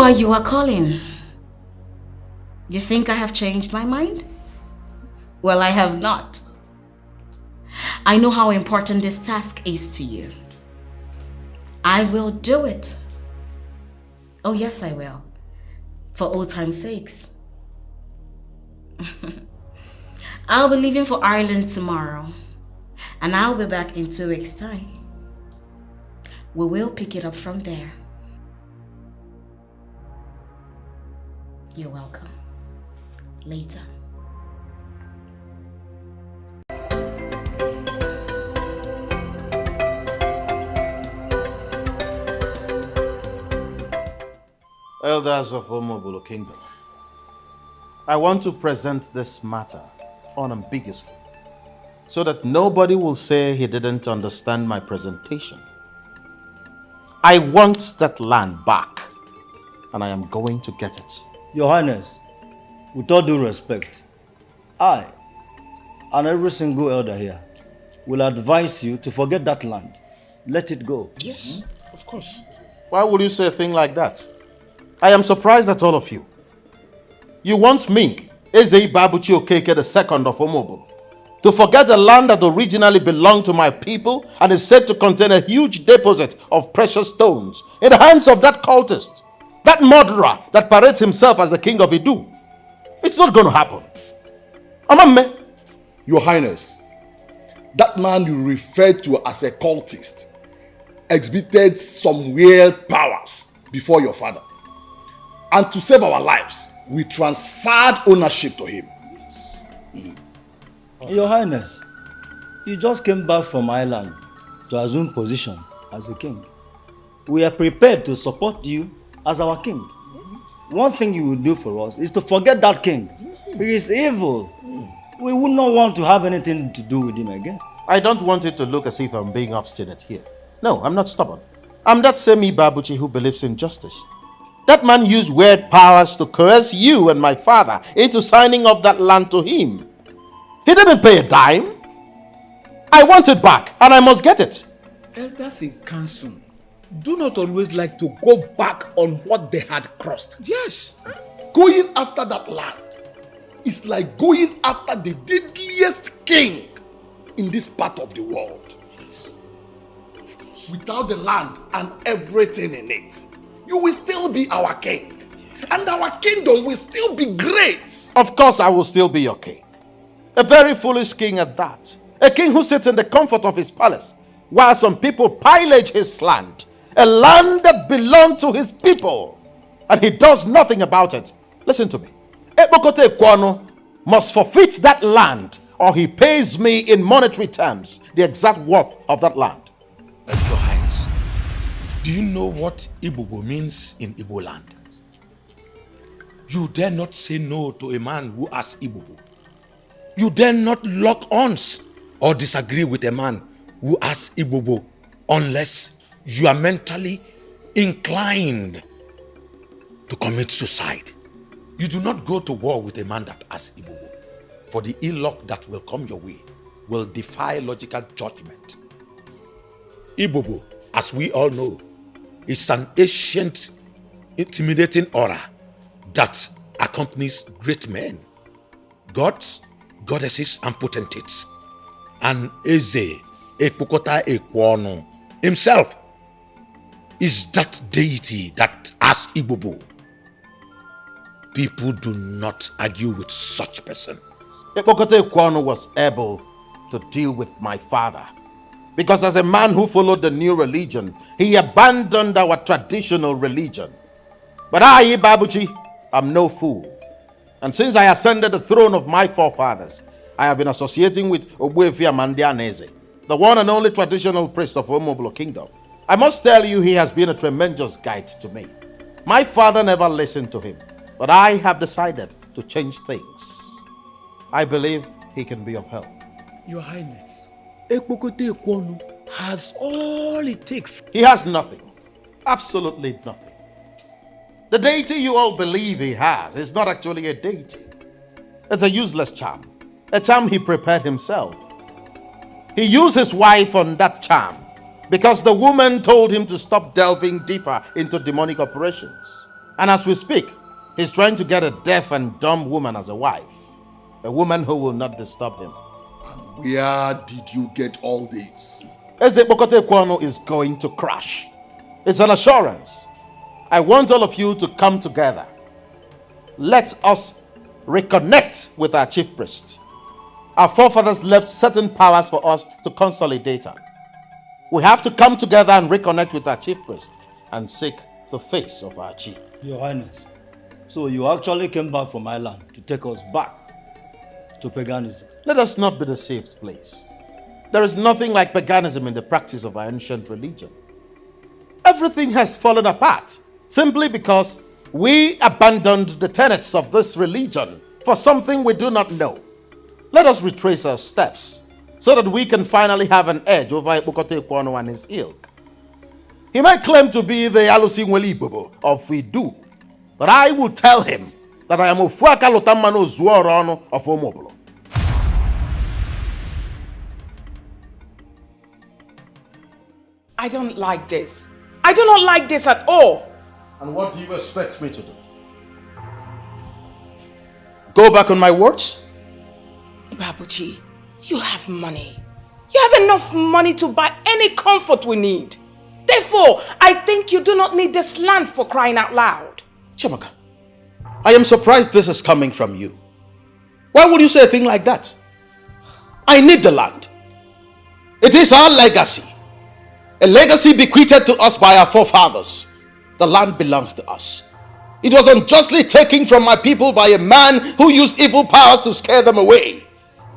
why you are calling. You think I have changed my mind? Well, I have not. I know how important this task is to you. I will do it. Oh yes, I will. For old time's sakes. I'll be leaving for Ireland tomorrow. And I'll be back in 2 weeks' time. We will pick it up from there. You're welcome. Later. Elders of Omobolo Kingdom, I want to present this matter unambiguously so that nobody will say he didn't understand my presentation. I want that land back, and I am going to get it. Your Highness, with all due respect, I and every single elder here will advise you to forget that land. Let it go. Yes, of course. Why would you say a thing like that? I am surprised at all of you. You want me, Eze Babuchi Okeke II of Omobolo, to forget a land that originally belonged to my people and is said to contain a huge deposit of precious stones in the hands of that cultist, that murderer that parades himself as the king of Idu. It's not going to happen. Amamme. Your Highness, that man you referred to as a cultist exhibited some weird powers before your father. And to save our lives, we transferred ownership to him. Your Highness, you just came back from Ireland to assume position as a king. We are prepared to support you as our king. One thing you will do for us is to forget that king. He is evil. We would not want to have anything to do with him again. I don't want it to look as if I'm being obstinate here. No, I'm not stubborn. I'm that same Ibabuchi who believes in justice. That man used weird powers to coerce you and my father into signing up that land to him. He didn't pay a dime. I want it back, and I must get it. Elders in council do not always like to go back on what they had crossed. Yes. Going after that land is like going after the deadliest king in this part of the world. Without the land and everything in it, you will still be our king. And our kingdom will still be great. Of course I will still be your king. A very foolish king at that. A king who sits in the comfort of his palace while some people pillage his land. A land that belonged to his people. And he does nothing about it. Listen to me. Ekpokote Kwano must forfeit that land, or he pays me in monetary terms the exact worth of that land. Your Highness, do you know what Ibubo means in Igbo land? You dare not say no to a man who asks Ibubo. You dare not lock arms or disagree with a man who asks Ibubo unless you are mentally inclined to commit suicide. You do not go to war with a man that asks Ibubo, for the ill luck that will come your way will defy logical judgment. Ibubo, as we all know, is an ancient, intimidating aura that accompanies great men, gods, goddesses, and potentates. And Eze Ekpokota Ekwono himself is that deity that asks Ibubo. People do not argue with such person. Ekpokote Ekwono was able to deal with my father, because as a man who followed the new religion, he abandoned our traditional religion. But I, Ibabuchi, am no fool. And since I ascended the throne of my forefathers, I have been associating with Ogbuefi Amandi Aneze, the one and only traditional priest of Omobolo Kingdom. I must tell you, he has been a tremendous guide to me. My father never listened to him, but I have decided to change things. I believe he can be of help. Your Highness, Ekpokote Ekwono has all it takes. He has nothing. Absolutely nothing. The deity you all believe he has is not actually a deity. It's a useless charm. A charm he prepared himself. He used his wife on that charm because the woman told him to stop delving deeper into demonic operations. And as we speak, he's trying to get a deaf and dumb woman as a wife. A woman who will not disturb him. And where did you get all this? Eze Bokote Kwano is going to crash. It's an assurance. I want all of you to come together. Let us reconnect with our chief priest. Our forefathers left certain powers for us to consolidate on. We have to come together and reconnect with our chief priest and seek the face of our chief. Your Highness, so you actually came back from Ireland to take us back to paganism. Let us not be deceived, please. There is nothing like paganism in the practice of our ancient religion. Everything has fallen apart simply because we abandoned the tenets of this religion for something we do not know. Let us retrace our steps so that we can finally have an edge over Ibukote Kwano and his ilk. He might claim to be the Alusi Nwelibobo of Idu, but I will tell him that I am Ofuaka Lotamano Zuorono of Omobolo. I don't like this. I do not like this at all. And what do you expect me to do? Go back on my words? Babuji, you have money. You have enough money to buy any comfort we need. Therefore, I think you do not need this land, for crying out loud. Chiamaka, I am surprised this is coming from you. Why would you say a thing like that? I need the land. It is our legacy. A legacy bequeathed to us by our forefathers. The land belongs to us. It was unjustly taken from my people by a man who used evil powers to scare them away.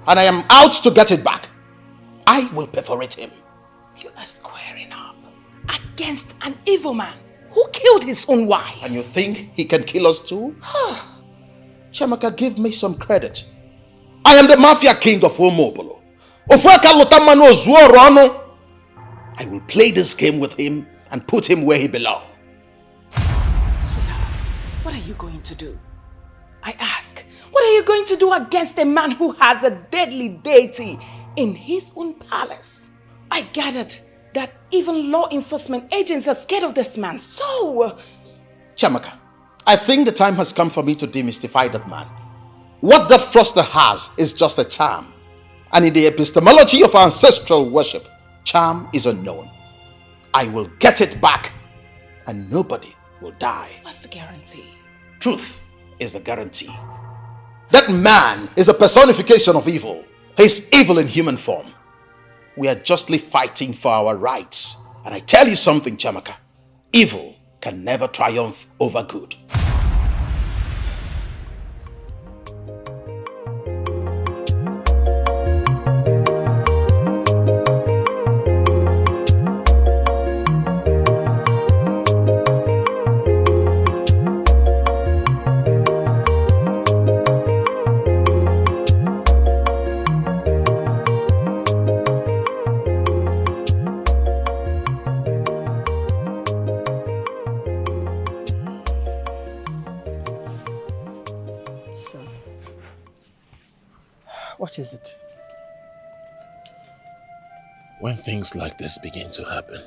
And I am out to get it back. I will perforate him. You are squaring up against an evil man who killed his own wife. And you think he can kill us too? Chiamaka, give me some credit. I am the mafia king of Omobolo. I will play this game with him and put him where he belongs. Sweetheart, what are you going to do? I ask, what are you going to do against a man who has a deadly deity in his own palace? I gathered that even law enforcement agents are scared of this man, so... Chiamaka, I think the time has come for me to demystify that man. What that froster has is just a charm. And in the epistemology of ancestral worship, charm is unknown. I will get it back and nobody will die. What's the guarantee? Truth is the guarantee. That man is a personification of evil. He's evil in human form. We are justly fighting for our rights. And I tell you something, Chiamaka. Evil can never triumph over good. What is it? When things like this begin to happen,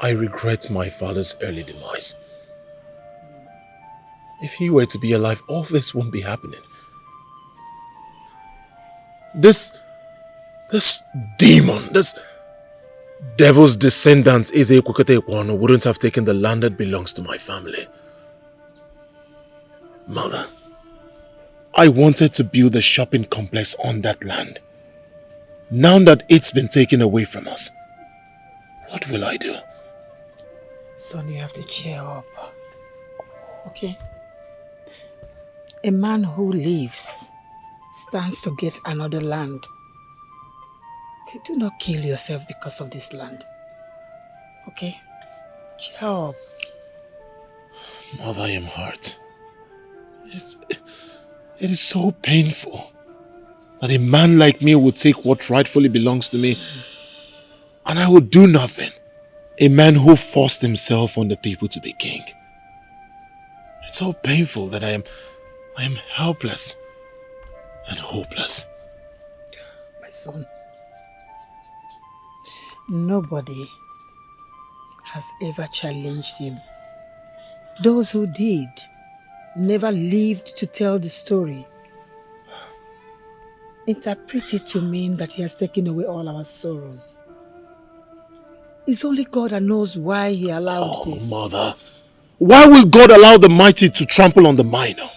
I regret my father's early demise. If he were to be alive, all this won't be happening. This demon, this devil's descendant, Eze Kwekete Kwano, wouldn't have taken the land that belongs to my family. Mother, I wanted to build a shopping complex on that land. Now that it's been taken away from us, what will I do? Son, you have to cheer up. Okay? A man who lives stands to get another land. Okay, do not kill yourself because of this land. Okay? Cheer up. Mother, I am hurt. It is so painful that a man like me would take what rightfully belongs to me and I would do nothing. A man who forced himself on the people to be king. It's so painful that I am helpless and hopeless. My son, nobody has ever challenged him. Those who did never lived to tell the story. Interpret it to mean that he has taken away all our sorrows. It's only God that knows why he allowed this. Mother, why will God allow the mighty to trample on the minor?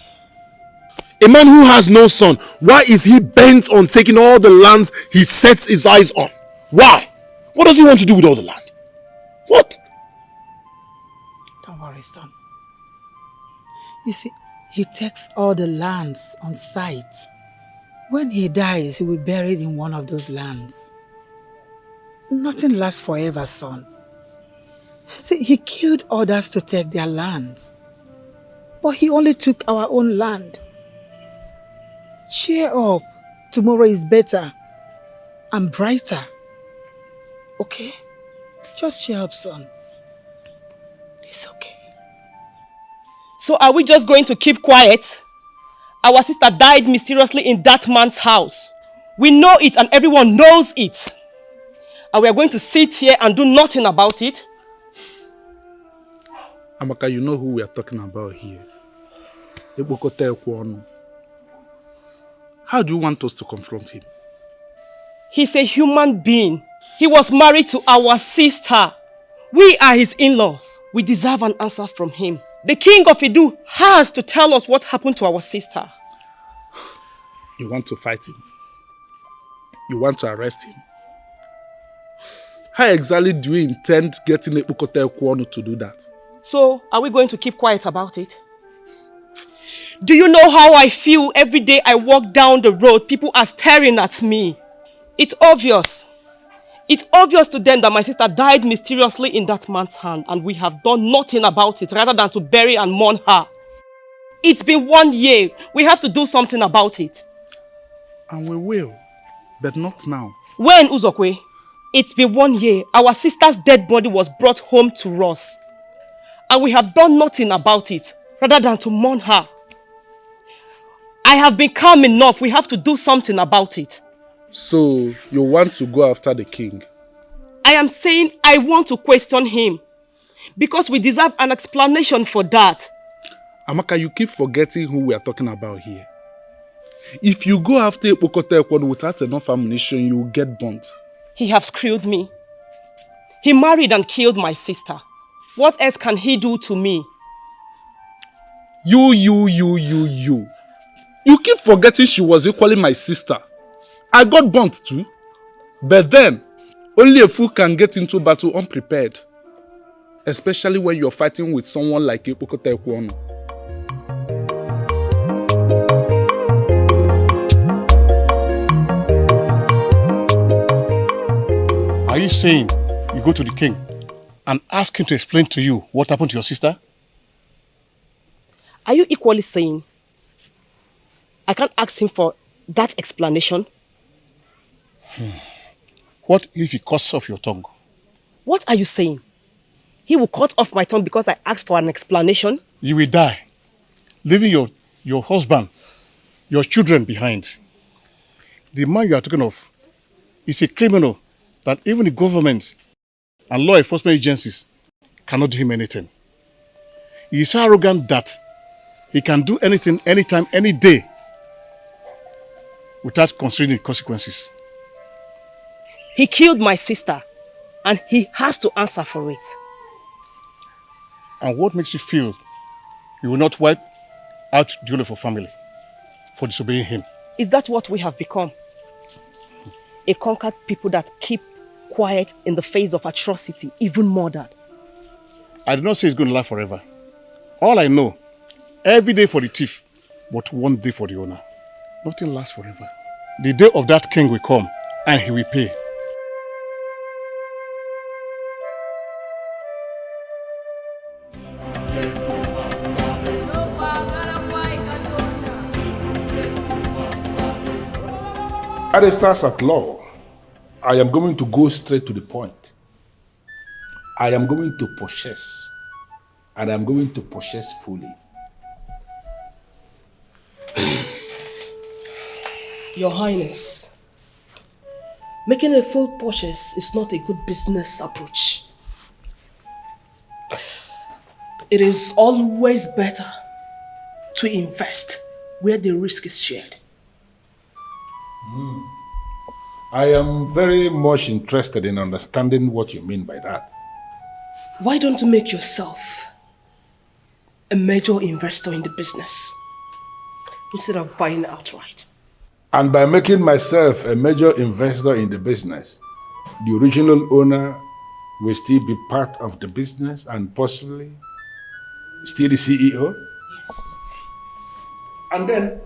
A man who has no son, why is he bent on taking all the lands he sets his eyes on? Why? What does he want to do with all the land? What? Don't worry, son. You see, he takes all the lands on sight. When he dies, he will be buried in one of those lands. Nothing lasts forever, son. See, he killed others to take their lands. But he only took our own land. Cheer up. Tomorrow is better and brighter. Okay? Just cheer up, son. It's okay. So are we just going to keep quiet? Our sister died mysteriously in that man's house. We know it and everyone knows it. And we are going to sit here and do nothing about it? Amaka, you know who we are talking about here. Ebokote Ekwono. How do you want us to confront him? He's a human being. He was married to our sister. We are his in-laws. We deserve an answer from him. The king of Idu has to tell us what happened to our sister. You want to fight him? You want to arrest him? How exactly do you intend getting Ebokote Ekwono to do that? So, are we going to keep quiet about it? Do you know how I feel every day I walk down the road? People are staring at me. It's obvious. It's obvious to them that my sister died mysteriously in that man's hand and we have done nothing about it rather than to bury and mourn her. It's been 1 year. We have to do something about it. And we will, but not now. When, Uzokwe? It's been 1 year. Our sister's dead body was brought home to us. And we have done nothing about it rather than to mourn her. I have been calm enough. We have to do something about it. So, you want to go after the king? I am saying I want to question him. Because we deserve an explanation for that. Amaka, you keep forgetting who we are talking about here. If you go after Ebokote Ekwono without enough ammunition, you will get burnt. He has screwed me. He married and killed my sister. What else can he do to me? You. You keep forgetting she was equally my sister. I got burnt too. But then, only a fool can get into battle unprepared. Especially when you're fighting with someone like Ebokote Ekwono. Are you saying you go to the king and ask him to explain to you what happened to your sister? Are you equally saying I can't ask him for that explanation? What if he cuts off your tongue? What are you saying? He will cut off my tongue because I asked for an explanation? You will die, leaving your husband, your children behind. The man you are talking of is a criminal that even the government and law enforcement agencies cannot do him anything. He is so arrogant that he can do anything, anytime, any day without considering the consequences. He killed my sister and he has to answer for it. And what makes you feel you will not wipe out the whole of your family for disobeying him? Is that what we have become? A conquered people that keep quiet in the face of atrocity, even murder. I do not say it's going to last forever. All I know, every day for the thief, but 1 day for the owner. Nothing lasts forever. The day of that king will come and he will pay. At the stars at law, I am going to go straight to the point. I am going to possess, and I am going to possess fully. Your Highness, making a full purchase is not a good business approach. It is always better to invest where the risk is shared. I am very much interested in understanding what you mean by that. Why don't you make yourself a major investor in the business instead of buying outright? And by making myself a major investor in the business, the original owner will still be part of the business and possibly still the CEO? Yes. And then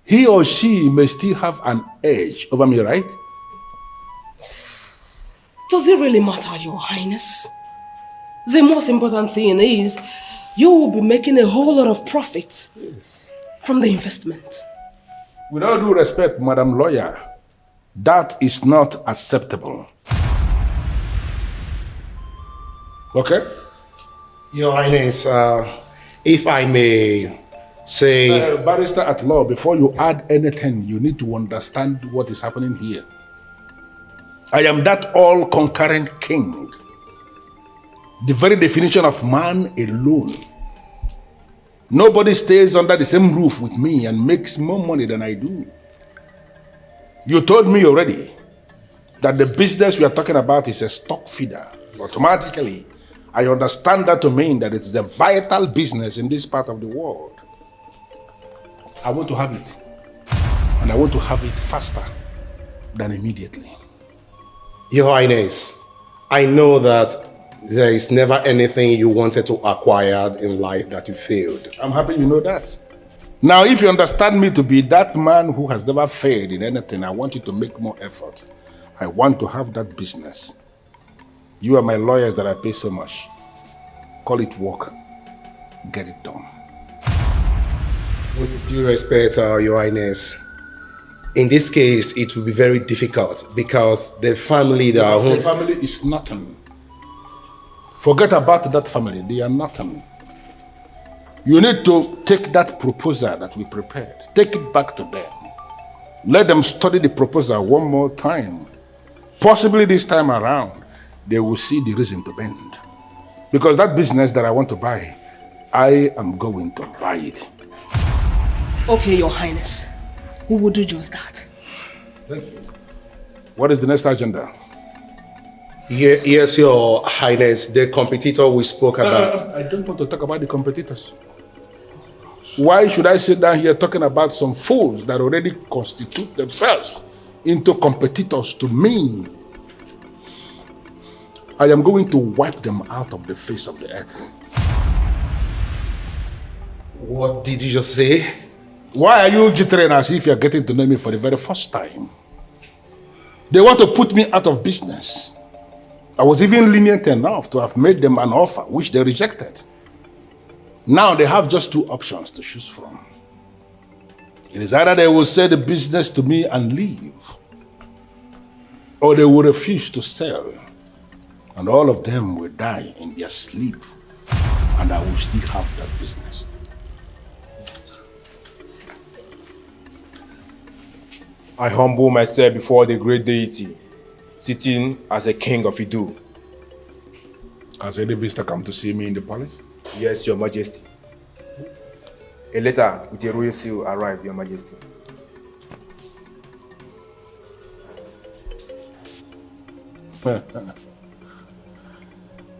he or she may still have an edge over me, right? Does it really matter, Your Highness? The most important thing is you will be making a whole lot of profit from the investment. With all due respect, Madam Lawyer, that is not acceptable. Okay? Your Highness, if I may say... Barrister at law, before you add anything, you need to understand what is happening here. I am that all-conquering king. The very definition of man alone. Nobody stays under the same roof with me and makes more money than I do. You told me already that the business we are talking about is a stock feeder. Automatically, I understand that to mean that it's a vital business in this part of the world. I want to have it. And I want to have it faster than immediately. Your Highness, I know that there is never anything you wanted to acquire in life that you failed. I'm happy you know that. Now, if you understand me to be that man who has never failed in anything, I want you to make more effort. I want to have that business. You are my lawyers that I pay so much. Call it work. Get it done. With due respect, Your Highness, in this case, it will be very difficult because the family that The family is nothing. Forget about that family. They are nothing. You need to take that proposal that we prepared. Take it back to them. Let them study the proposal one more time. Possibly this time around, they will see the reason to bend. Because that business that I want to buy, I am going to buy it. Okay, Your Highness. We will do just that. Thank you. What is the next agenda? Yes, Your Highness, the competitor we spoke about. I don't want to talk about the competitors. Why should I sit down here talking about some fools that already constitute themselves into competitors to me? I am going to wipe them out of the face of the earth. What did you just say? Why are you jittering as if you're getting to know me for the very first time? They want to put me out of business. I was even lenient enough to have made them an offer, which they rejected. Now they have just two options to choose from. It is either they will sell the business to me and leave, or they will refuse to sell, and all of them will die in their sleep, and I will still have that business. I humble myself before the great deity, sitting as a king of Idu. Has any visitor come to see me in the palace? Yes, Your Majesty. A letter with a royal seal arrived, Your Majesty.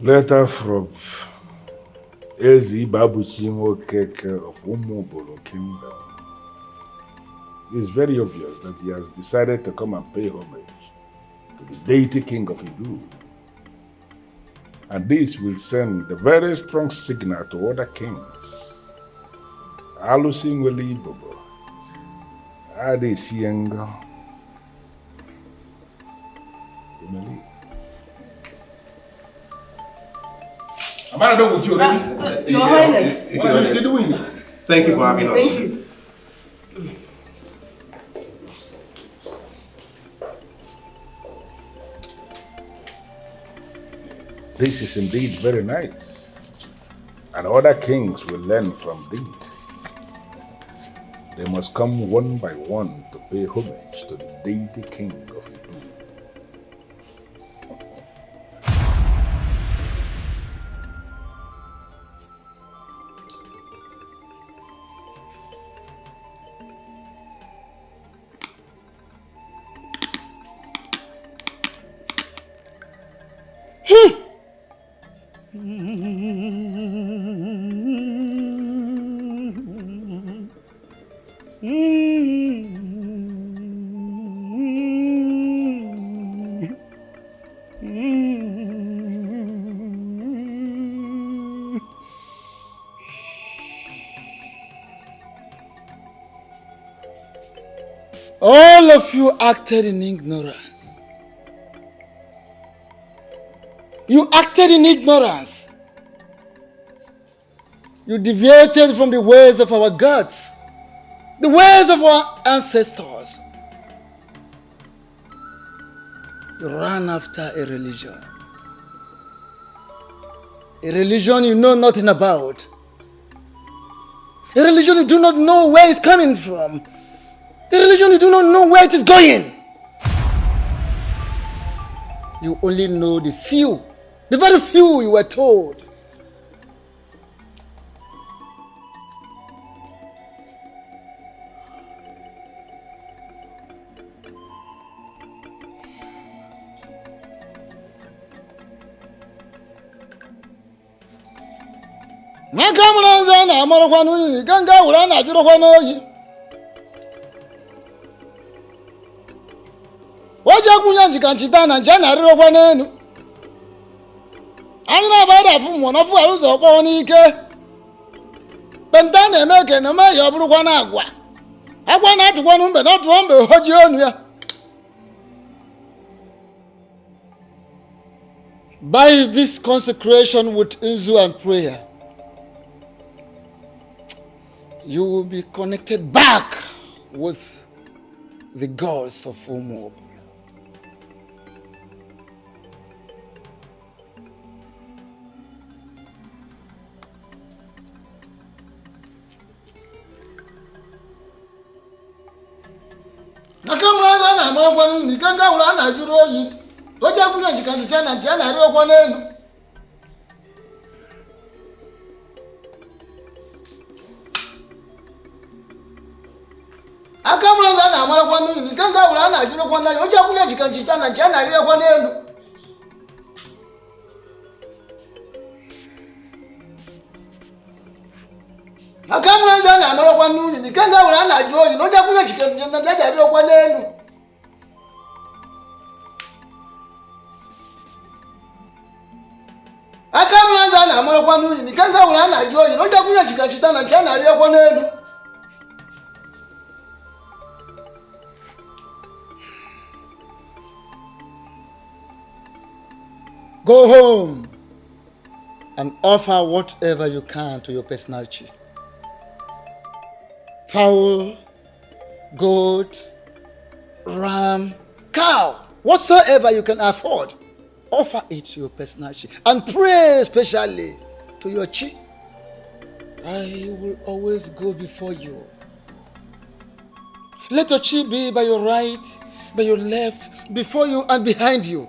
Letter from Ezi Babuchi Keke of Umobolo Kingdom. It's very obvious that he has decided to come and pay homage to the deity king of Idu. And this will send a very strong signal to other kings. Alusi Weli Bobo. Adi Sienga. Am I done with you already? Your Highness. What are you still doing? Thank you for having us. Thank you. This is indeed very nice. And other kings will learn from this. They must come one by one to pay homage to the deity king of Idu. All of you acted in ignorance. You acted in ignorance. You deviated from the ways of our gods, the ways of our ancestors. You ran after a religion you know nothing about, a religion you do not know where it's coming from, a religion you do not know where it is going. You only know the few, the very few you were told. Nakamulanza na amarakwa n'uyi ganga ura na jurokwa n'oyi. Waje kunyanjika nchitana njana arirokwa n'enu. Anyị na-abada afụ mmụọ n'ọfụ arụzọ ọkpọọ n'ike. Benta na-eme na me ya ọbụrụkwa na agwa. Agwa na-atụkwa n'mbe n'ọtụọ mbe hoji onu ya. By this consecration with Nzu and prayer, you will be connected back with the gods of Umuob. Nakamura na amarakwa ni kanga ura na juru oyi. Oja kunya jikandichana njana arokwa n'enu. Akamulanza na amarakwa n'uyi kanga ura na juru kwa n'enu. Oja kunya jikandichana njana arokwa n'enu. Akamulanza na amarakwa n'uyi kanga ura na juru oyi. Oja kunya jikandichana njana arokwa n'enu. Akamulanza na amarakwa n'uyi kanga ura na juru oyi. Oja kunya jikandichana njana arokwa n'enu. Go home and offer whatever you can to your personality. Fowl, goat, ram, cow, whatsoever you can afford, offer it to your personality and pray especially to your chi. I will always go before you. Let your chi be by your right, by your left, before you and behind you.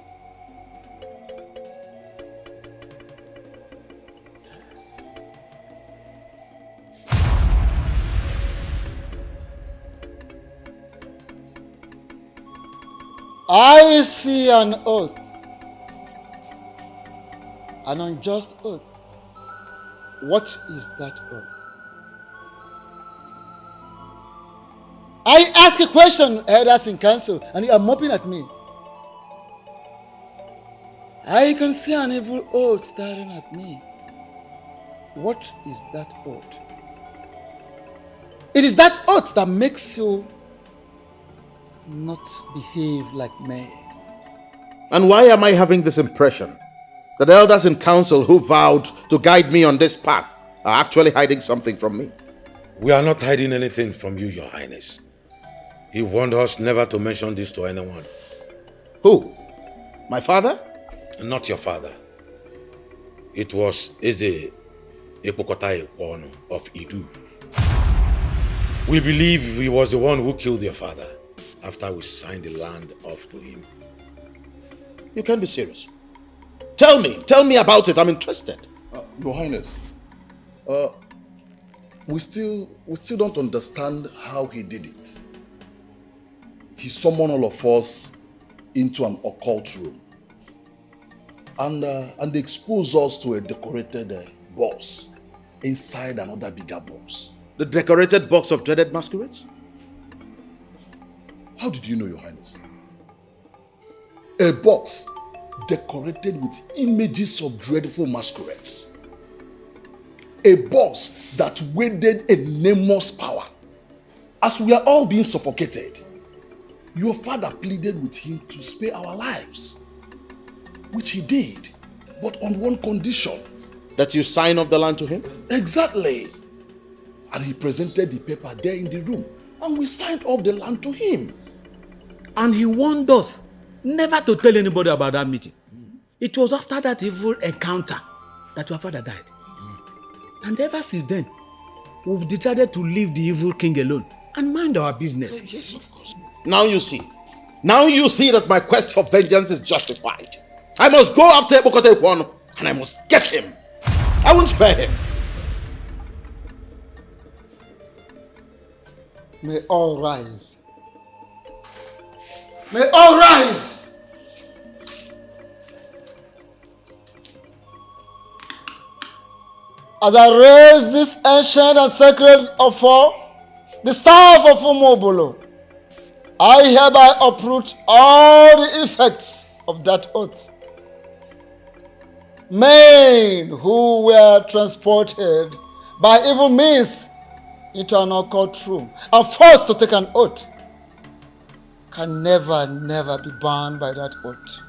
I see an oath, an unjust oath. What is that oath? I ask a question, elders in council, and you are moping at me. I can see an evil oath staring at me. What is that oath? It is that oath that makes you not behave like men. And why am I having this impression that the elders in council who vowed to guide me on this path are actually hiding something from me? We are not hiding anything from you, Your Highness. He warned us never to mention this to anyone. Who? My father? Not your father. It was Eze Epokotae Kwonu of Idu. We believe he was the one who killed your father after we signed the land off to him. You can't be serious. Tell me about it. I'm interested. Your Highness, we still don't understand how he did it. He summoned all of us into an occult room and exposed us to a decorated box inside another bigger box. The decorated box of dreaded masquerades? How did you know, Your Highness? A box decorated with images of dreadful masquerades. A boss that wielded enormous power. As we are all being suffocated, your father pleaded with him to spare our lives, which he did, but on one condition. That you sign off the land to him? Exactly. And he presented the paper there in the room, and we signed off the land to him. And he warned us never to tell anybody about that meeting. It was after that evil encounter that your father died. And ever since then, we've decided to leave the evil king alone and mind our business. Oh, yes, of course. Now you see. Now you see that my quest for vengeance is justified. I must go after Ebokote Kwano, and I must get him. I won't spare him. May all rise. May all rise. As I raise this ancient and sacred offer, the staff of Umobolo, I hereby uproot all the effects of that oath. Men who were transported by evil means into an occult room and forced to take an oath can never be bound by that oath.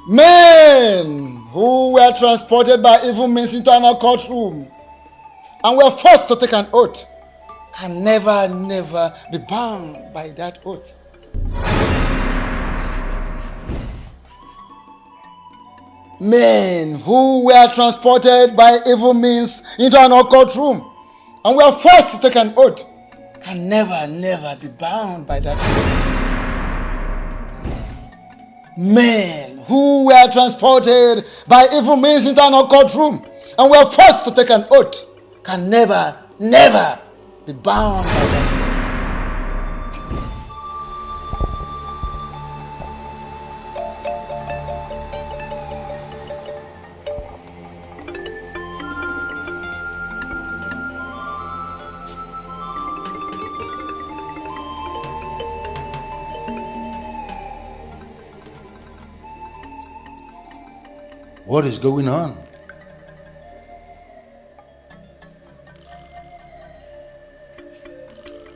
Men who were transported by evil means into an occult room and were forced to take an oath can never be bound by that oath. Men who were transported by evil means into an occult room and were forced to take an oath can never be bound by that oath. Men who were transported by evil means into an occult room and were forced to take an oath can never be bound by that oath. What is going on?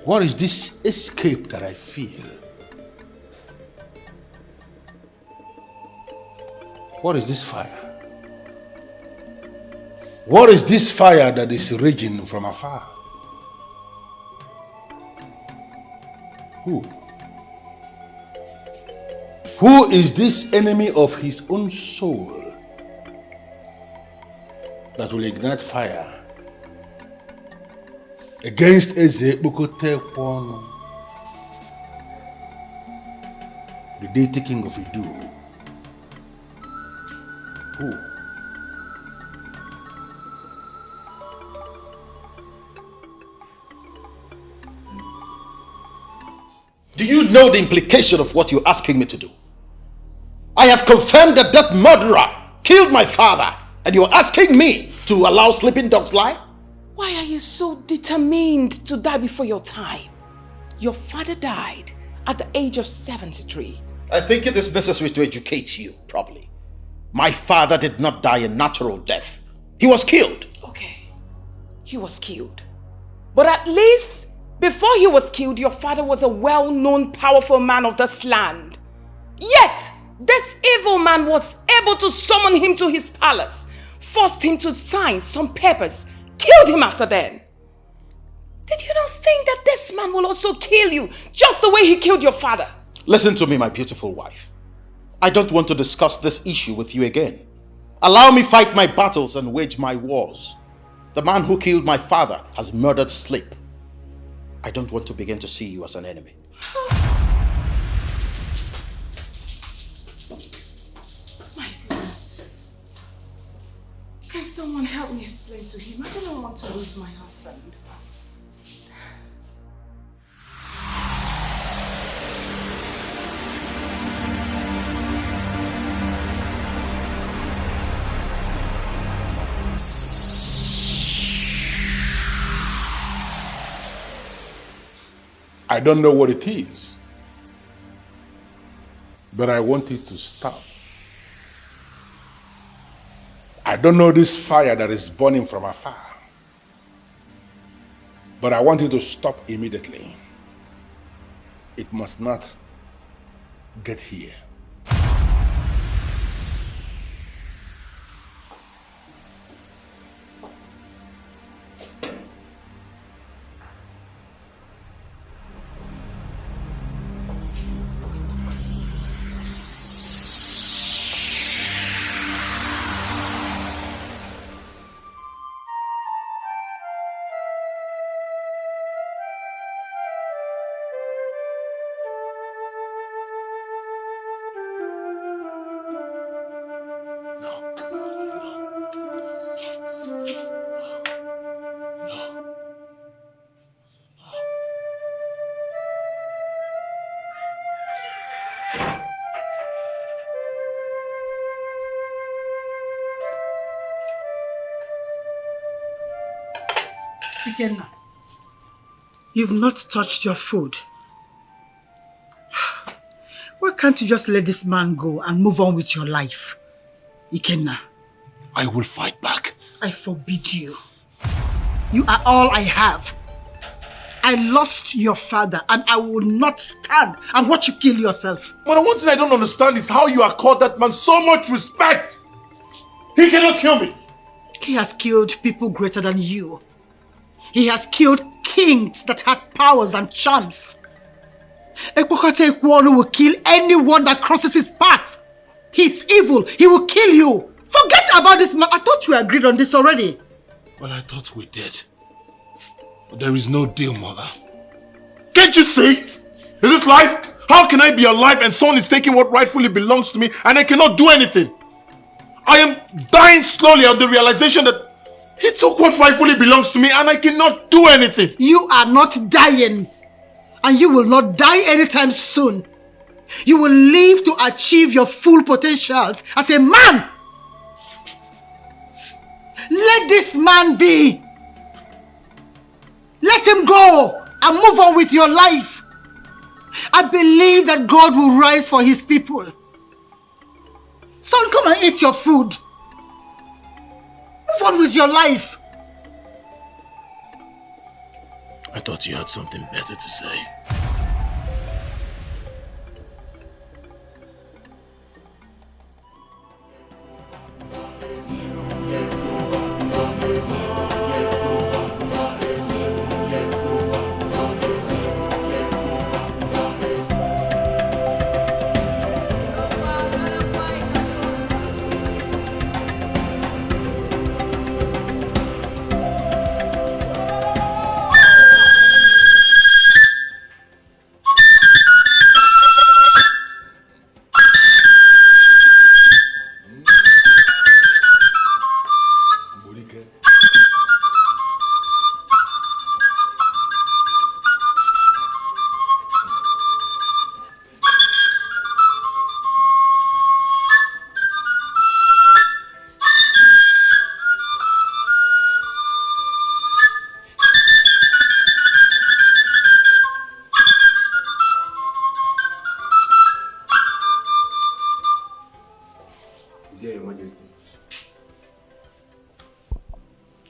What is this escape that I feel? What is this fire? What is this fire that is raging from afar? Who? Who is this enemy of his own soul that will ignite fire against Eze Bukote Kwano, the deity king of Idu? Who? Do you know the implication of what you're asking me to do? I have confirmed that that murderer killed my father, and you're asking me to allow sleeping dogs lie? Why are you so determined to die before your time? Your father died at the age of 73. I think it is necessary to educate you properly. My father did not die a natural death. He was killed. Okay, he was killed. But at least before he was killed, your father was a well-known, powerful man of this land. Yet, this evil man was able to summon him to his palace, forced him to sign some papers, killed him after then. Did you not think that this man will also kill you, just the way he killed your father? Listen to me, my beautiful wife. I don't want to discuss this issue with you again. Allow me fight my battles and wage my wars. The man who killed my father has murdered Sleep. I don't want to begin to see you as an enemy. My goodness. Can someone help me explain to him? I don't want to lose my husband. I don't know what it is, but I want it to stop. I don't know this fire that is burning from afar, but I want it to stop immediately. It must not get here. Ikenna, you've not touched your food. Why can't you just let this man go and move on with your life? Ikenna. I will fight back. I forbid you. You are all I have. I lost your father and I will not stand and watch you kill yourself. But one thing I don't understand is how you accord that man so much respect. He cannot kill me. He has killed people greater than you. He has killed kings that had powers and charms. Ekpokate Ekwonu will kill anyone that crosses his path. He's evil. He will kill you. Forget about this man. I thought we agreed on this already. Well, I thought we did. But there is no deal, mother. Can't you see? Is this life? How can I be alive and someone is taking what rightfully belongs to me and I cannot do anything? I am dying slowly of the realization that he took what rightfully belongs to me and I cannot do anything. You are not dying. And you will not die anytime soon. You will live to achieve your full potentials as a man. Let this man be. Let him go and move on with your life. I believe that God will rise for his people. Son, come and eat your food. Move on with your life. I thought you had something better to say.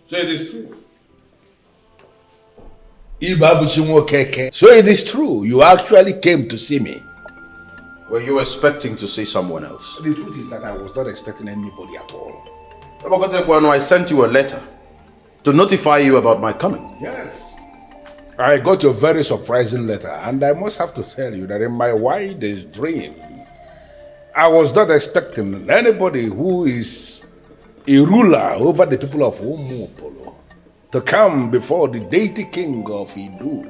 So it is true. So it is true. You actually came to see me. Were you expecting to see someone else? The truth is that I was not expecting anybody at all. I sent you a letter to notify you about my coming. Yes. I got your very surprising letter, and I must have to tell you that in my wildest dream, I was not expecting anybody who is a ruler over the people of Umupolo to come before the deity king of Idu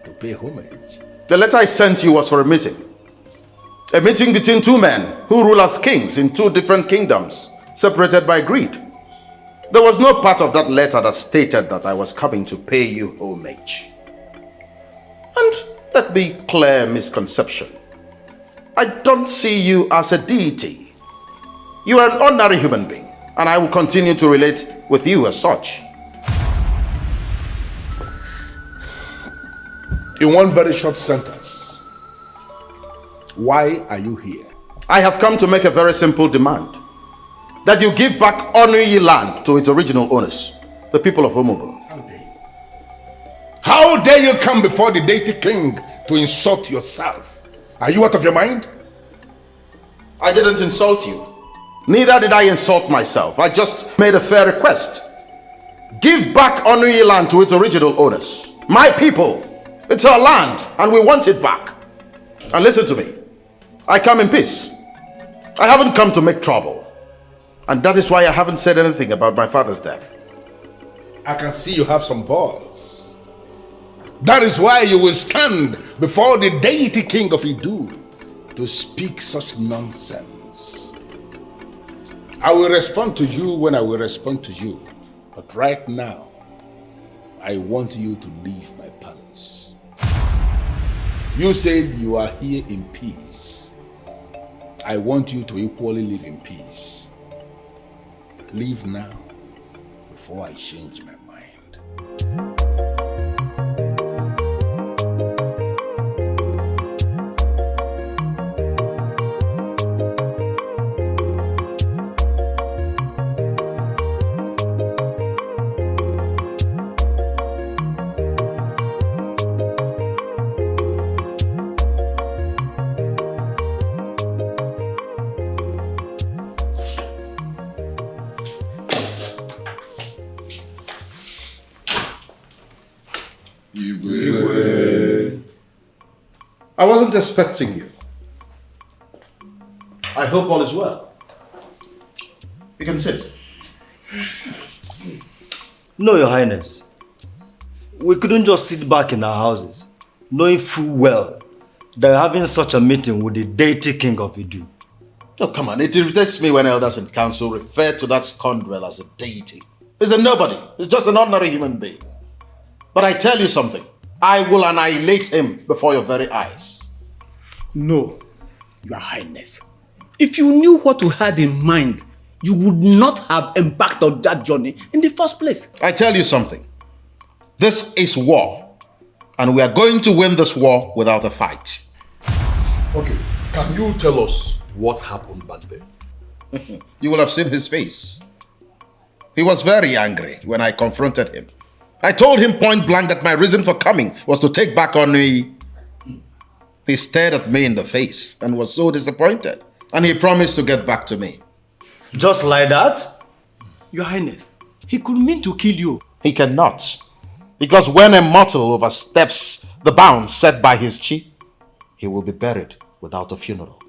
to pay homage. The letter I sent you was for a meeting. A meeting between two men who rule as kings in two different kingdoms, separated by greed. There was no part of that letter that stated that I was coming to pay you homage. And let me clear misconception. I don't see you as a deity. You are an ordinary human being, and I will continue to relate with you as such. In one very short sentence, why are you here? I have come to make a very simple demand. That you give back Onuyi land to its original owners, the people of Omobolo. How dare you come before the deity king to insult yourself? Are you out of your mind? I didn't insult you. Neither did I insult myself. I just made a fair request. Give back Onuyi land to its original owners. My people. It's our land and we want it back. And listen to me. I come in peace. I haven't come to make trouble. And that is why I haven't said anything about my father's death. I can see you have some balls. That is why you will stand before the deity king of Idu to speak such nonsense. I will respond to you when I will respond to you. But right now, I want you to leave my palace. You said you are here in peace. I want you to equally live in peace. Leave now before I change my mind. I wasn't expecting you. I hope all is well. You can sit. No, Your Highness. We couldn't just sit back in our houses, knowing full well that we're having such a meeting with the deity king of Idu. Oh, come on. It irritates me when elders in council refer to that scoundrel as a deity. He's a nobody. He's just an ordinary human being. But I tell you something. I will annihilate him before your very eyes. No, Your Highness. If you knew what we had in mind, you would not have embarked on that journey in the first place. I tell you something. This is war. And we are going to win this war without a fight. Okay, can you tell us what happened back then? You will have seen his face. He was very angry when I confronted him. I told him point blank that my reason for coming was to take back Onuyi. He stared at me in the face and was so disappointed. And he promised to get back to me. Just like that? Your Highness, he could mean to kill you. He cannot. Because when a mortal oversteps the bounds set by his chi, he will be buried without a funeral.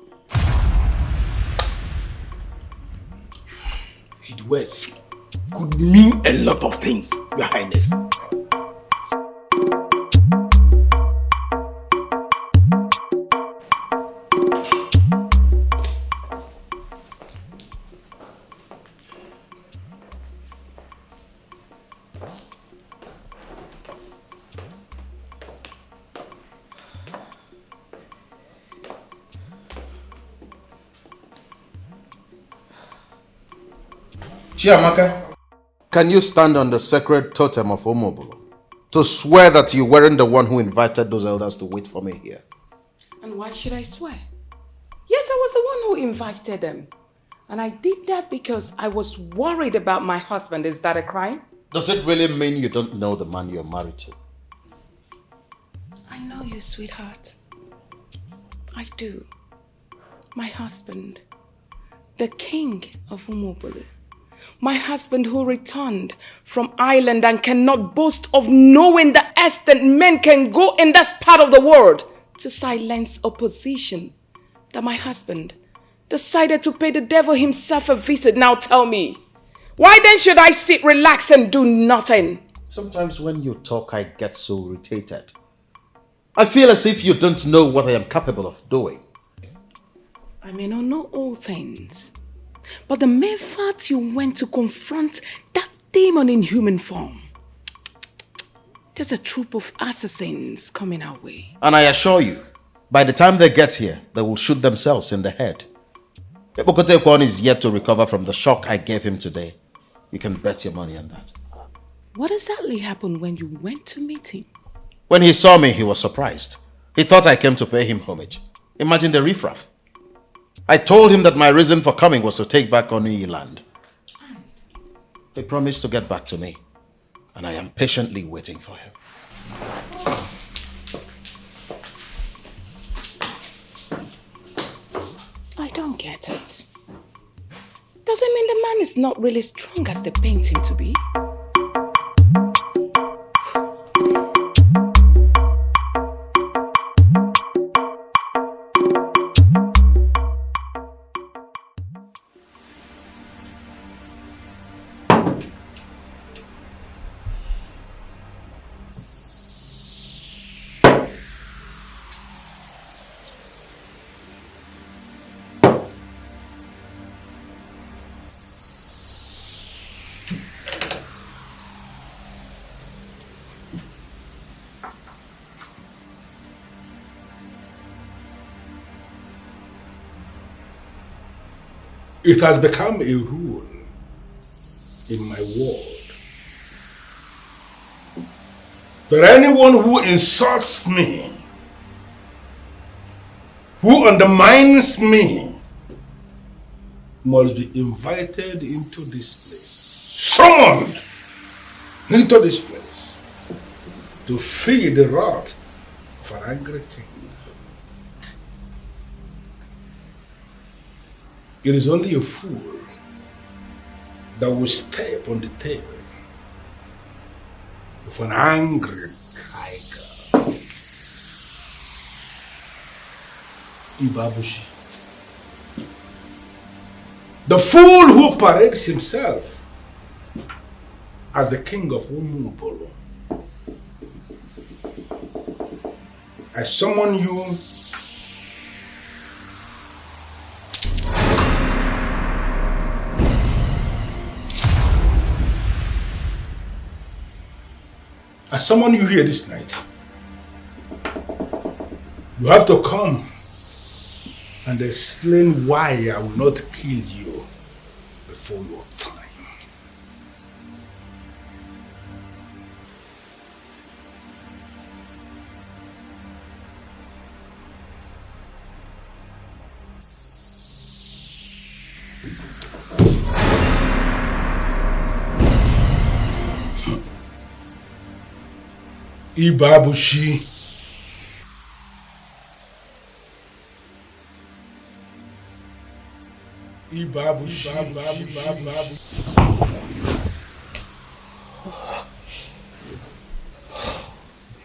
His words could mean a lot of things, Your Highness. Chiamaka, can you stand on the sacred totem of Omobolo to swear that you weren't the one who invited those elders to wait for me here? And why should I swear? Yes, I was the one who invited them. And I did that because I was worried about my husband. Is that a crime? Does it really mean you don't know the man you're married to? I know you, sweetheart. I do. My husband, the king of Omobolo. My husband who returned from Ireland and cannot boast of knowing the extent men can go in that part of the world to silence opposition. That my husband decided to pay the devil himself a visit. Now tell me, why then should I sit, relax and do nothing? Sometimes when you talk, I get so irritated. I feel as if you don't know what I am capable of doing. I may not know all things, but the mere fact you went to confront that demon in human form, there's a troop of assassins coming our way. And I assure you, by the time they get here, they will shoot themselves in the head. Ebokotekwan is yet to recover from the shock I gave him today. You can bet your money on that. What exactly happened when you went to meet him? When he saw me, he was surprised. He thought I came to pay him homage. Imagine the riffraff. I told him that my reason for coming was to take back Onuyi land. He promised to get back to me, and I am patiently waiting for him. I don't get it. Does it mean the man is not really strong as they paint him to be? It has become a rule in my world that anyone who insults me, who undermines me, must be invited into this place, summoned into this place to feel the wrath of an angry king. It is only a fool that will step on the tail of an angry tiger. Ibabushi. The fool who parades himself as the king of Umupolo. I summon you here this night. You have to come and explain why I will not kill you before your time. Ibabushi.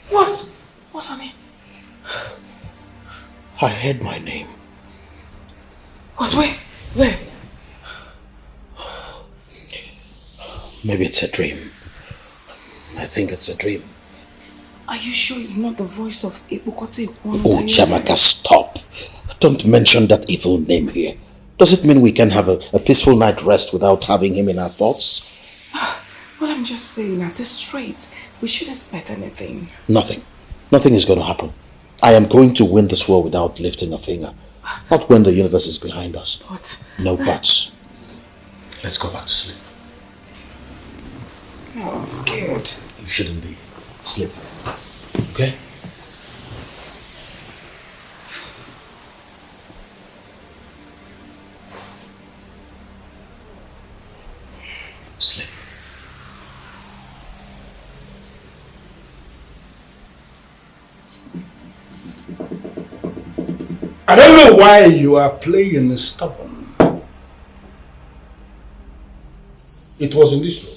What? What, honey? I heard my name. What? Where? Maybe it's a dream. I think it's a dream. Are you sure it's not the voice of Ibukote? Oh, Jamaka, stop. Don't mention that evil name here. Does it mean we can have a peaceful night rest without having him in our thoughts? Well, I'm just saying at this rate, we should expect anything. Nothing. Nothing is going to happen. I am going to win this war without lifting a finger. Not when the universe is behind us. But... No buts. Let's go back to sleep. Oh, I'm scared. You shouldn't be. Sleep. Okay? Sleep. I don't know why you are playing stubborn. It was in this room.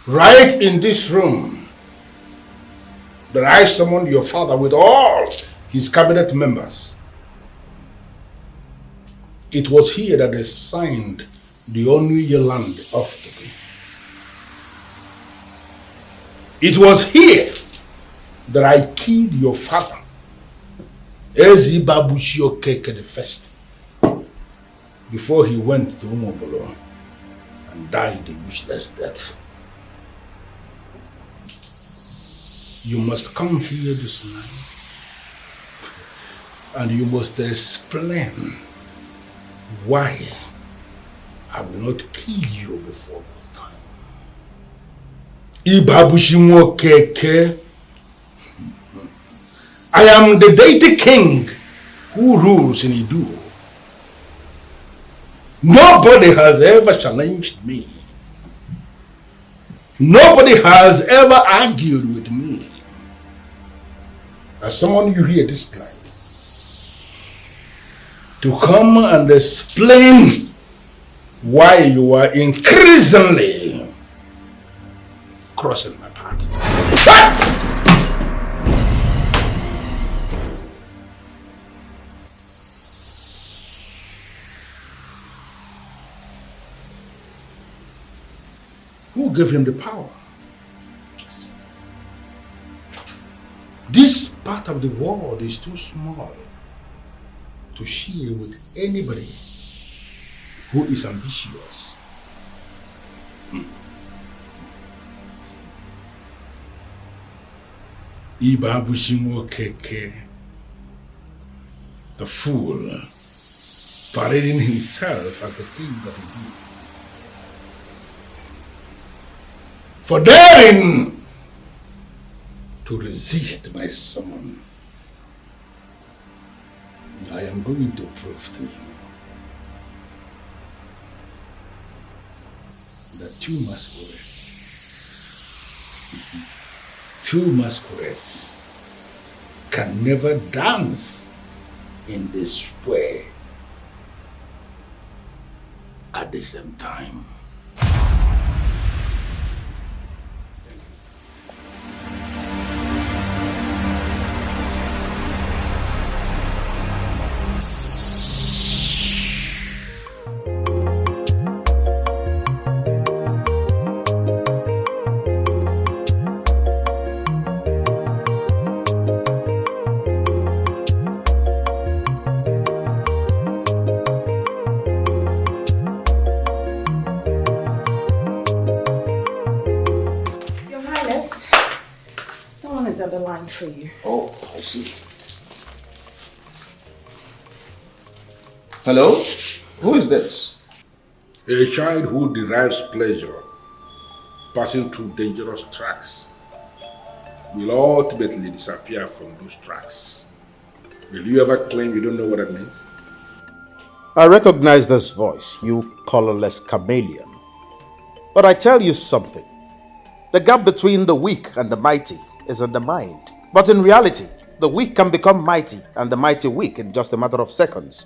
Right in this room that I summoned your father with all his cabinet members. It was here that they signed the Onuyi land off to me. It was here that I killed your father, Ezi Babushio Keke the first, before he went to Umobolo and died a useless death. You must come here this night and you must explain why I will not kill you before this time. Ibabushimo Keke I am the deity king who rules in Idu. Nobody has ever challenged me. Nobody has ever argued with me. I summon you here this night to come and explain why you are increasingly crossing my path. Who gave him the power? This part of the world is too small to share with anybody who is ambitious. Ibabushimo Keke, the fool, parading himself as the king of Ibu. For daring to resist my summon, I am going to prove to you that two masquerades can never dance in this way at the same time. For you. Oh, I see. Hello? Who is this? A child who derives pleasure passing through dangerous tracks will ultimately disappear from those tracks. Will you ever claim you don't know what that means? I recognize this voice, you colorless chameleon. But I tell you something. The gap between the weak and the mighty is in the mind. But in reality, the weak can become mighty and the mighty weak in just a matter of seconds.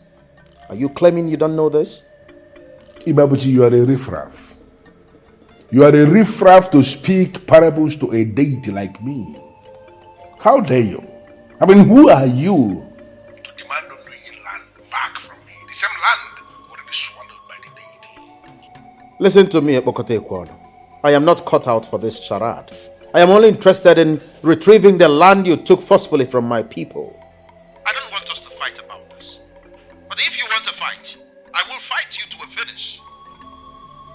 Are you claiming you don't know this? Ibabuchi, you are a riffraff. You are a riffraff to speak parables to a deity like me. How dare you? I mean, who are you to demand unknowing land back from me? The same land already swallowed by the deity. Listen to me, Epokote Kwano. I am not cut out for this charade. I am only interested in retrieving the land you took forcefully from my people. I don't want us to fight about this. But if you want to fight, I will fight you to a finish.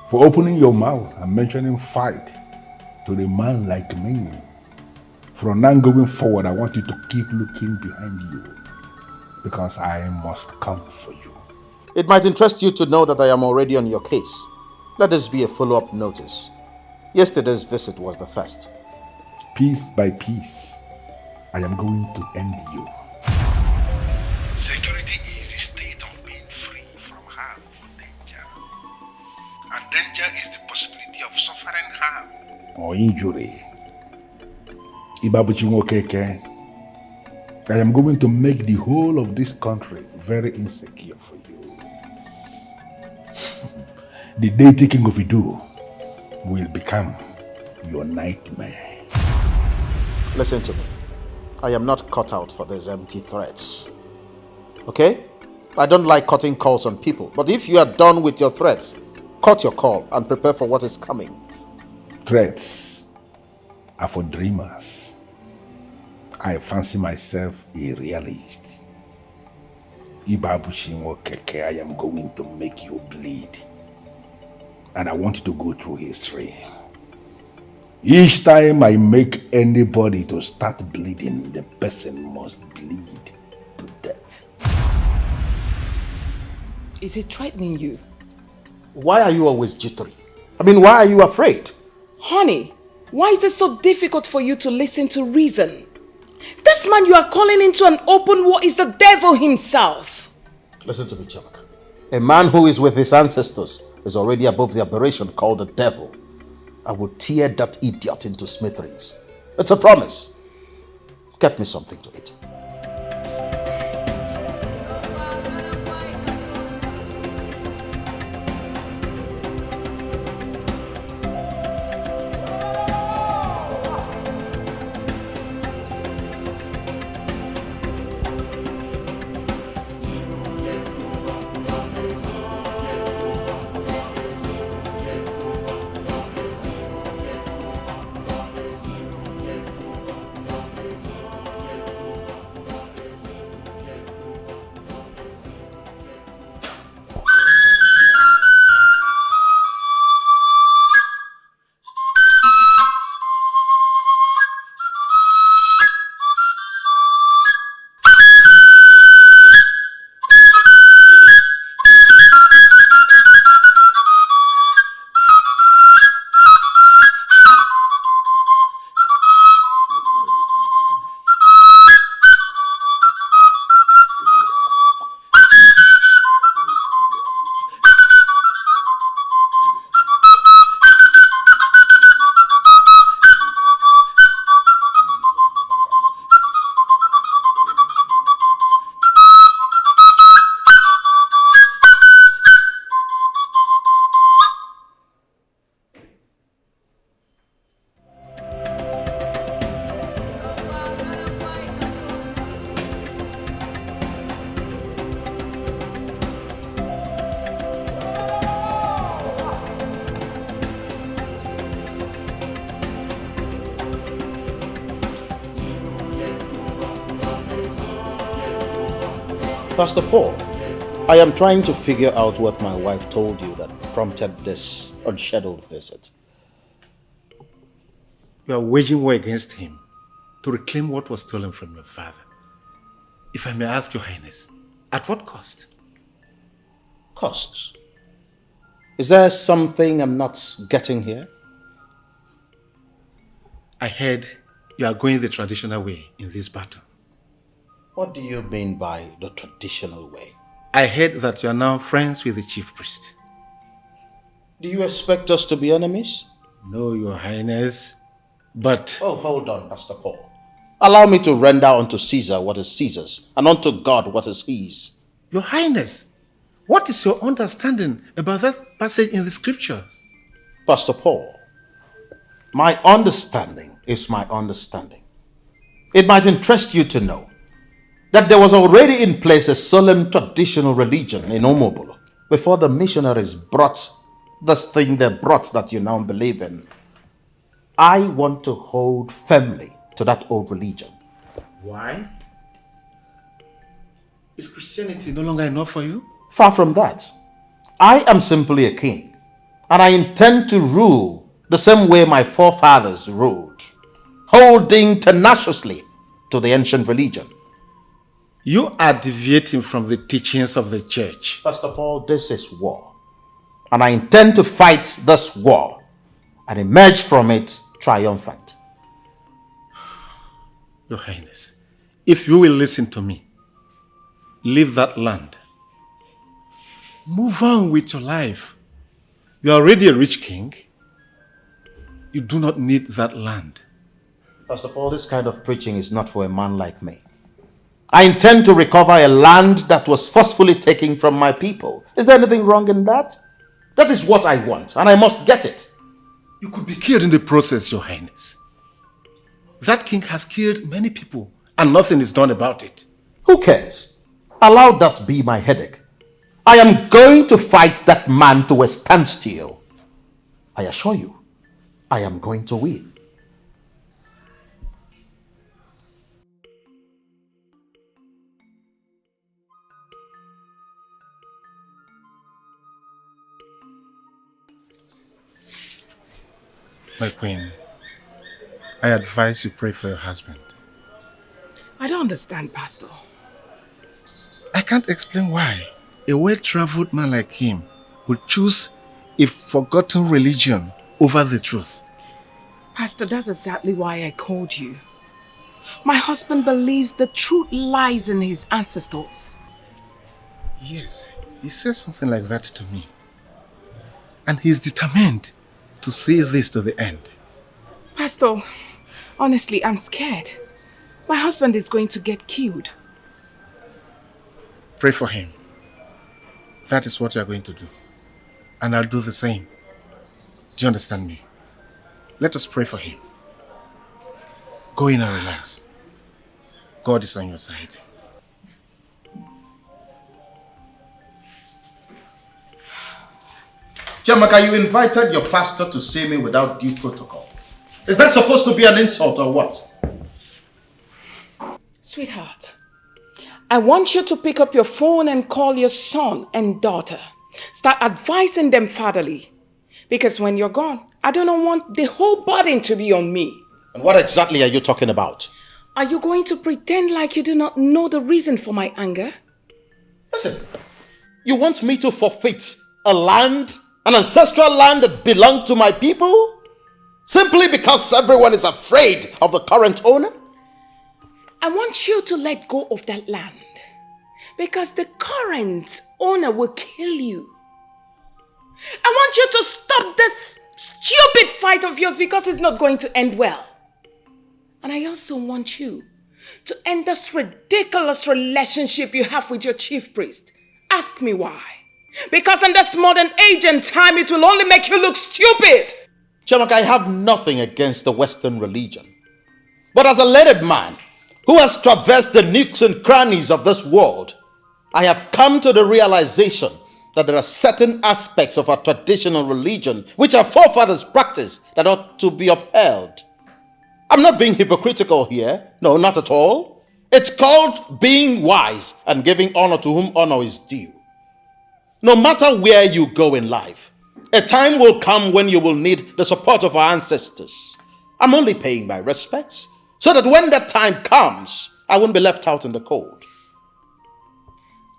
For opening your mouth and mentioning fight to a man like me. From now going forward, I want you to keep looking behind you, because I must come for you. It might interest you to know that I am already on your case. Let this be a follow-up notice. Yesterday's visit was the first. Piece by piece, I am going to end you. Security is the state of being free from harm or danger. And danger is the possibility of suffering harm or injury. Ibabuchi Nwokeke, I am going to make the whole of this country very insecure for you. The deity king of Idu will become your nightmare. Listen to me. I am not cut out for these empty threats. Okay? I don't like cutting calls on people, but if you are done with your threats, cut your call and prepare for what is coming. Threats are for dreamers. I fancy myself a realist. Ibabuchi Nwokeke, I am going to make you bleed. And I want you to go through history. Each time I make anybody to start bleeding, the person must bleed to death. Is it threatening you? Why are you always jittery? I mean, why are you afraid? Honey, why is it so difficult for you to listen to reason? This man you are calling into an open war is the devil himself. Listen to me, Chamaka. A man who is with his ancestors is already above the aberration called the devil. I will tear that idiot into smithereens. It's a promise. Get me something to eat. Pastor Paul, I am trying to figure out what my wife told you that prompted this unscheduled visit. You are waging war against him to reclaim what was stolen from your father. If I may ask your highness, at what cost? Costs? Is there something I'm not getting here? I heard you are going the traditional way in this battle. What do you mean by the traditional way? I heard that you are now friends with the chief priest. Do you expect us to be enemies? No, your highness, but... Oh, hold on, Pastor Paul. Allow me to render unto Caesar what is Caesar's, and unto God what is his. Your highness, what is your understanding about that passage in the scriptures? Pastor Paul, my understanding is my understanding. It might interest you to know that there was already in place a solemn traditional religion in Omobolo before the missionaries brought this thing they brought that you now believe in. I want to hold firmly to that old religion. Why? Is Christianity no longer enough for you? Far from that. I am simply a king, and I intend to rule the same way my forefathers ruled, holding tenaciously to the ancient religion. You are deviating from the teachings of the church. Pastor Paul, this is war. And I intend to fight this war and emerge from it triumphant. Your Highness, if you will listen to me, leave that land. Move on with your life. You are already a rich king. You do not need that land. Pastor Paul, this kind of preaching is not for a man like me. I intend to recover a land that was forcefully taken from my people. Is there anything wrong in that? That is what I want, and I must get it. You could be killed in the process, Your Highness. That king has killed many people, and nothing is done about it. Who cares? Allow that be my headache. I am going to fight that man to a standstill. I assure you, I am going to win. My queen, I advise you pray for your husband. I don't understand, Pastor. I can't explain why a well-traveled man like him would choose a forgotten religion over the truth. Pastor, that's exactly why I called you. My husband believes the truth lies in his ancestors. Yes, he said something like that to me. And he's determined to see this to the end. Pastor, honestly, I'm scared. My husband is going to get killed. Pray for him. That is what you are going to do. And I'll do the same. Do you understand me? Let us pray for him. Go in and relax. God is on your side. Jamaka, you invited your pastor to see me without due protocol. Is that supposed to be an insult or what? Sweetheart, I want you to pick up your phone and call your son and daughter. Start advising them fatherly. Because when you're gone, I don't want the whole burden to be on me. And what exactly are you talking about? Are you going to pretend like you do not know the reason for my anger? Listen, you want me to forfeit a land, an ancestral land that belonged to my people? Simply because everyone is afraid of the current owner? I want you to let go of that land. Because the current owner will kill you. I want you to stop this stupid fight of yours because it's not going to end well. And I also want you to end this ridiculous relationship you have with your chief priest. Ask me why. Because in this modern age and time, it will only make you look stupid. Chamak, I have nothing against the Western religion. But as a learned man who has traversed the nooks and crannies of this world, I have come to the realization that there are certain aspects of our traditional religion which our forefathers practiced that ought to be upheld. I'm not being hypocritical here. No, not at all. It's called being wise and giving honor to whom honor is due. No matter where you go in life, a time will come when you will need the support of our ancestors. I'm only paying my respects so that when that time comes, I won't be left out in the cold.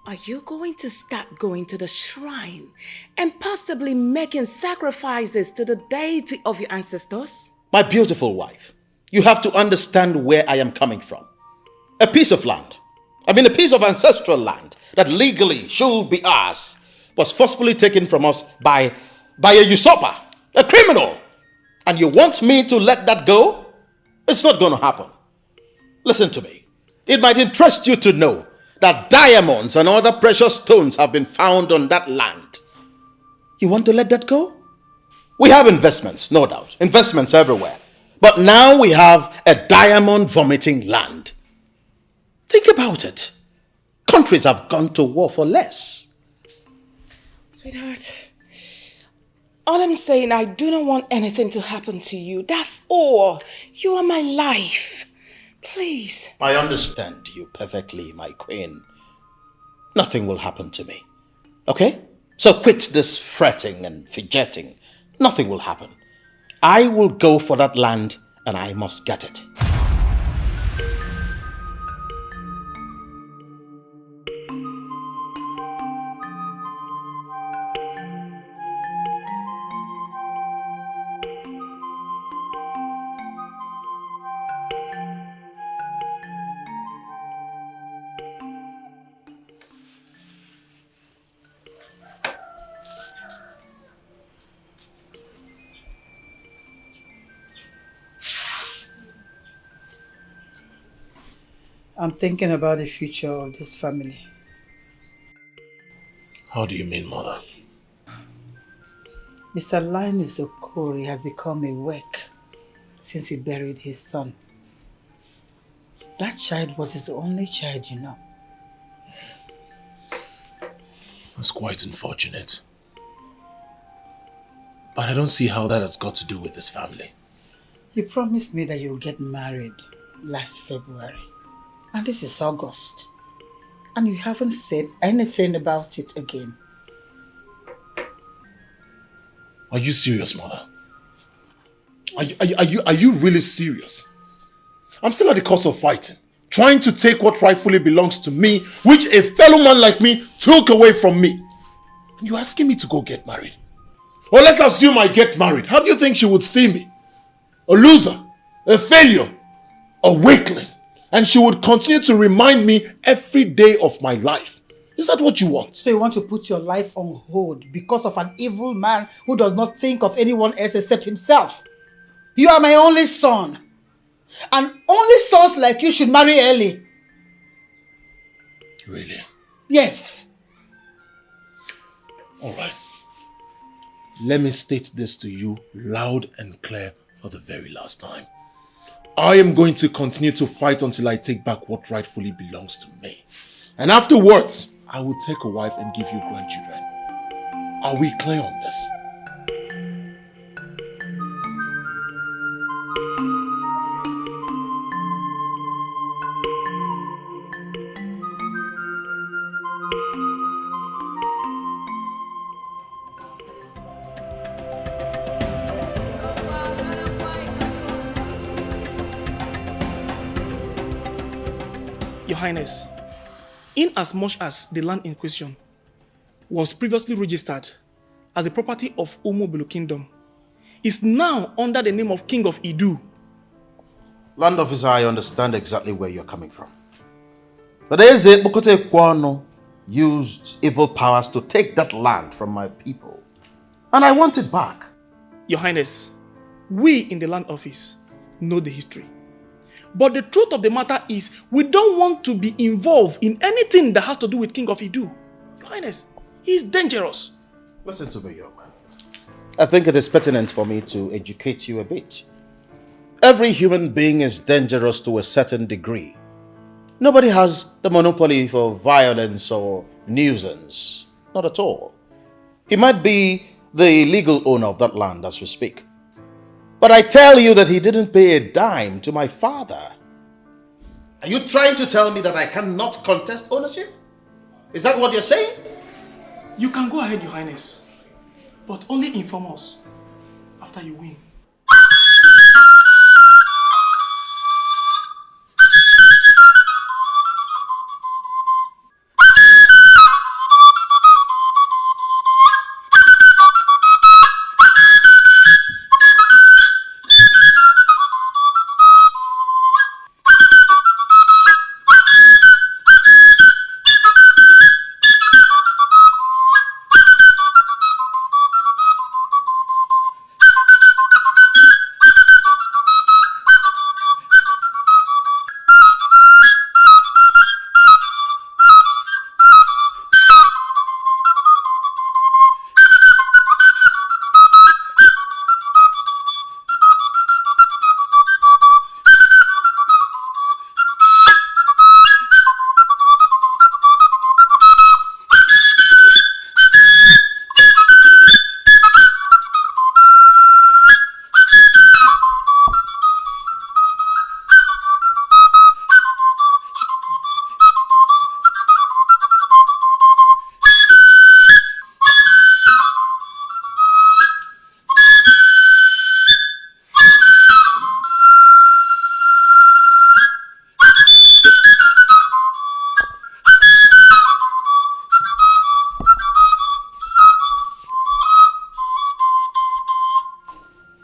Are you going to start going to the shrine and possibly making sacrifices to the deity of your ancestors? My beautiful wife, you have to understand where I am coming from. A piece of land, a piece of ancestral land that legally should be ours, was forcefully taken from us by a usurper, a criminal. And you want me to let that go? It's not going to happen. Listen to me. It might interest you to know that diamonds and other precious stones have been found on that land. You want to let that go? We have investments, no doubt. Investments everywhere. But now we have a diamond vomiting land. Think about it. Countries have gone to war for less. Sweetheart, all I'm saying, I do not want anything to happen to you. That's all. You are my life. Please. I understand you perfectly, my queen. Nothing will happen to me. Okay? So quit this fretting and fidgeting. Nothing will happen. I will go for that land and I must get it. I'm thinking about the future of this family. How do you mean, Mother? Mr. Linus Okori has become a wreck since he buried his son. That child was his only child, you know. That's quite unfortunate. But I don't see how that has got to do with this family. You promised me that you would get married last February. And this is August. And you haven't said anything about it again. Are you serious, Mother? Are you really serious? I'm still at the cost of fighting, trying to take what rightfully belongs to me, which a fellow man like me took away from me. And you're asking me to go get married? Or let's assume I get married. How do you think she would see me? A loser? A failure? A weakling? And she would continue to remind me every day of my life. Is that what you want? So you want to put your life on hold because of an evil man who does not think of anyone else except himself? You are my only son. And only sons like you should marry early. Really? Yes. All right. Let me state this to you loud and clear for the very last time. I am going to continue to fight until I take back what rightfully belongs to me. And afterwards, I will take a wife and give you grandchildren. Are we clear on this? Your Highness, in as much as the land in question was previously registered as the property of Umobulu Kingdom, is now under the name of King of Idu. Land officer, I understand exactly where you're coming from. But Eze Bukote Kwano used evil powers to take that land from my people. And I want it back. Your Highness, we in the land office know the history. But the truth of the matter is, we don't want to be involved in anything that has to do with King of Idu. Your Highness, he's dangerous. Listen to me, young man. I think it is pertinent for me to educate you a bit. Every human being is dangerous to a certain degree. Nobody has the monopoly for violence or nuisance. Not at all. He might be the legal owner of that land as we speak. But I tell you that he didn't pay a dime to my father. Are you trying to tell me that I cannot contest ownership? Is that what you're saying? You can go ahead, Your Highness, but only inform us after you win.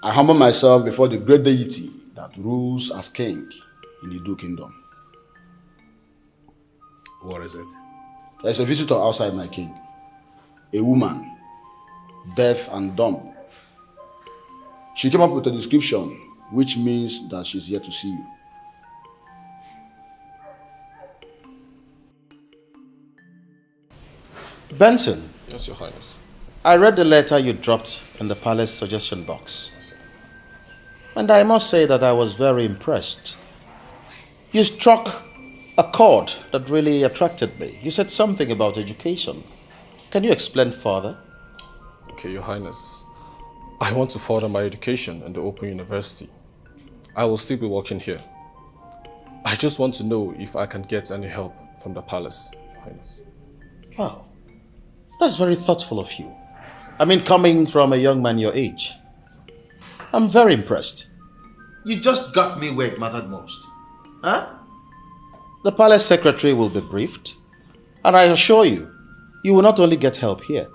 I humble myself before the great deity that rules as king in the Idu kingdom. What is it? There's a visitor outside, my king. A woman, deaf and dumb. She came up with a description, which means that she's here to see you. Benson. Yes, Your Highness. I read the letter you dropped in the palace suggestion box. And I must say that I was very impressed. You struck a chord that really attracted me. You said something about education. Can you explain further? Okay, Your Highness. I want to further my education in the Open University. I will still be working here. I just want to know if I can get any help from the palace, Your Highness. Wow. That's very thoughtful of you. I mean, coming from a young man your age. I'm very impressed. You just got me where it mattered most. Huh? The palace secretary will be briefed, and I assure you, you will not only get help here.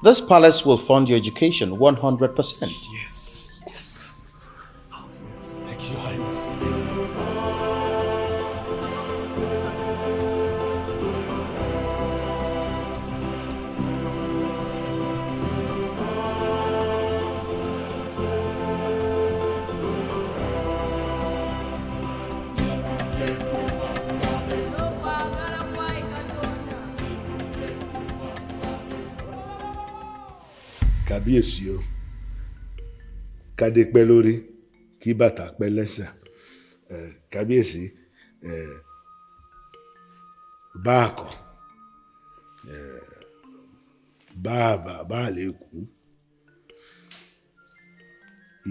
This palace will fund your education 100%. Yes. Yes. Oh, yes. Thank you, Highness. Kábíyèsí o. Kádé pẹ́ lórí, kí bàtà pẹ́ lẹ́sẹ̀. Kábíyèsí, báàkọ̀, bá lè kú.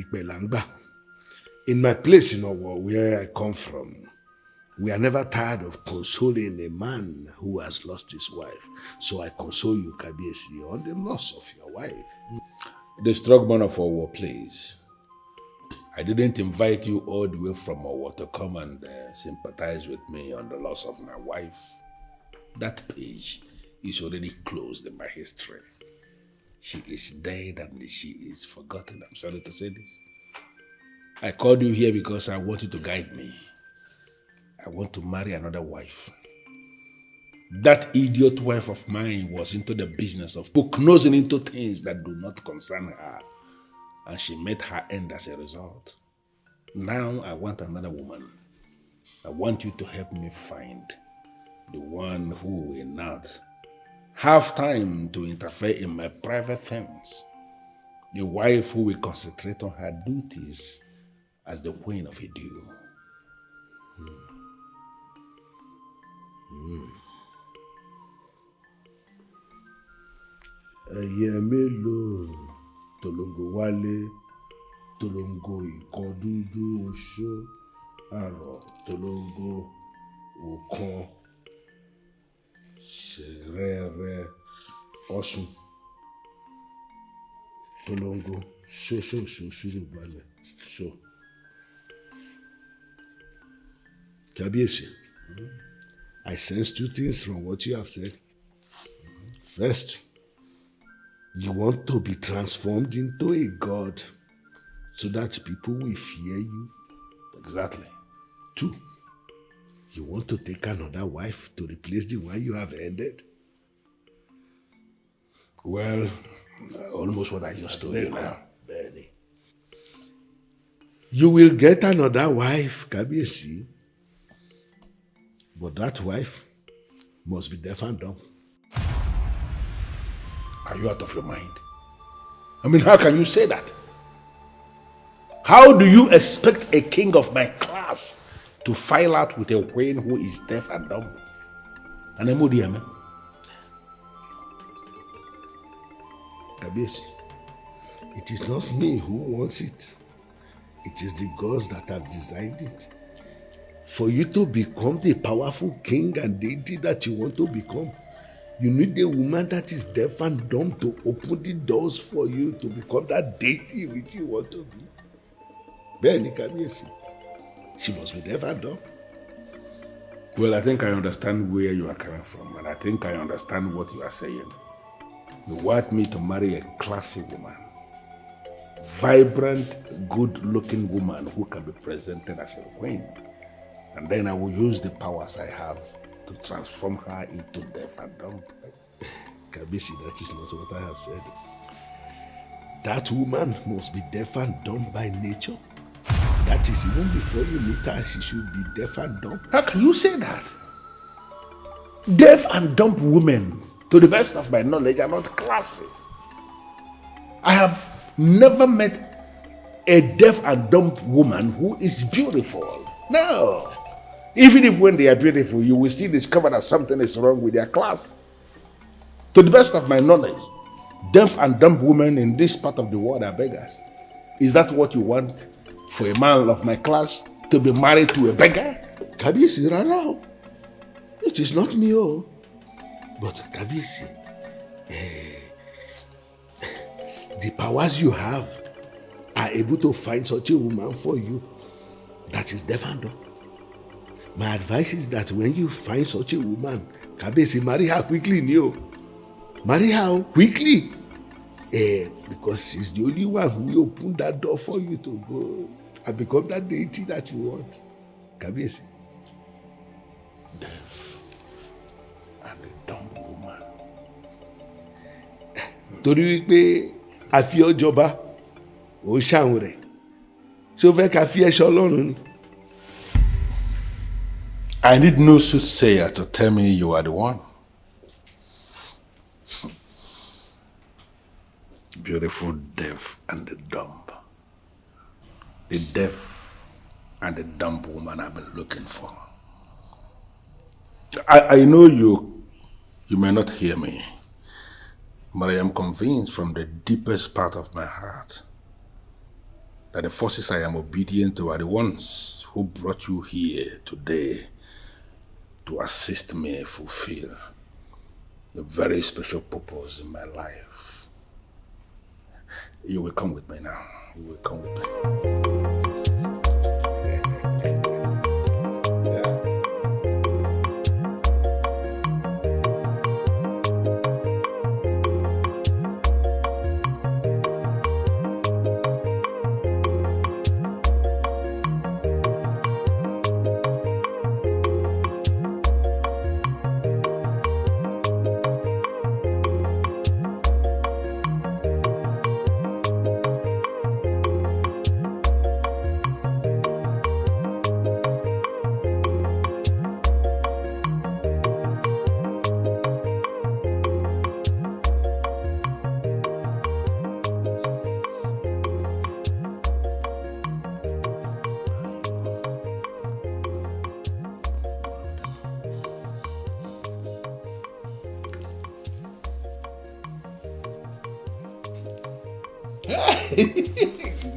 Ìpẹ̀ là ń gbà. In my place in Owo, where I come from, we are never tired of consoling a man who has lost his wife. So I console you, Kábíyèsí, on the loss of your wife. The strong man of Owo, please. I didn't invite you all the way from Owo to come and sympathize with me on the loss of my wife. That page is already closed in my history. She is dead and she is forgotten. I'm sorry to say this. I called you here because I want you to guide me. I want to marry another wife. That idiot wife of mine was into the business of nosing into things that do not concern her. And she met her end as a result. Now I want another woman. I want you to help me find the one who will not have time to interfere in my private things. The wife who will concentrate on her duties as the queen of Edu. Ẹyẹ mélòó tolongo wálé, tolongo ìkan dúdú oṣó, àrọ̀ tolongo ọ̀kan, ṣẹ̀rẹ̀rẹ̀ ọ̀ṣun, tolongo ṣóṣóṣó ṣùrùgbálẹ̀ ṣó. Kábíyèsí, I sense two things from what you have said. First, you want to be transformed into a god so that people will fear you. Exactly. Two, you want to take another wife to replace the one you have ended. Well, almost what I just told you now. You will get another wife, Kábíyèsí, but that wife must be deaf and dumb. Are you out of your mind? I mean, how can you say that? How do you expect a king of my class to file out with a queen who is deaf and dumb? And Kábíyèsí, it is not me who wants it. It is the gods that have designed it. For you to become the powerful king and deity that you want to become, you need a woman that is deaf and dumb to open the doors for you to become that deity which you want to be. Bẹ́ẹ̀ni Kábíyèsí, she must be deaf and dumb. Well, I think I understand where you are coming from, and I think I understand what you are saying. You want me to marry a classy woman, vibrant, good-looking woman who can be presented as a queen, and then I will use the powers I have to transform her into deaf and dumb. Kábíyèsí, that is not what I have said. That woman must be deaf and dumb by nature. That is, even before you meet her, she should be deaf and dumb. How can you say that? Deaf and dumb women, to the best of my knowledge, are not classy. I have never met a deaf and dumb woman who is beautiful. No. Even if when they are beautiful, you will still discover that something is wrong with their class. To the best of my knowledge, deaf and dumb women in this part of the world are beggars. Is that what you want for a man of my class to be married to a beggar? Kábíyèsí, rárá. It is not me, oh. But Kábíyèsí, the powers you have are able to find such a woman for you that is deaf and dumb. My advice is that when you find such a woman, Kábíyèsí, marry her quickly, Neo. Marry her quickly. Because she's the only one who will open that door for you to go and become that deity that you want. Kábíyèsí. Deaf and a dumb woman. Torí wípé a fi ọ́ jọba, ò ń ṣàwọn rẹ̀. Ṣé o fẹ́ ká fi ẹ́ ṣọlọ́run ni? I need no soothsayer to tell me you are the one. Beautiful deaf and the dumb. The deaf and the dumb woman I've been looking for. I know you may not hear me, but I am convinced from the deepest part of my heart that the forces I am obedient to are the ones who brought you here today to assist me fulfill a very special purpose in my life. You will come with me now. You will come with me.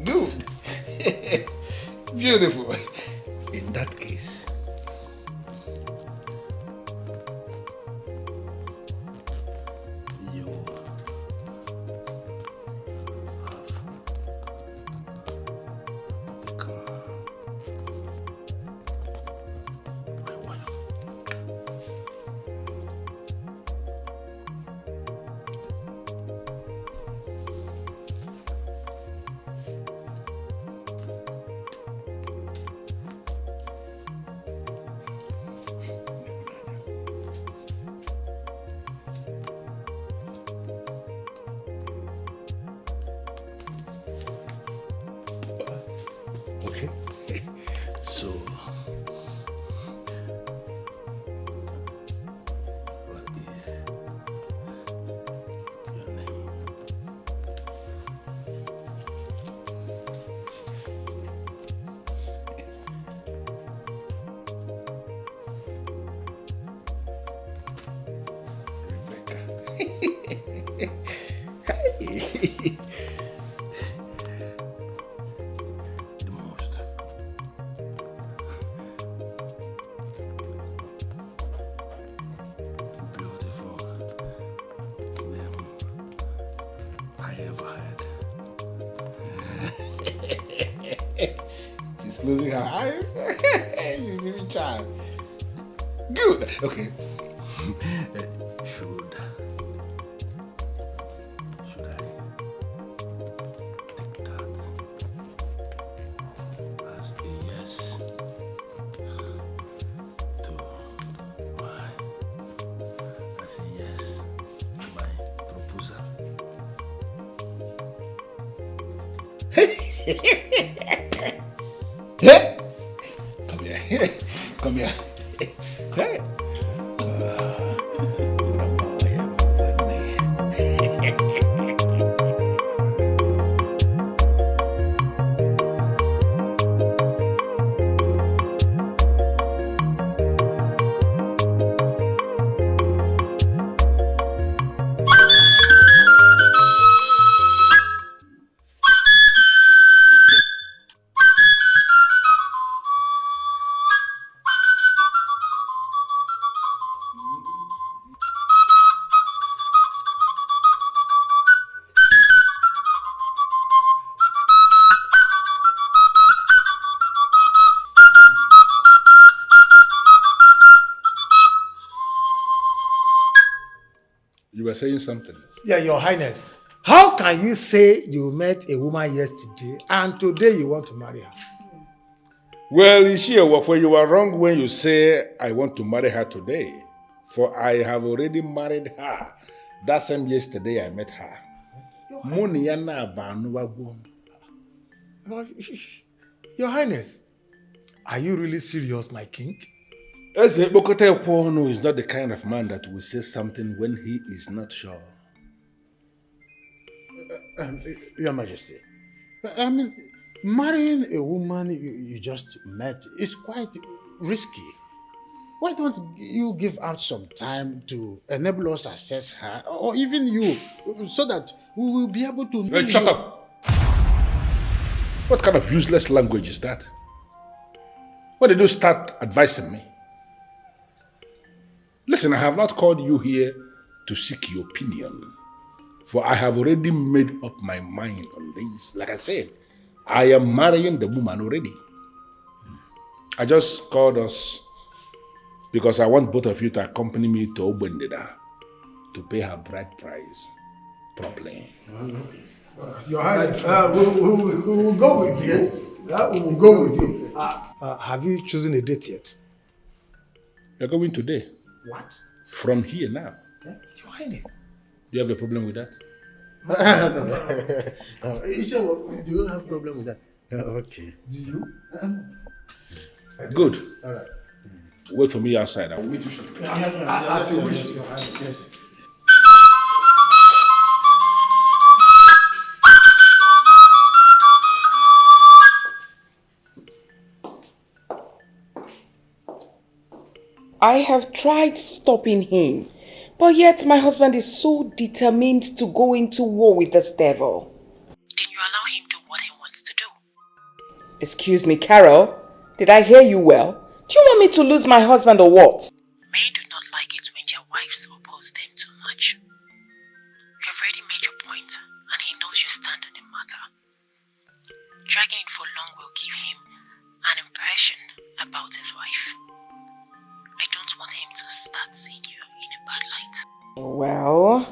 Good. Beautiful. In that case, you have become my wife. Okay. So, what is your name? Rebecca. Hey. She's closing her eyes. She's even trying. Good. Okay. Should I take that as a yes to my proposal? Come here. Come here. Hey. You were saying something. Yeah, Your Highness. How can you say you met a woman yesterday and today you want to marry her? Well, Ishiawafo, you are wrong when you say I want to marry her today. For I have already married her. That same yesterday I met her. Your Highness, are you really serious, my king? Eze Bokote Kwono is not the kind of man that will say something when he is not sure. Your Majesty, I mean, marrying a woman you just met is quite risky. Why don't you give out some time to enable us assess her, or even you, so that we will be able to know Shut up! What kind of useless language is that? When did you start advising me? Listen, I have not called you here to seek your opinion, for I have already made up my mind on this. Like I said, I am marrying the woman already. I just called us because I want both of you to accompany me to Obendida to pay her bride price properly. Your Highness, we will go with you. Yes. We will go with you. Have you chosen a date yet? You're going today. What? From here now. Your Highness. Do you have a problem with that? No. Do you have a problem with that? Okay. Do you? Good. All right. Wait for me outside. I will meet you shortly. As you wish, Your Highness. Yes. I have tried stopping him, but yet my husband is so determined to go into war with this devil. Then you allow him do what he wants to do. Excuse me, Carol, did I hear you well? Do you want me to lose my husband or what? Men do not like it when their wives oppose them too much. You have already made your point, and he knows your stand on the matter. Dragging it for long will give him an impression about his wife. I don't want him to start seeing you in a bad light. Well,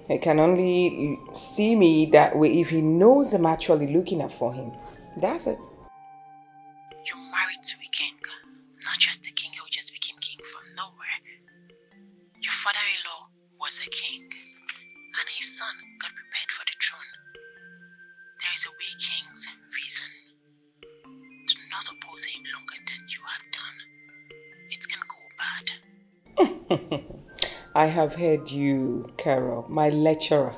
he can only see me that way if he knows I'm actually looking out for him. That's it. You're married to a king, not just a king who just became king from nowhere. Your father-in-law was a king, and his son got prepared for the throne. There is a way kings reason. Do not oppose him longer than you have done. It can go bad. I have heard you, Carol, my lecturer.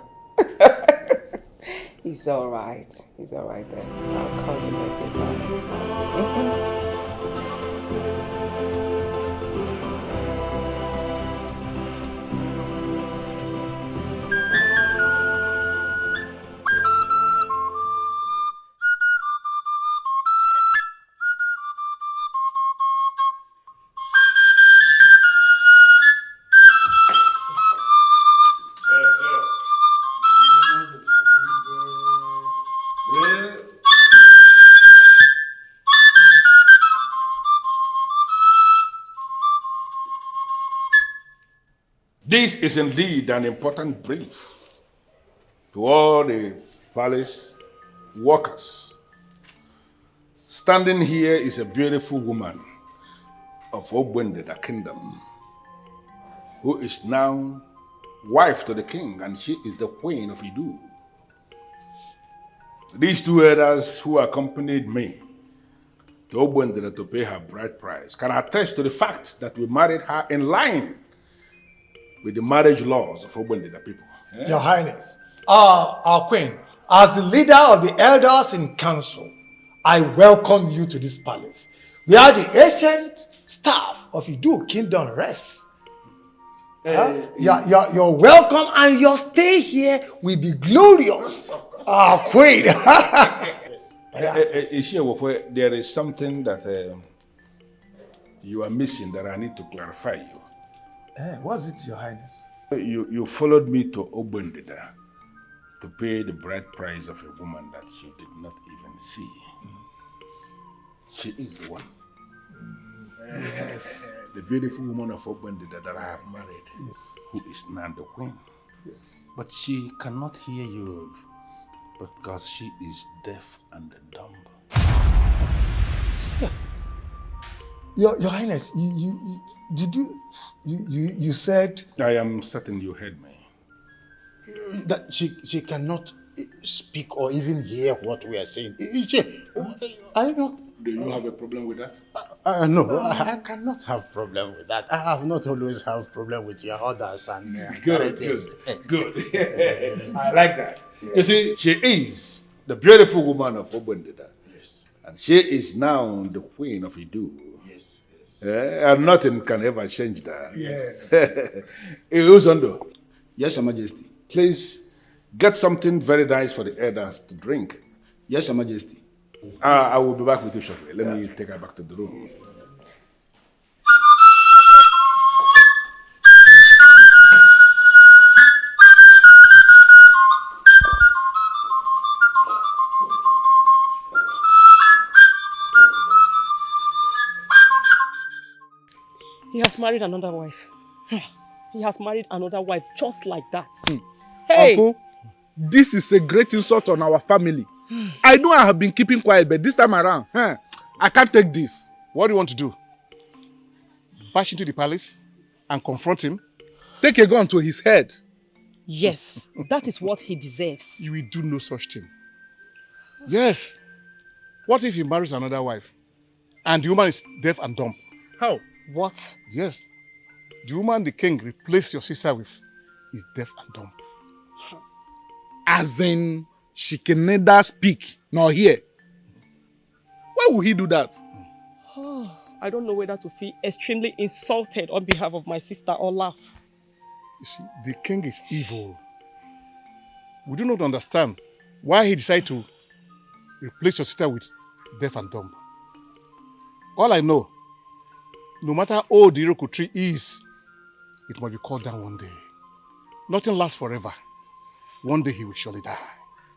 He's alright. He's alright then. I'll call you later. Bye. This is indeed an important brief to all the palace workers. Standing here is a beautiful woman of Obendida Kingdom, who is now wife to the king, and she is the queen of Idu. These two elders who accompanied me to Obendida to pay her bride price can attest to the fact that we married her in line with the marriage laws of Obendida people. Your Highness, our queen, as the leader of the elders in council, I welcome you to this palace, where the ancient staff of Idu Kingdom rests. You're welcome, and your stay here will be glorious. Our queen. There is something that you are missing that I need to clarify you. What's it, Your Highness? You followed me to Obendida to pay the bride price of a woman that you did not even see. She is the one. Yes. The beautiful woman of Obendida that I have married, who is now the queen. Yes. But she cannot hear you because she is deaf and dumb. Your Highness, you said I am certain you heard me. That she cannot speak or even hear what we are saying. I don't. Do you have a problem with that? No, I cannot have problem with that. I have not always have problem with your orders and Good. I like that. You see, she is the beautiful woman of Obundida. Yes. And she is now the queen of Idu. Yes. And nothing can ever change that. Yes. Uzondo. Yes, Your Majesty. Please get something very nice for the elders to drink. Yes, Your Majesty. I will be back with you shortly. Let me take her back to the room. He has married another wife. He has married another wife just like that. Hey! Uncle, this is a great insult on our family. I know I have been keeping quiet, but this time around, I can't take this. What do you want to do? Bash into the palace and confront him? Take a gun to his head. Yes, that is what he deserves. You will do no such thing. Yes. What if he marries another wife and the woman is deaf and dumb? How? What? Yes. The woman the king replaced your sister with is deaf and dumb. As in, she can neither speak nor hear. Why would he do that? I don't know whether to feel extremely insulted on behalf of my sister or laugh. You see, the king is evil. We do not understand why he decided to replace your sister with deaf and dumb. All I know, no matter how old the Iroko tree is, it must be cut down one day. Nothing lasts forever. One day he will surely die.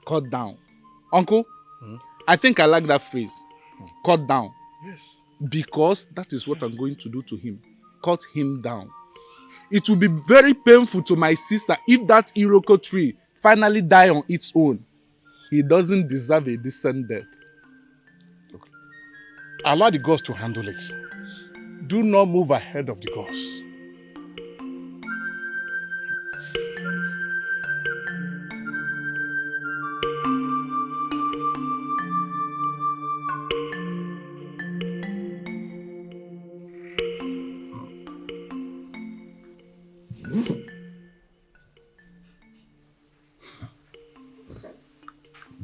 Cut down. Uncle, I think I like that phrase. Cut down. Yes. Because that is what I'm going to do to him. Cut him down. It will be very painful to my sister if that Iroko tree finally die on its own. He doesn't deserve a decent death. Look, allow the gods to handle it. Do not move ahead of the gods.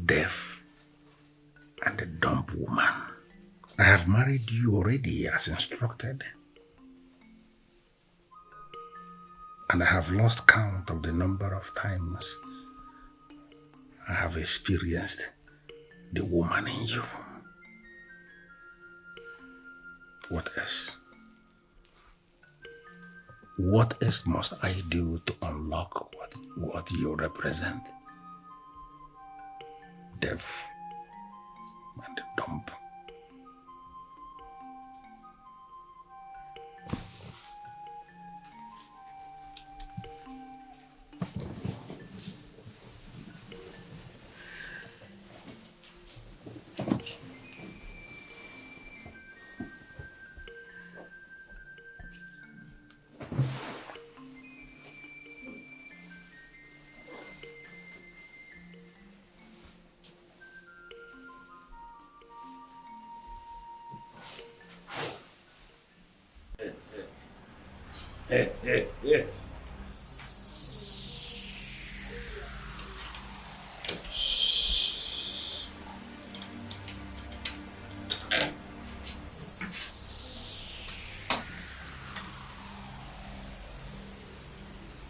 Deaf and a dumb woman. I have married you already as instructed. And I have lost count of the number of times I have experienced the woman in you. What else? What else must I do to unlock what you represent? Deaf and dumb.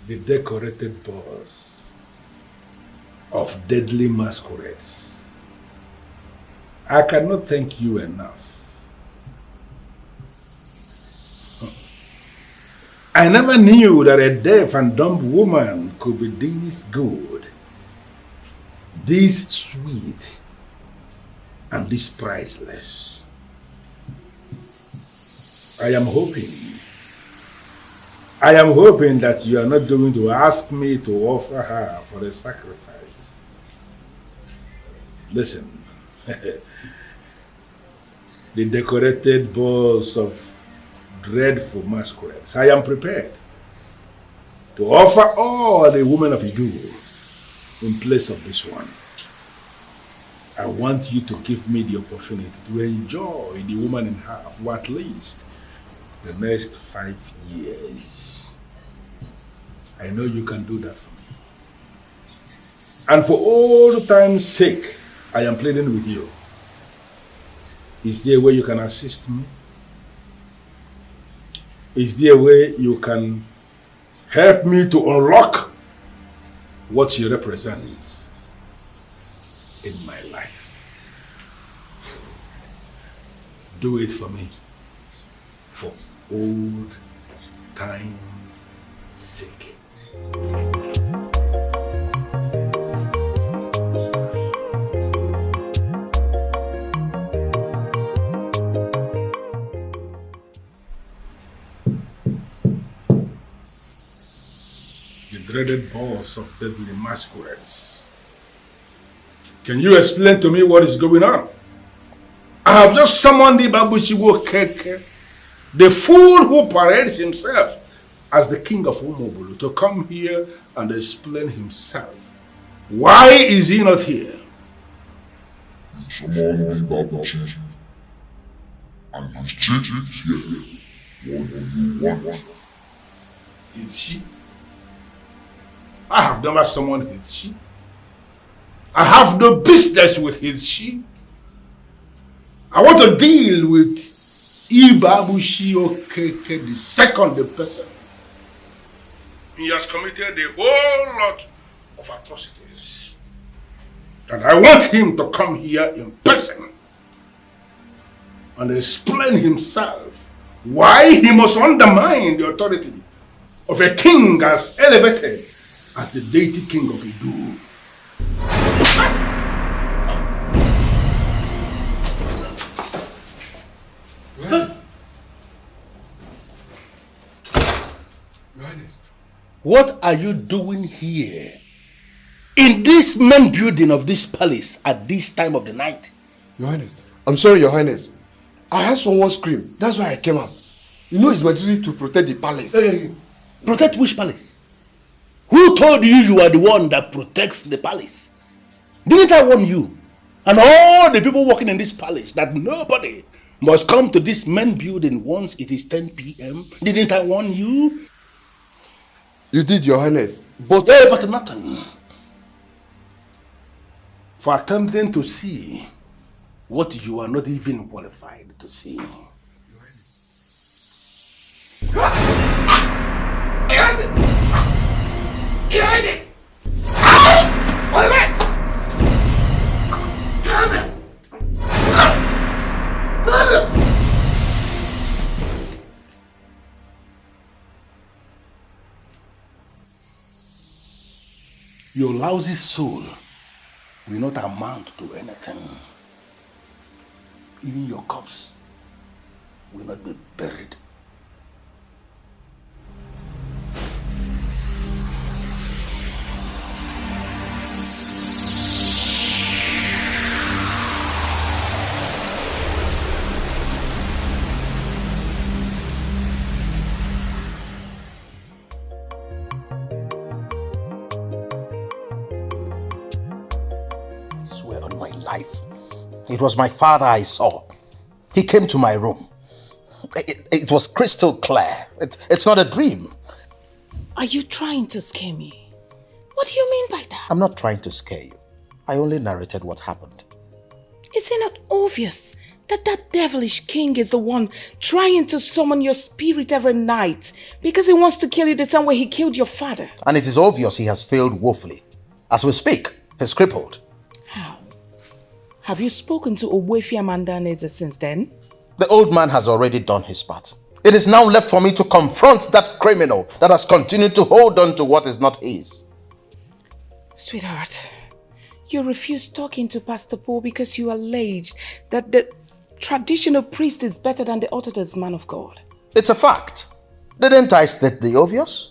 The decorated balls of deadly masquerades. I cannot thank you enough. I never knew that a deaf and dumb woman could be this good, this sweet, and this priceless. I am hoping that you are not going to ask me to offer her for a sacrifice. Listen, the decorated balls of dreadful masquerades, I am prepared to offer all the women of Idu in place of this one. I want you to give me the opportunity to enjoy the woman in her for at least the next 5 years. I know you can do that for me. And for old time's sake, I am pleading with you. Is there a way you can assist me? Is there a way you can help me to unlock what she represents in my life? Do it for me, for old time's sake. The dreaded boss of deadly masquerades. Can you explain to me what is going on? I have just summoned the Babushiwo Keke, the fool who parades himself as the king of Umobulu, to come here and explain himself. Why is he not here? You summoned the Babushi, and his chief is here. What do you want? Hitchi? I have never summoned Hitchi. I have no business with Hitchi. I want to deal with Ibabushi Okeke, the second person. He has committed a whole lot of atrocities. And I want him to come here in person and explain himself why he must undermine the authority of a king as elevated as the deity king of Idu. What are you doing here? In this main building of this palace at this time of the night? Your Highness, I'm sorry, Your Highness. I heard someone scream. That's why I came out. You know it's my duty to protect the palace. Hey, protect which palace? Who told you you are the one that protects the palace? Didn't I warn you and all the people working in this palace that nobody must come to this main building once it is 10 p.m.? Didn't I warn you? You did, Your Highness. But nothing. For attempting to see what you are not even qualified to see. Your lousy soul will not amount to anything. Even your corpse will not be buried. It was my father I saw. He came to my room. It was crystal clear. It's not a dream. Are you trying to scare me? What do you mean by that? I'm not trying to scare you. I only narrated what happened. Is it not obvious that that devilish king is the one trying to summon your spirit every night because he wants to kill you the same way he killed your father? And it is obvious he has failed woefully. As we speak, he's crippled. How? Have you spoken to Ogbuefi Amandaneze since then? The old man has already done his part. It is now left for me to confront that criminal that has continued to hold on to what is not his. Sweetheart, you refused talking to Pastor Paul because you alleged that the traditional priest is better than the Orthodox man of God. It's a fact. Didn't I state the obvious?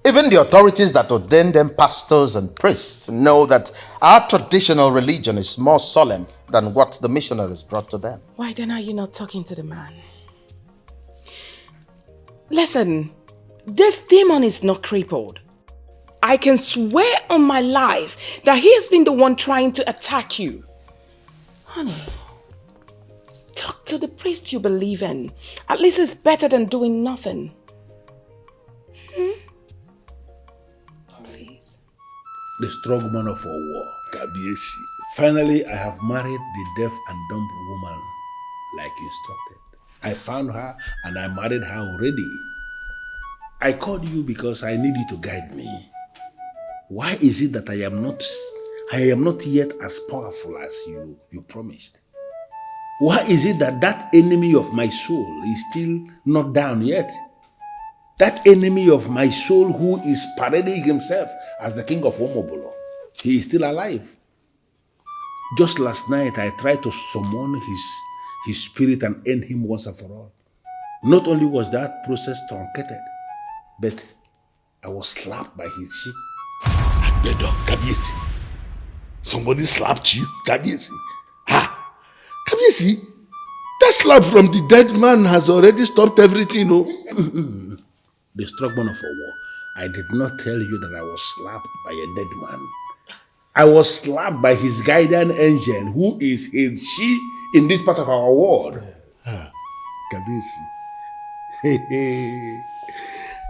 Even the authorities that ordain them pastors and priests know that our traditional religion is more solemn than what the missionaries brought to them. Why then are you not talking to the man? Listen, this demon is not crippled. I can swear on my life that he has been the one trying to attack you. Honey, talk to the priest you believe in. At least it's better than doing nothing. the strongman of our war. Kabiesi. Finally, I have married the deaf and dumb woman like instructed. I found her and I married her already. I called you because I need you to guide me. Why is it that I am not yet as powerful as you promised? Why is it that enemy of my soul is still not down yet? That enemy of my soul who is parading himself as the king of Omobolo, he is still alive. Just last night, I tried to summon his spirit and end him once and for all. Not only was that process truncated, but I was slapped by his sheep. Agbedo, Kabiesi. Somebody slapped you, Kabiesi. Ha! Kabiesi, that slap from the dead man has already stopped everything, no? The strongman of a war. I did not tell you that I was slapped by a dead man. I was slapped by his guardian angel, who is his she in this part of our world. Ah, Kabiesi.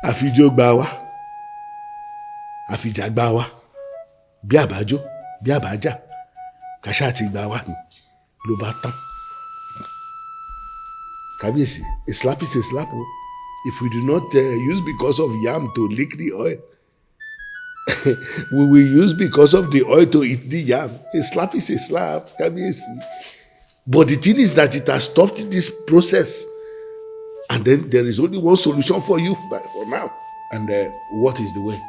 Àfijó gbà wá. Àfijá gbà wá. Bí àbájó, bí àbájá. Kàṣá ti gbà wá ni. Ló bá tán. Kabiesi, a slap is a slap. If we do not use because of yam to lick the oil, we will use because of the oil to eat the yam. A slap is a slap, Kabiesi. But the thing is that it has stopped this process. And then there is only one solution for you for now. And what is the way?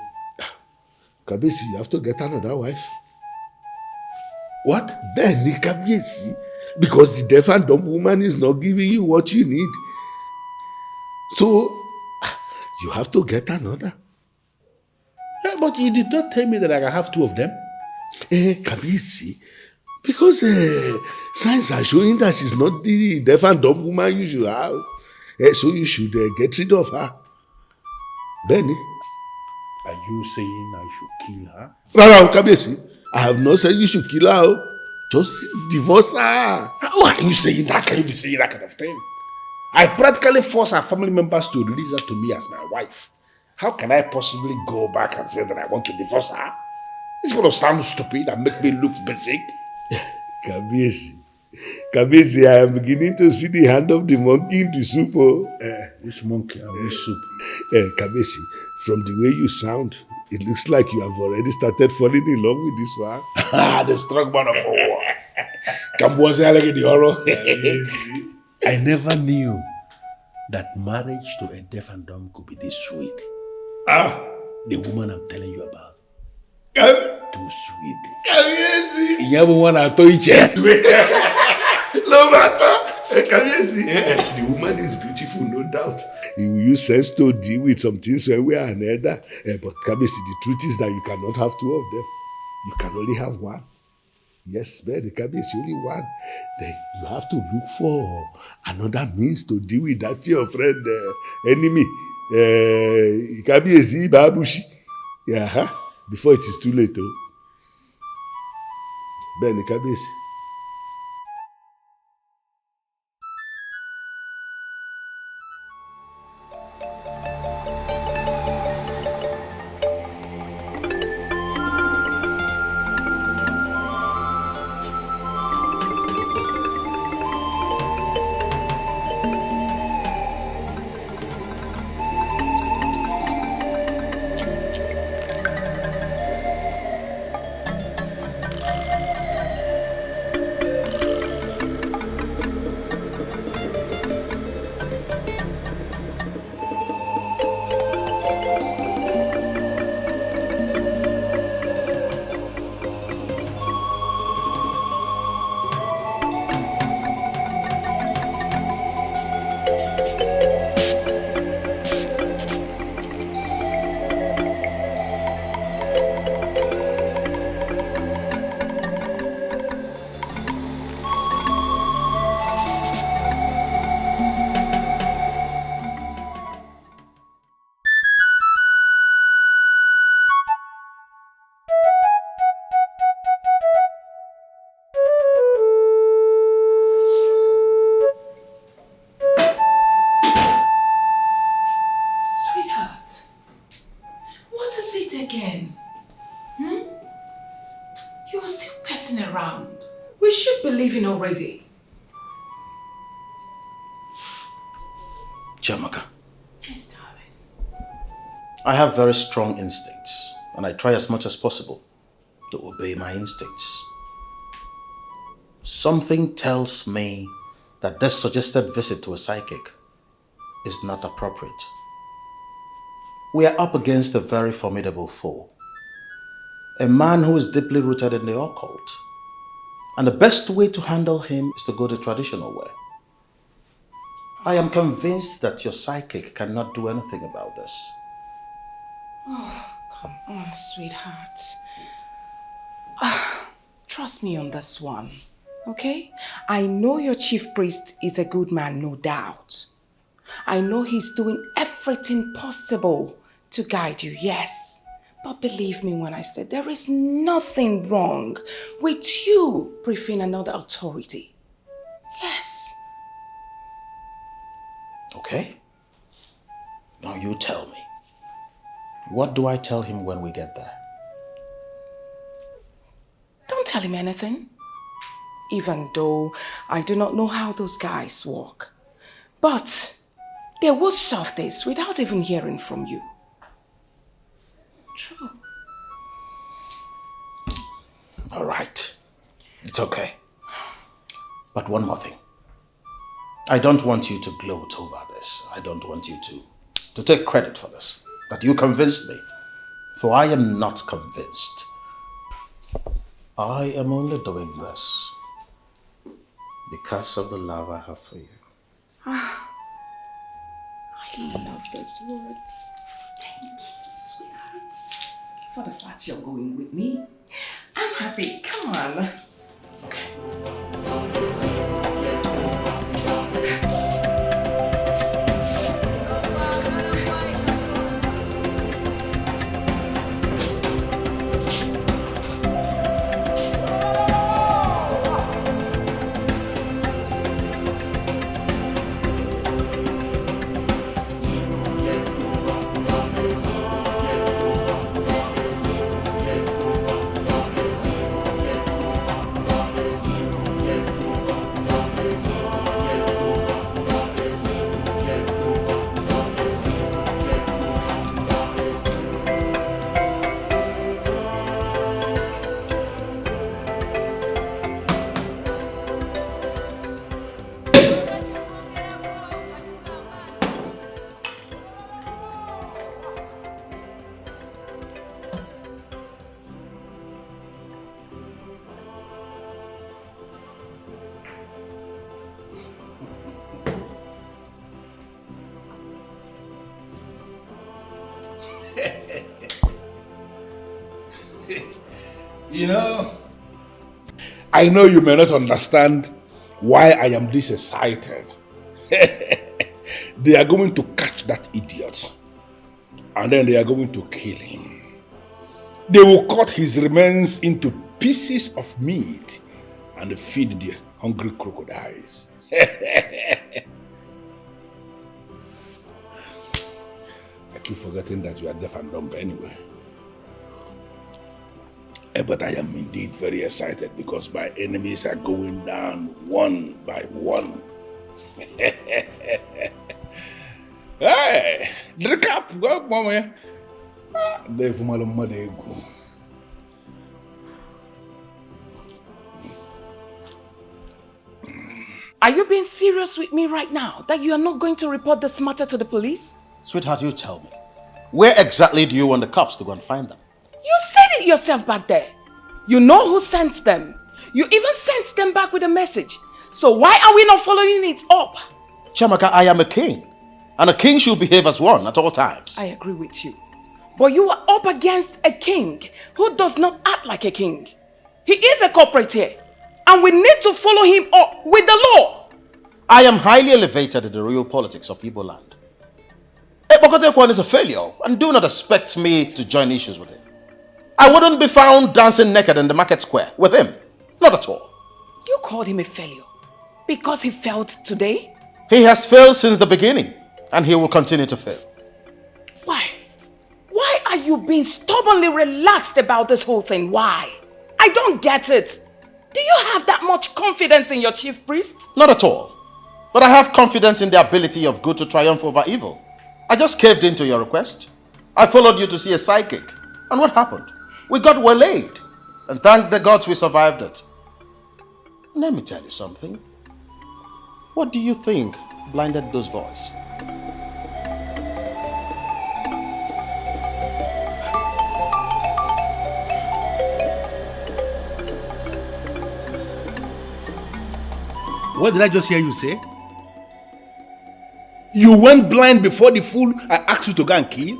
Kabiesi, you have to get another wife. What? Benny Kabiesi. Because the deaf and dumb woman is not giving you what you need. So, you have to get another. But you did not tell me that I can have two of them. Kabiesi, because signs are showing that she's not the deaf and dumb woman you should have. So you should get rid of her. Benny. Are you saying I should kill her? No, Kabiesi. I have not said you should kill her. Just divorce her. Why are you saying that? Can you be saying that kind of thing? I practically force her family members to release her to me as my wife. How can I possibly go back and say that I want to divorce her? It's going to sound stupid and make me look basic. Kabiesi, I am beginning to see the hand of the monkey in the soup. Which monkey and which soup? Kabiesi, from the way you sound, it looks like you have already started falling in love with this one. The strong man of war. I never knew that marriage to a deaf and dumb could be this sweet. The woman I'm telling you about. Too sweet. Kabiesi. You ever want to touch it? No matter. Kabiesi. The woman is beautiful, no doubt. You will use sense to deal with some things when we are another. But Kabiesi, the truth is that you cannot have two of them. You can only have one. Yes, man, Kabiesi, only one. Then you have to look for another means to deal with that your friend, enemy. Kabiesi, Babushi. Yeah, before it is too late. Ben, Kabiesi. leaving already? Chiamaka, Yes, darling. I have very strong instincts, and I try as much as possible to obey my instincts. Something tells me that this suggested visit to a psychic is not appropriate. We are up against a very formidable foe. A man who is deeply rooted in the occult. And the best way to handle him is to go the traditional way. I am convinced that your psychic cannot do anything about this. Oh, come on, sweetheart. Trust me on this one, okay? I know your chief priest is a good man, no doubt. I know he's doing everything possible to guide you, yes. But believe me when I say there is nothing wrong with you briefing another authority. Yes. Okay? Now you tell me. What do I tell him when we get there? Don't tell him anything. Even though I do not know how those guys work. But they will solve this without even hearing from you. True. All right. It's okay. But one more thing. I don't want you to gloat over this. I don't want you to take credit for this. That you convinced me. For I am not convinced. I am only doing this because of the love I have for you. I love those words. Thank you, sweetheart. For the fact you're going with me. I'm happy. Come on. You know, I know you may not understand why I am this excited. They are going to catch that idiot. And then they are going to kill him. They will cut his remains into pieces of meat and feed the hungry crocodiles. I keep forgetting that you are deaf and dumb anyway. But I am indeed very excited because my enemies are going down one by one. Hey, drink up, go, mommy. Are you being serious with me right now? That you are not going to report this matter to the police? Sweetheart, you tell me. Where exactly do you want the cops to go and find them? You said it yourself back there. You know who sent them. You even sent them back with a message. So why are we not following it up? Chiamaka, I am a king. And a king should behave as one at all times. I agree with you. But you are up against a king who does not act like a king. He is a corporate here. And we need to follow him up with the law. I am highly elevated in the real politics of Igbo land. Ebokotekwan is a failure, and do not expect me to join issues with him. I wouldn't be found dancing naked in the market square with him. Not at all. You called him a failure because he failed today? He has failed since the beginning, and he will continue to fail. Why? Why are you being stubbornly relaxed about this whole thing? Why? I don't get it. Do you have that much confidence in your chief priest? Not at all. But I have confidence in the ability of good to triumph over evil. I just caved into your request. I followed you to see a psychic. And what happened? We got waylaid. And thank the gods we survived it. Let me tell you something. What do you think blinded those boys? What did I just hear you say? You went blind before the fool I asked you to go and kill?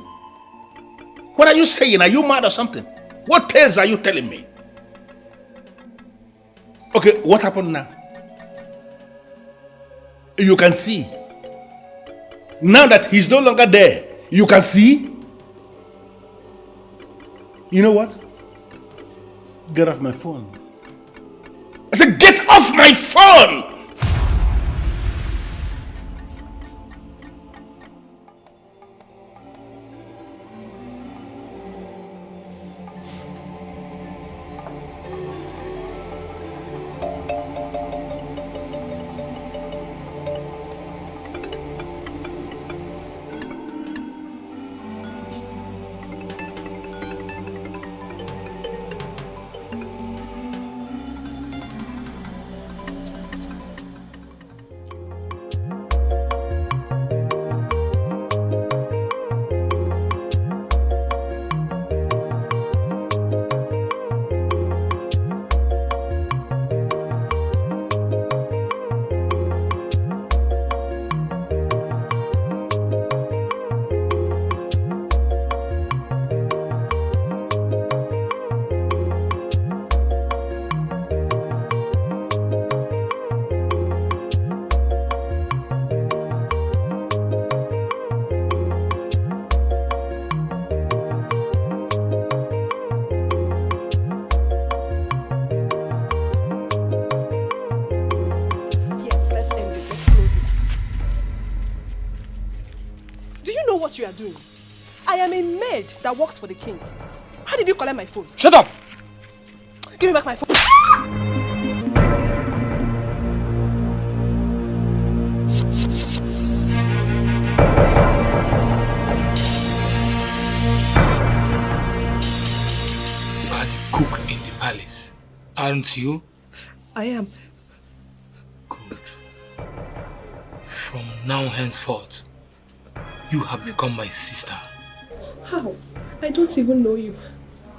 What are you saying? Are you mad or something? What tales are you telling me? Okay, what happened now? You can see. Now that he's no longer there, you can see. You know what? Get off my phone. I said, get off my phone! What you are doing. I am a maid that works for the king. How did you collect my phone? Shut up! Give me back my phone. You are the cook in the palace, aren't you? I am. Good. From now henceforth, you have become my sister. How? I don't even know you.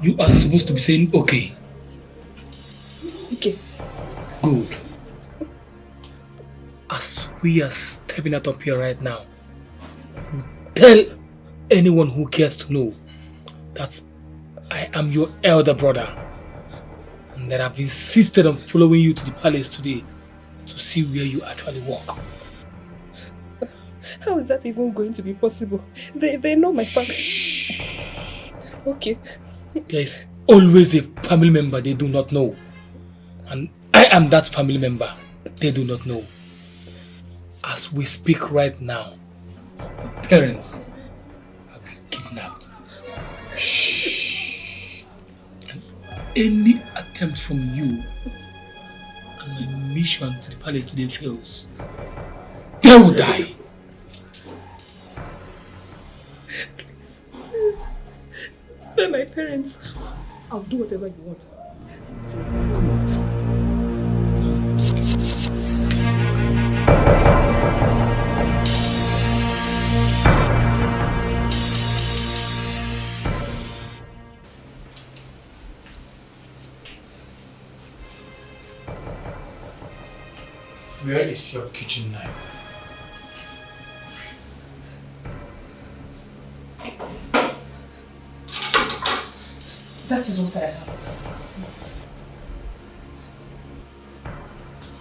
You are supposed to be saying okay. Okay. Good. As we are stepping out of here right now, you tell anyone who cares to know that I am your elder brother and that I've insisted on following you to the palace today to see where you actually walk. How is that even going to be possible? They know my family. Okay. There is always a family member they do not know. And I am that family member they do not know. As we speak right now, your parents have been kidnapped. Shh. And any attempt from you and my mission to the palace today fails, they will die. Spare my parents. I'll do whatever you want. Where is your kitchen knife? That is what I have.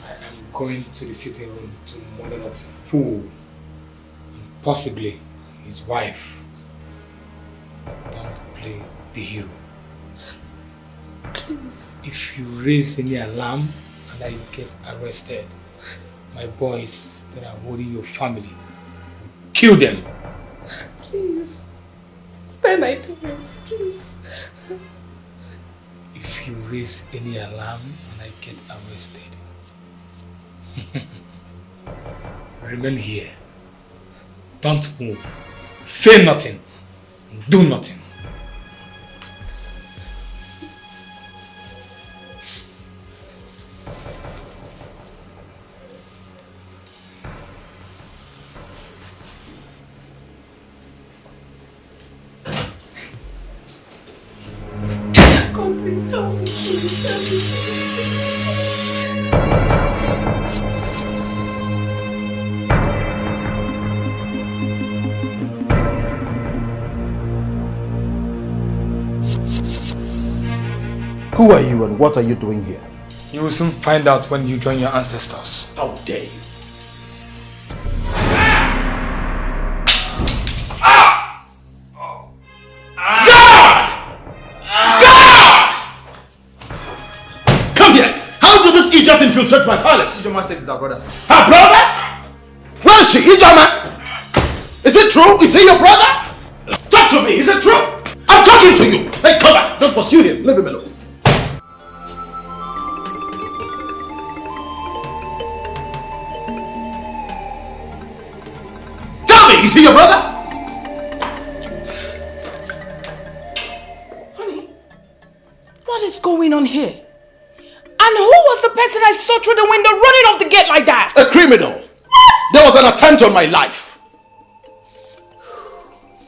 I am going to the sitting room to murder that fool and possibly his wife. Don't play the hero. Please. If you raise any alarm and I get arrested, my boys that are holding your family, kill them. Please. Spare my parents, please. If you raise any alarm and I get arrested. Remain here. Don't move. Say nothing. Do nothing. God, please help me. Please help me. Who are you and what are you doing here? You will soon find out when you join your ancestors. How dare you? Come here! How did this idiot infiltrate my palace? Ijoma said it's our brothers. Her brother? Where is she? Ijoma? Is it true? Is he your brother? Talk to me! Is it true? I'm talking to you! Hey, come back! Don't pursue him! Leave him alone. Tell me! Is he your brother? What is going on here? And who was the person I saw through the window running off the gate like that? A criminal. What? There was an attempt on my life.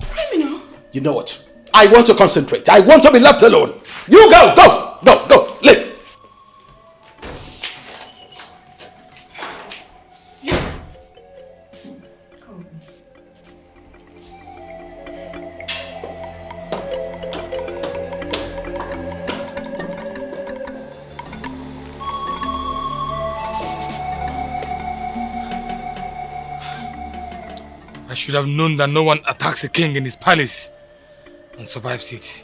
Criminal? You know what? I want to concentrate. I want to be left alone. You go, go, go, go, live. I should have known that no one attacks a king in his palace and survives it.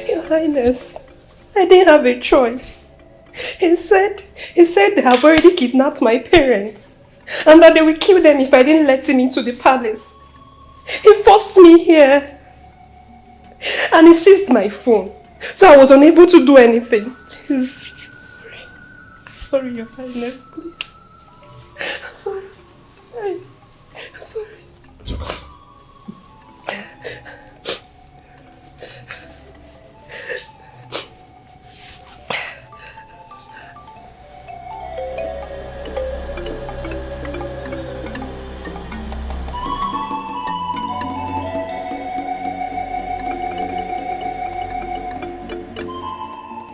Your Highness, I didn't have a choice. He said they have already kidnapped my parents and that they will kill them if I didn't let him into the palace. He forced me here and he seized my phone, so I was unable to do anything. Please, I'm sorry, Your Highness, please. I'm sorry. I'm sorry.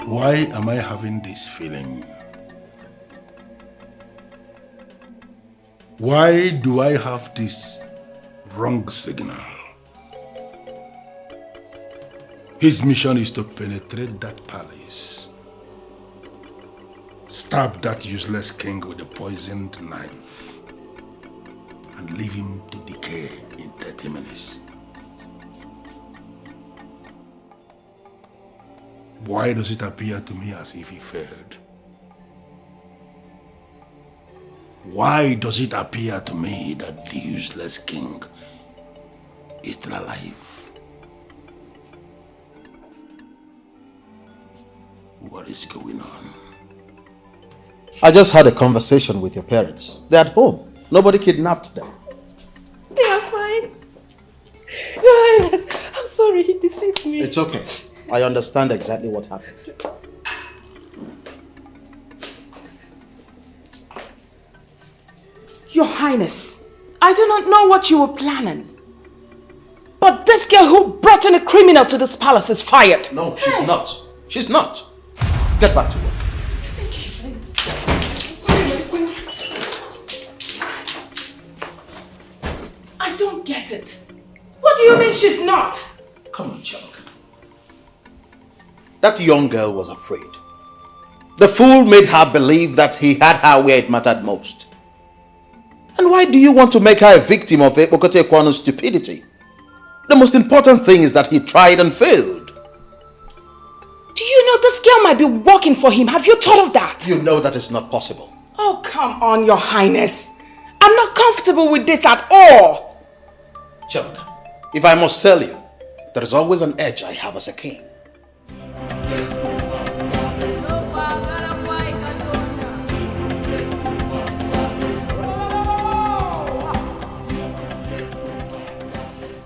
Why am I having this feeling? Why do I have this wrong signal? His mission is to penetrate that palace, stab that useless king with a poisoned knife, and leave him to decay in 30 minutes. Why does it appear to me as if he failed? Why does it appear to me that the useless king is still alive? What is going on? I just had a conversation with your parents. They're at home. Nobody kidnapped them. They are fine. Your Highness, I'm sorry, he deceived me. It's okay. I understand exactly what happened. Your Highness, I do not know what you were planning. But this girl who brought in a criminal to this palace is fired. No, she's not. She's not. Get back to work. Thank you, Highness. I'm sorry, my queen. I don't get it. What do you mean she's not? Come on, Chuck. That young girl was afraid. The fool made her believe that he had her where it mattered most. And why do you want to make her a victim of Ekpokote Kwano's stupidity? The most important thing is that he tried and failed. this girl might be working for him. Have you thought of that? You know that is not possible. Oh, come on, Your Highness. I'm not comfortable with this at all. Child, if I must tell you, there is always an edge I have as a king.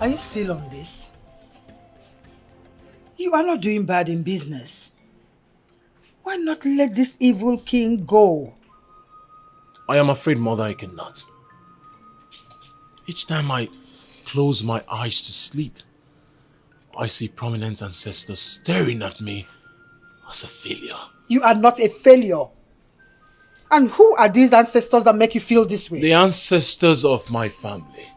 Are you still on this? You are not doing bad in business. Why not let this evil king go? I am afraid, Mother, I cannot. Each time I close my eyes to sleep, I see prominent ancestors staring at me as a failure. You are not a failure. And who are these ancestors that make you feel this way? The ancestors of my family.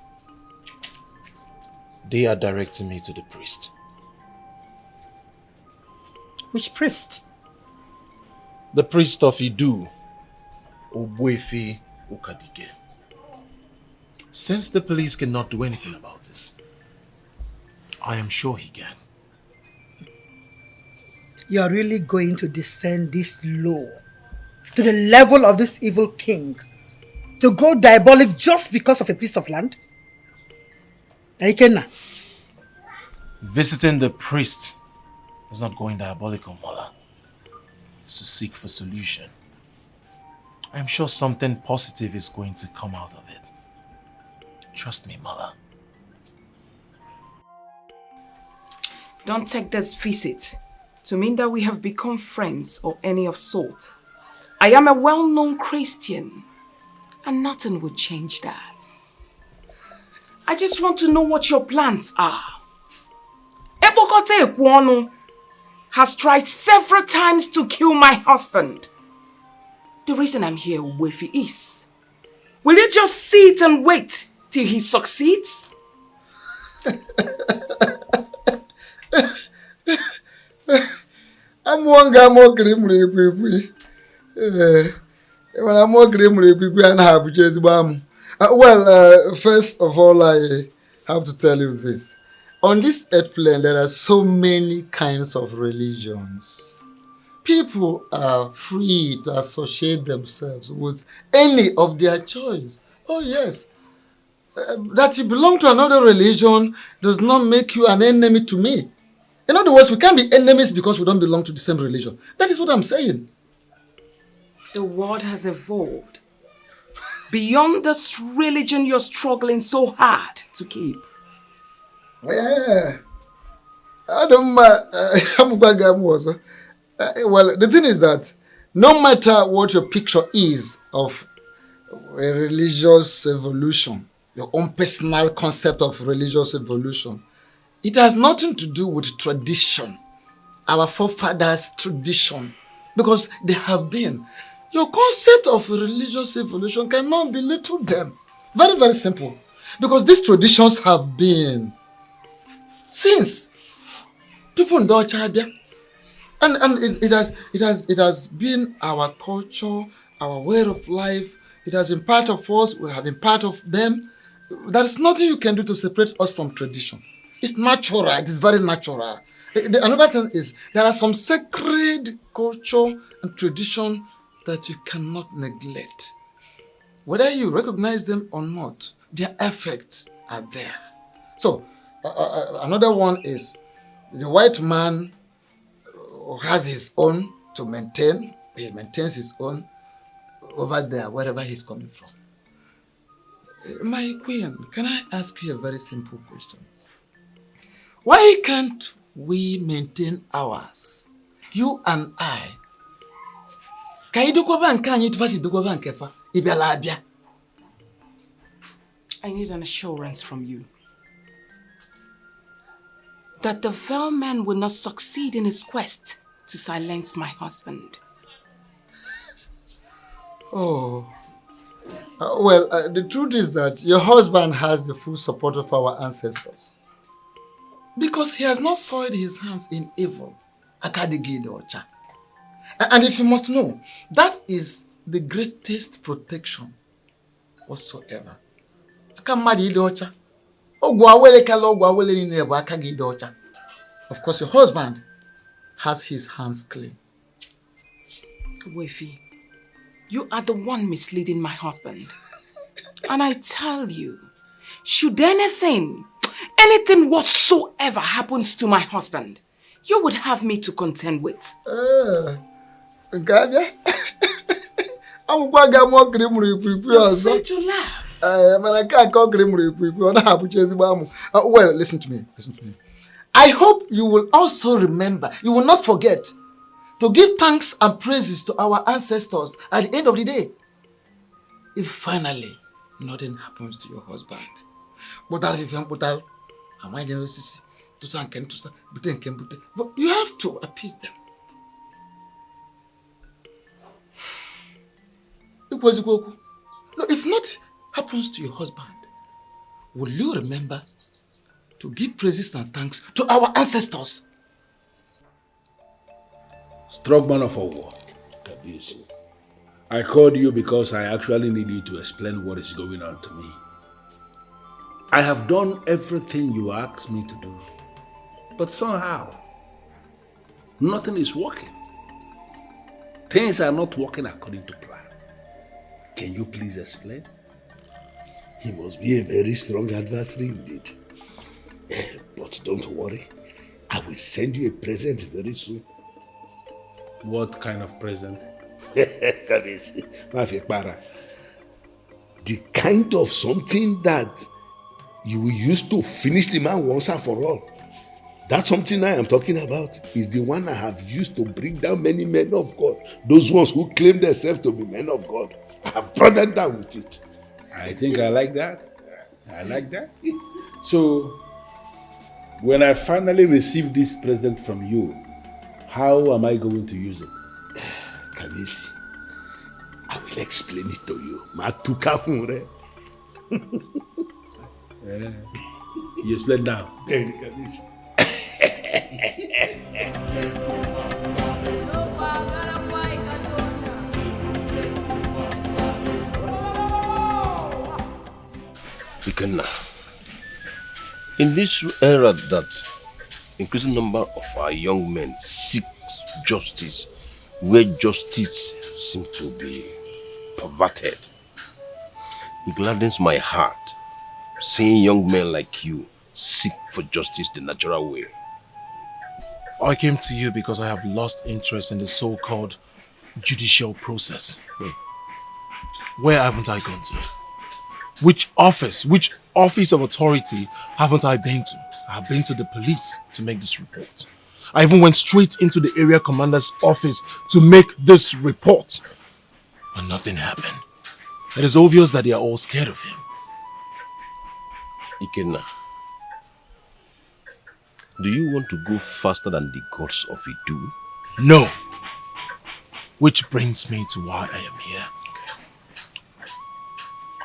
They are directing me to the priest. Which priest? The priest of Idu, Ogbuefi Okadige. Since the police cannot do anything about this, I am sure he can. You are really going to descend this low to the level of this evil king to go diabolic just because of a piece of land? Aikenna. Visiting the priest is not going diabolical, Mother. It's to seek for solution. I am sure something positive is going to come out of it. Trust me, Mother. Don't take this visit to mean that we have become friends or any of sort. I am a well-known Christian, and nothing would change that. I just want to know what your plans are. Ebokote Ekwono has tried several times to kill my husband. The reason I'm here, Wefi, is, will you just sit and wait till he succeeds? I'm one guy more grim. When I'm more grim, and have just bam. Well, first of all, I have to tell you this. On this earth plane, there are so many kinds of religions. People are free to associate themselves with any of their choice. Oh yes. That you belong to another religion does not make you an enemy to me. In other words, we can't be enemies because we don't belong to the same religion. That is what I'm saying. The world has evolved beyond this religion you're struggling so hard to keep. Yeah. Well, the thing is that no matter what your picture is of a religious evolution, your own personal concept of religious evolution, it has nothing to do with tradition, our forefathers' tradition, because they have been. Your concept of religious evolution cannot belittle them. Very, very simple. Because these traditions have been since people in Chabia. And it has been our culture, our way of life. It has been part of us. We have been part of them. There is nothing you can do to separate us from tradition. It's natural. It is very natural. Another thing is there are some sacred culture and tradition that you cannot neglect. Whether you recognize them or not, their effects are there. So, another one is the white man has his own to maintain. He maintains his own over there, wherever he's coming from. My queen, can I ask you a very simple question? Why can't we maintain ours? You and I. I need an assurance from you that the Vel man will not succeed in his quest to silence my husband. Oh. Well, the truth is that your husband has the full support of our ancestors. Because he has not soiled his hands in evil. And if you must know, that is the greatest protection whatsoever. Of course, your husband has his hands clean. Wefi, you are the one misleading my husband. And I tell you, should anything whatsoever happens to my husband, you would have me to contend with. I'm afraid to laugh. Well, listen to me. I hope you will also remember, you will not forget to give thanks and praises to our ancestors at the end of the day. If finally nothing happens to your husband, but you have to appease them. No, if nothing happens to your husband, will you remember to give praises and thanks to our ancestors? Strong man of a war. I called you because I actually need you to explain what is going on to me. I have done everything you asked me to do, but somehow, nothing is working. Things are not working according to plan. Can you please explain? He must be a very strong adversary indeed. But don't worry, I will send you a present very soon. What kind of present? The kind of something that you will use to finish the man once and for all. That something I am talking about is the one I have used to bring down many men of God. Those ones who claim themselves to be men of God. I have brought them down with it. I think I like that. I like that. So, when I finally receive this present from you, how am I going to use it? Kamisi, I will explain it to you. You explain now. Ikenna, in this era that increasing number of our young men seek justice, where justice seems to be perverted, it gladdens my heart seeing young men like you seek for justice the natural way. I came to you because I have lost interest in the so-called judicial process. Where haven't I gone to? Which office of authority haven't I been to? I have been to the police to make this report. I even went straight into the area commander's office to make this report. And nothing happened. It is obvious that they are all scared of him. Ikenna, do you want to go faster than the gods of Idu? No. Which brings me to why I am here.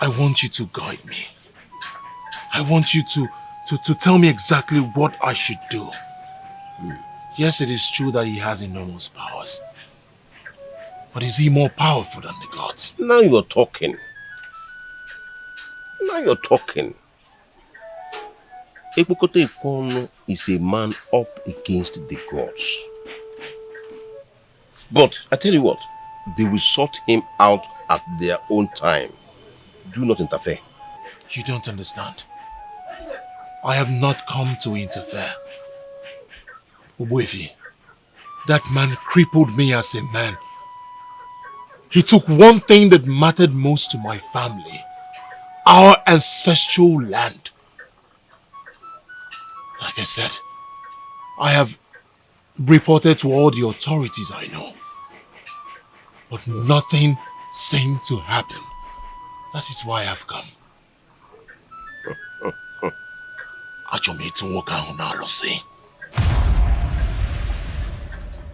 I want you to guide me. I want you to tell me exactly what I should do. Yes, it is true that he has enormous powers. But is he more powerful than the gods? Now you're talking. Ekpokote Ikono is a man up against the gods. But I tell you what, they will sort him out at their own time. Do not interfere. You don't understand. I have not come to interfere. Obuefi, that man crippled me as a man. He took one thing that mattered most to my family, our ancestral land. Like I said, I have reported to all the authorities I know, but nothing seemed to happen. That is why I've come.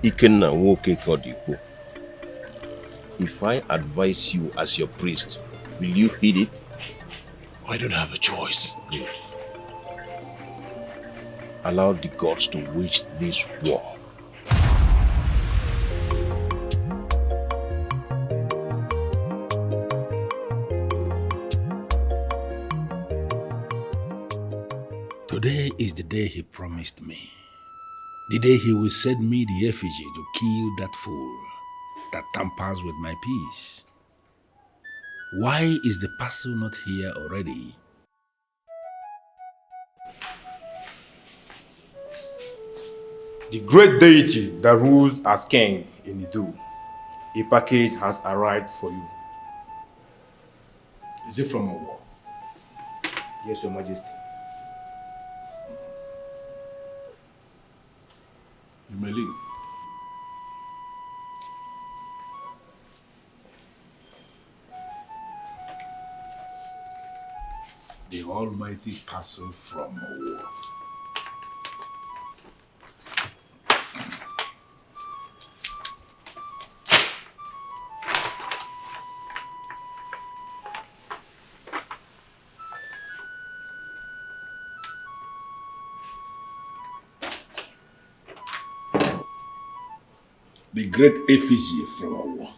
Ikenna Woke Kodipo. If I advise you as your priest, will you heed it? I don't have a choice. Good. Allow the gods to wage this war. Today is the day he promised me. The day he will send me the effigy to kill that fool that tampers with my peace. Why is the parcel not here already? The great deity that rules as king in Idu, a package has arrived for you. Is it from a war? Yes, Your Majesty. You may leave. The almighty parcel from a war. The great effigy from a war.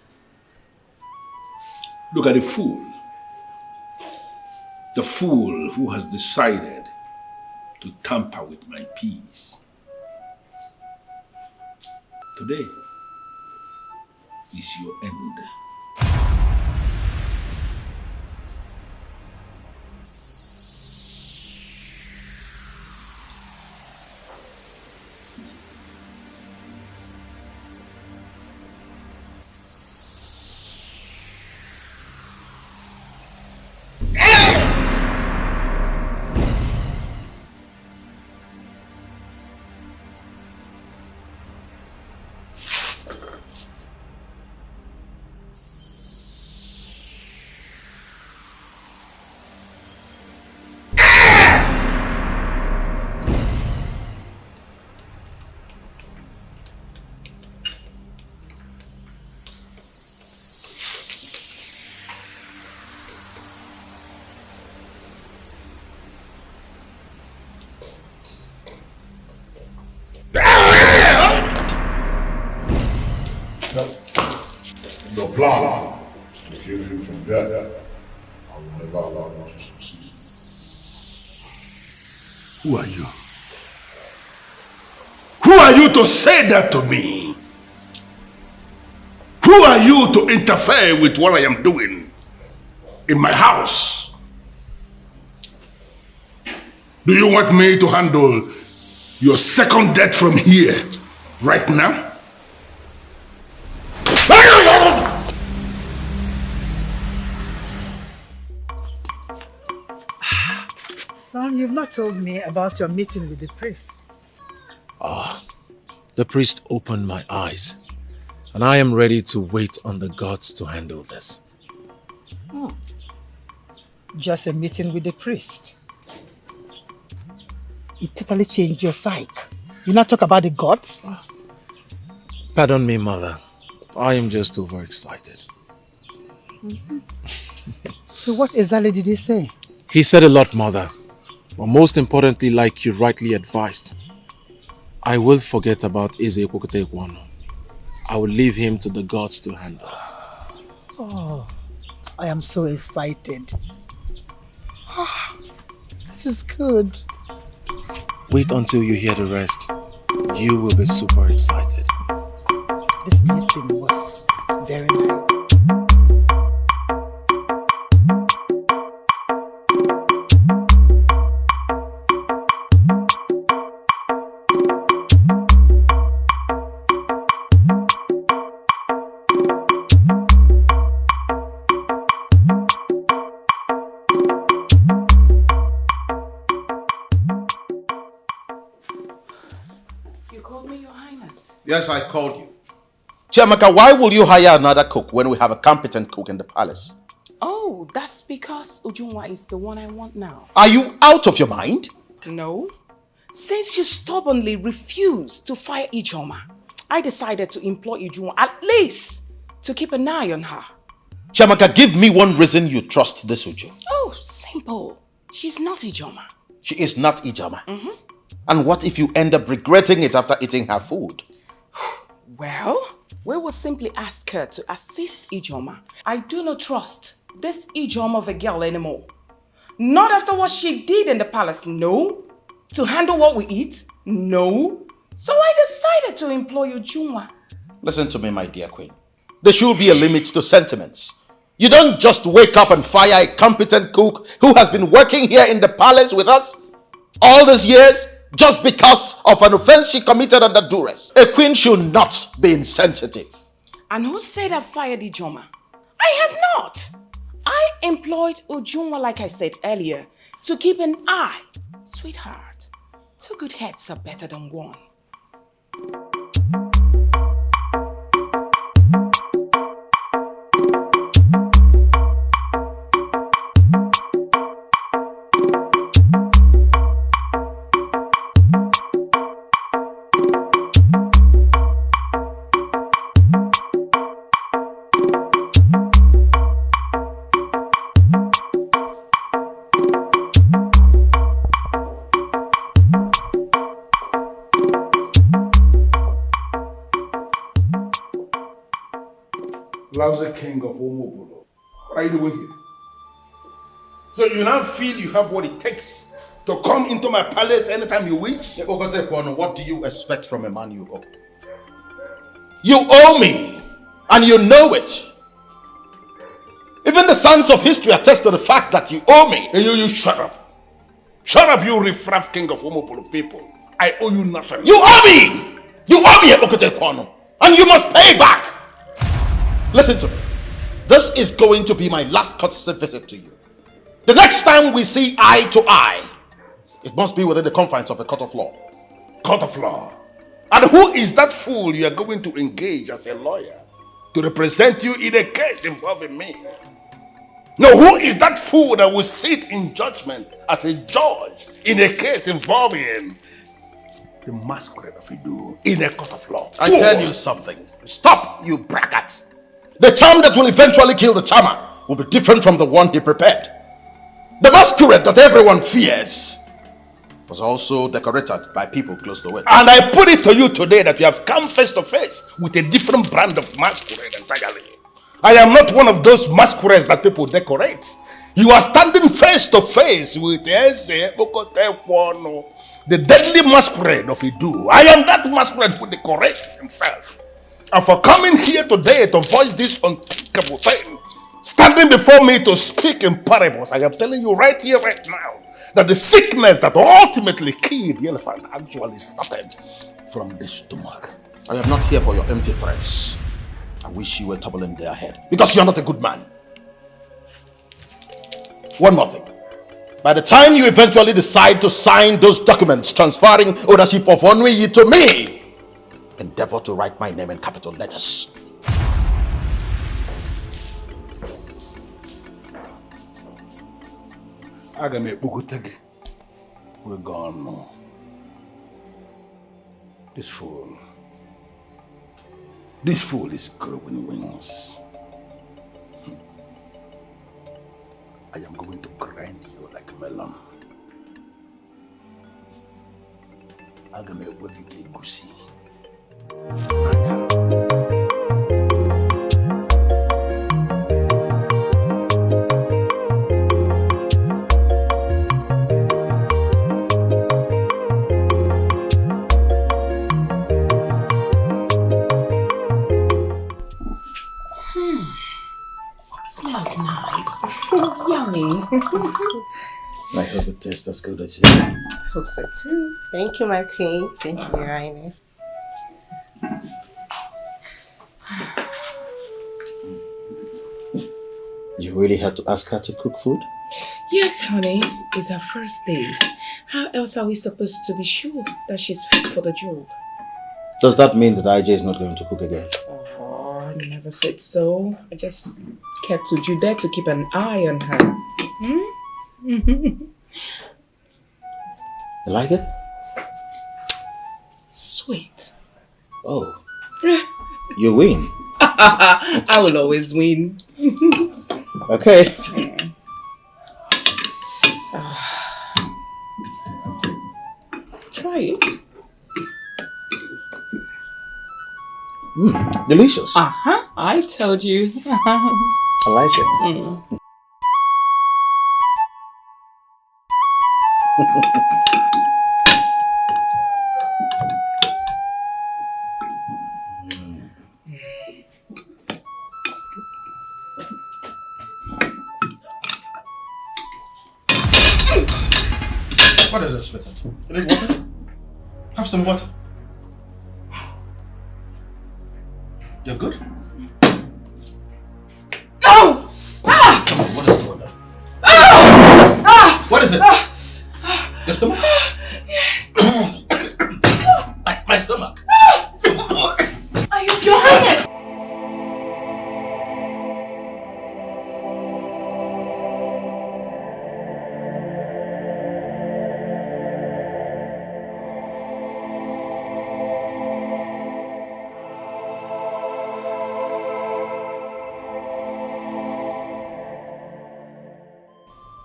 Look at the fool. The fool who has decided to tamper with my peace. Today is your end. The plan is to kill him from there. I will never allow you to succeed. Who are you? Who are you to say that to me? Who are you to interfere with what I am doing in my house? Do you want me to handle your second death from here, right now? Son, you've not told me about your meeting with the priest. The priest opened my eyes, and I am ready to wait on the gods to handle this. Just a meeting with the priest. It totally changed your psyche. You not talk about the gods? Pardon me, mother. I am just overexcited. So what exactly did he say? He said a lot, mother. But most importantly, like you rightly advised, I will forget about Eze Ekwokote Ekwono. I will leave him to the gods to handle. Oh, I am so excited. This is good. Wait until you hear the rest. You will be super excited. This meeting was very nice. Yes, I called you. Chiamaka, why will you hire another cook when we have a competent cook in the palace? Oh, that's because Ujunwa is the one I want now. Are you out of your mind? No. Since you stubbornly refused to fire Ijoma, I decided to employ Ujunwa at least to keep an eye on her. Chiamaka, give me one reason you trust this Uju. Oh, simple. She's not Ijoma. She is not Ijoma. And what if you end up regretting it after eating her food? Well, we will simply ask her to assist Ijoma. I do not trust this Ijoma of a girl anymore. Not after what she did in the palace, no. To handle what we eat, no. So I decided to employ Ujunwa. Listen to me, my dear queen. There should be a limit to sentiments. You don't just wake up and fire a competent cook who has been working here in the palace with us all these years just because of an offense she committed under duress. A queen should not be insensitive. And who said I fired Ijoma? I have not. I employed Ujunwa, like I said earlier, to keep an eye. Sweetheart, 2 good heads are better than 1. Lousy king of Omobolo. What are you doing here? So you now feel you have what it takes to come into my palace anytime you wish? What do you expect from a man you owe? You owe me, and you know it. Even the sons of history attest to the fact that you owe me. Hey, you shut up. Shut up, you riffraff king of Omobolo people. I owe you nothing. You owe me! You owe me, Okote Kwano, and you must pay back! Listen to me. This is going to be my last courtesy visit to you. The next time we see eye to eye, it must be within the confines of a court of law. Court of law? And who is that fool you are going to engage as a lawyer to represent you in a case involving me? No, who is that fool that will sit in judgment as a judge in a case involving the masquerade of Idu in a court of law? I tell you something. Stop, you braggart. The charm that will eventually kill the charmer will be different from the one he prepared. The masquerade that everyone fears was also decorated by people close to it. And I put it to you today that you have come face to face with a different brand of masquerade entirely. I am not one of those masquerades that people decorate. You are standing face to face with the deadly masquerade of Idu. I am that masquerade who decorates himself. And for coming here today to voice this unthinkable thing, standing before me to speak in parables, I am telling you right here, right now, that the sickness that ultimately killed the elephant actually started from the stomach. I am not here for your empty threats. I wish you were toppling their head, because you are not a good man. One more thing. By the time you eventually decide to sign those documents transferring ownership of Onwe to me, endeavor to write my name in capital letters. We're gone. This fool is growing wings. I am going to grind you like a melon. Smells nice. Yummy. I hope it tastes as good as you. Hope so too. Thank you, my queen. Thank you, Your Highness. You really had to ask her to cook food? Yes, honey. It's her first day. How else are we supposed to be sure that she's fit for the job? Does that mean that IJ is not going to cook again? Oh, I never said so. I just kept Uju there to keep an eye on her. You like it? Sweet. Oh. You win. I will always win. Okay. Try it. Delicious. I told you. I like it. What is it, sweetheart? You need water? Have some water. You're good? No! Come on, what is going on? What is it? Your stomach? Yes. My stomach. Are you Your Highness?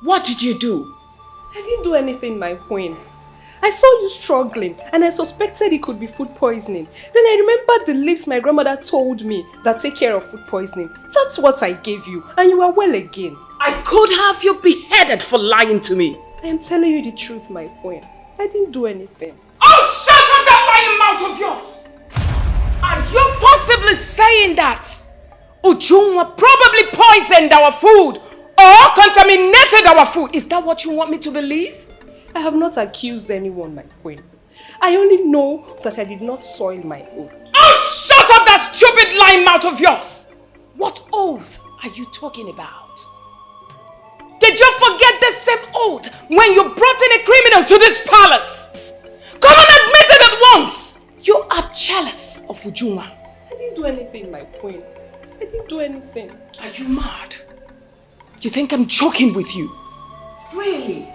What did you do? I didn't do anything, my queen. I saw you struggling and I suspected it could be food poisoning. Then I remembered the list my grandmother told me that take care of food poisoning. That's what I gave you and you are well again. I could have you beheaded for lying to me. I am telling you the truth, my queen. I didn't do anything. Oh, shut up that lying mouth of yours! Are you possibly saying that Ujunwa probably poisoned our food or contaminated our food? Is that what you want me to believe? I have not accused anyone, my queen. I only know that I did not soil my oath. Oh, shut up that stupid lying mouth of yours! What oath are you talking about? Did you forget the same oath when you brought in a criminal to this palace? Come and admit it at once! You are jealous of Ujunwa. I didn't do anything, my queen. I didn't do anything. Are you mad? You think I'm joking with you? Really?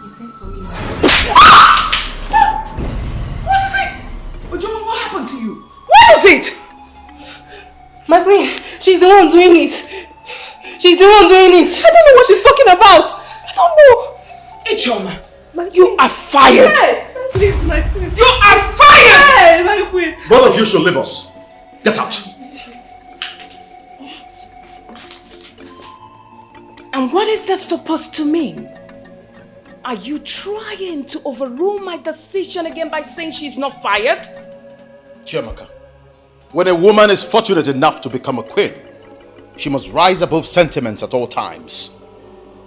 You sent for me. What is it? Ujunwa, what happened to you? What is it? My queen, she's the one doing it. She's the one doing it. I don't know what she's talking about. I don't know. Ijoma, you are fired. Yes, please, my queen. You are fired. Yes, my queen. Both of you should leave us. Get out. And what is that supposed to mean? Are you trying to overrule my decision again by saying she's not fired? Chiamaka, when a woman is fortunate enough to become a queen, she must rise above sentiments at all times.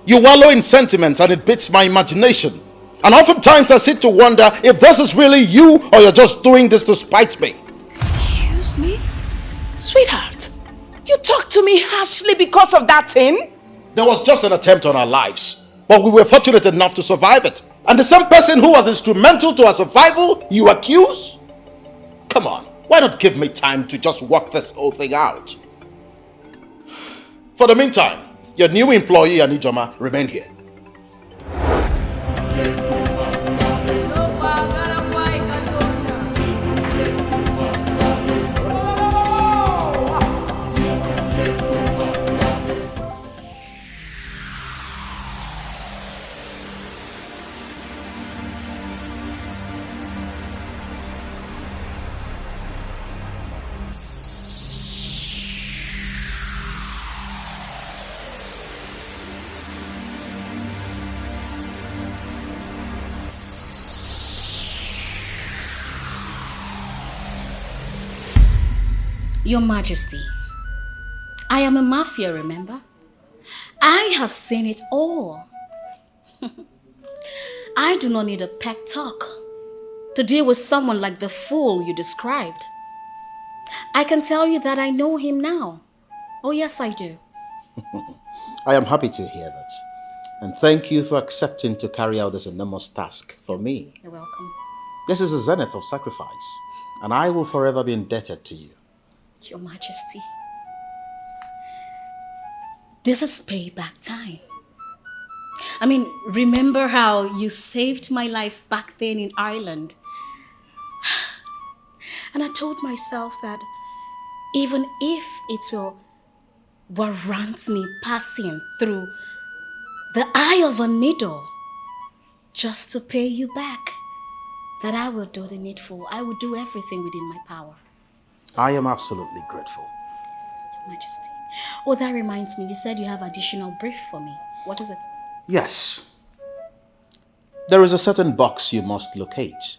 You wallow in sentiments and it beats my imagination. And oftentimes I sit to wonder if this is really you or you're just doing this to spite me. Excuse me? Sweetheart, you talk to me harshly because of that thing? There was just an attempt on our lives, but we were fortunate enough to survive it. And the same person who was instrumental to our survival, you accuse? Come on, why not give me time to just work this whole thing out? For the meantime, your new employee, Anijoma, remain here. Your Majesty, I am a mafia, remember? I have seen it all. I do not need a pep talk to deal with someone like the fool you described. I can tell you that I know him now. Oh yes, I do. I am happy to hear that. And thank you for accepting to carry out this enormous task for me. You're welcome. This is the zenith of sacrifice, and I will forever be indebted to you. Your Majesty, this is payback time. I mean, remember how you saved my life back then in Ireland? And I told myself that even if it will warrant me passing through the eye of a needle just to pay you back, that I will do the needful. I will do everything within my power. I am absolutely grateful. Yes, Your Majesty. Oh, that reminds me, you said you have additional brief for me. What is it? Yes. There is a certain box you must locate.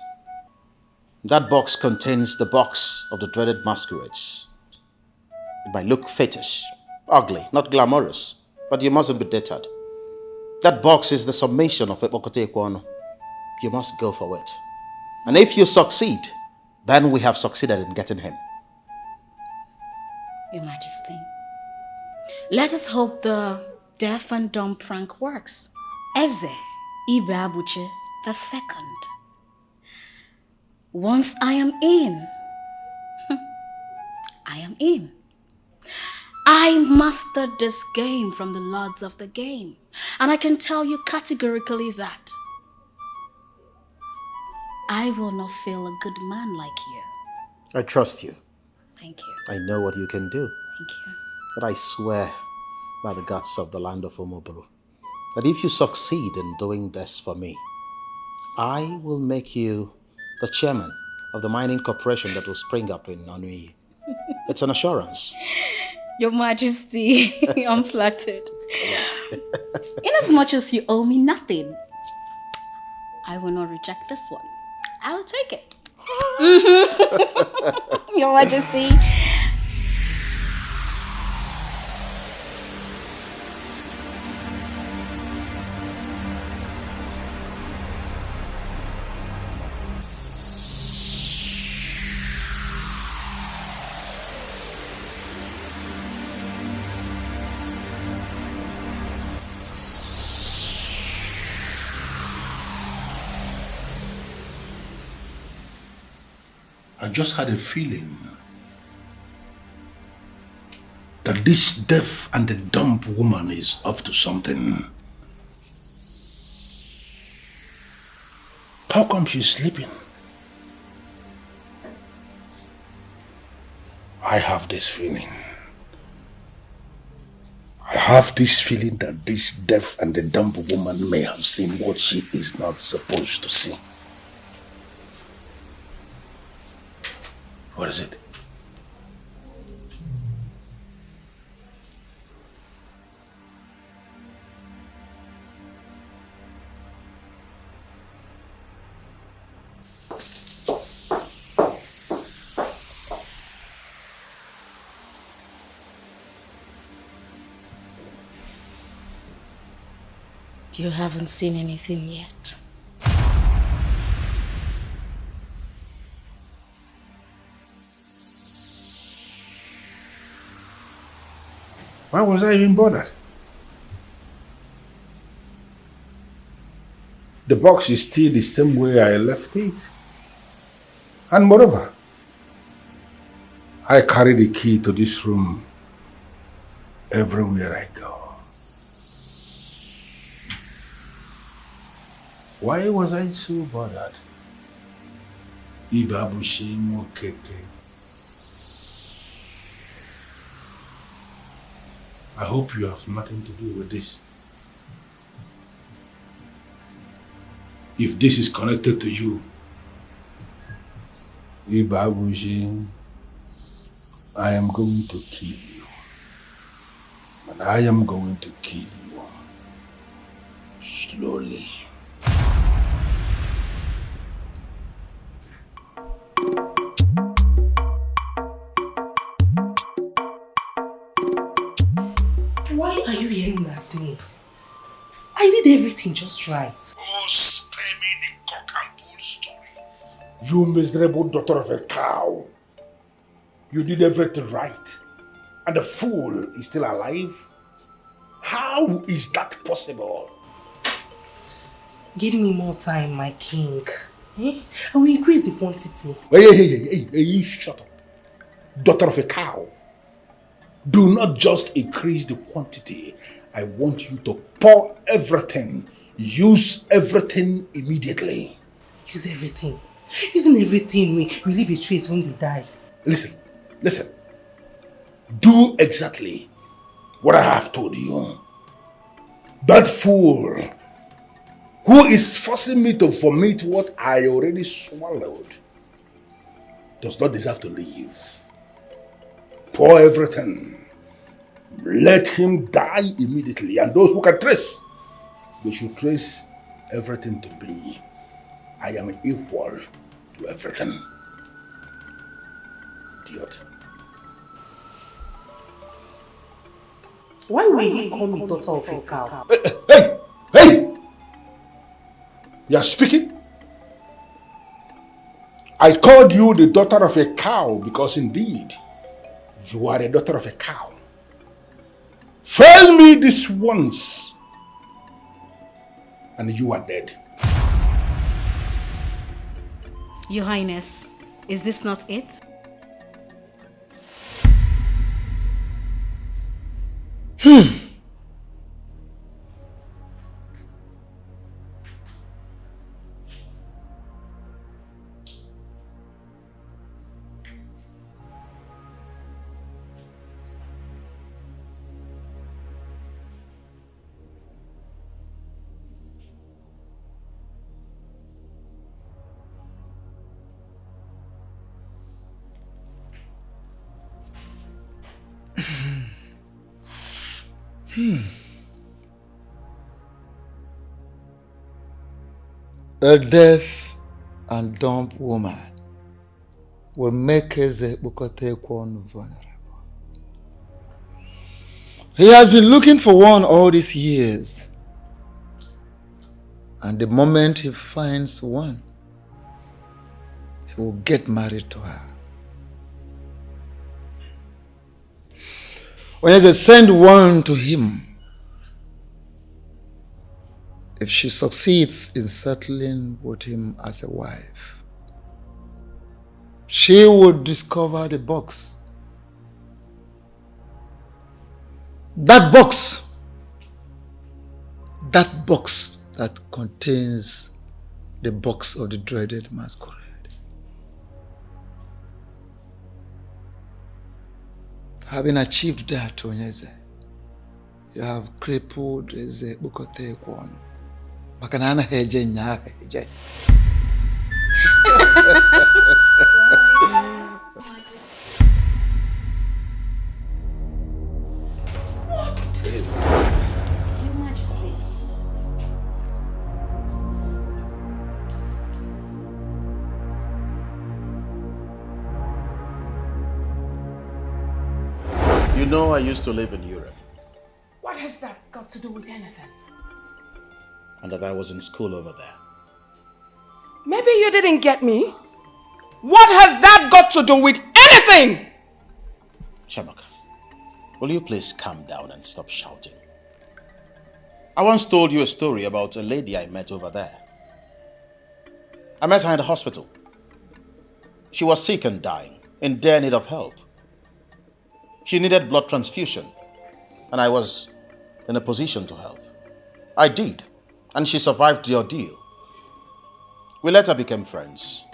That box contains the box of the dreaded masquerades. It might look fetish, ugly, not glamorous, but you mustn't be deterred. That box is the summation of Epokote Ekwono. You must go for it. And if you succeed, then we have succeeded in getting him. Your Majesty, let us hope the deaf and dumb prank works. Eze Ibe Abuche the second. Once I am in, I am in. I mastered this game from the lords of the game, and I can tell you categorically that I will not fail a good man like you. I trust you. Thank you. I know what you can do. Thank you. But I swear by the gods of the land of Umobolo that if you succeed in doing this for me, I will make you the chairman of the mining corporation that will spring up in Onui. It's an assurance. Your Majesty, I'm flattered. Inasmuch as you owe me nothing, I will not reject this one. I will take it. Your Majesty. I just had a feeling that this deaf and the dumb woman is up to something. How come she's sleeping? I have this feeling. I have this feeling that this deaf and the dumb woman may have seen what she is not supposed to see. What is it? You haven't seen anything yet. Why was I even bothered? The box is still the same way I left it. And moreover, I carry the key to this room everywhere I go. Why was I so bothered? Ibabushi Mokeke. I hope you have nothing to do with this. If this is connected to you, Ibabushi, I am going to kill you. And I am going to kill you slowly. Why are you yelling at me? I did everything just right. Oh, spare me the cock and bull story. You miserable daughter of a cow. You did everything right. And the fool is still alive? How is that possible? Give me more time, my king. I will increase the quantity. Hey, shut up. Daughter of a cow. Do not just increase the quantity. I want you to pour everything. Use everything immediately. Use everything. Using everything, we leave a trace when they die. Listen. Do exactly what I have told you. That fool who is forcing me to vomit what I already swallowed does not deserve to live. Pour everything. Let him die immediately. And those who can trace, they should trace everything to me. I am equal to everything. Idiot. Why will he call me daughter of a cow? Hey! You are speaking? I called you the daughter of a cow because indeed, you are the daughter of a cow. Fail me this once, and you are dead. Your Highness, is this not it? A deaf and dumb woman will make Eze Bukotekwan vulnerable. He has been looking for one all these years. And the moment he finds one, he will get married to her. When Eze send one to him, if she succeeds in settling with him as a wife, she would discover the box. That box that contains the box of the dreaded masquerade. Having achieved that, Onyeze, you have crippled Eze Bukotekwan. Makanana heje nya heje. Your Majesty. You know I used to live in Europe. What has that got to do with anything? And that I was in school over there. Maybe you didn't get me. What has that got to do with anything? Chamaka, will you please calm down and stop shouting? I once told you a story about a lady I met over there. I met her in the hospital. She was sick and dying, in dire need of help. She needed blood transfusion, and I was in a position to help. I did, and she survived the ordeal. We later became friends,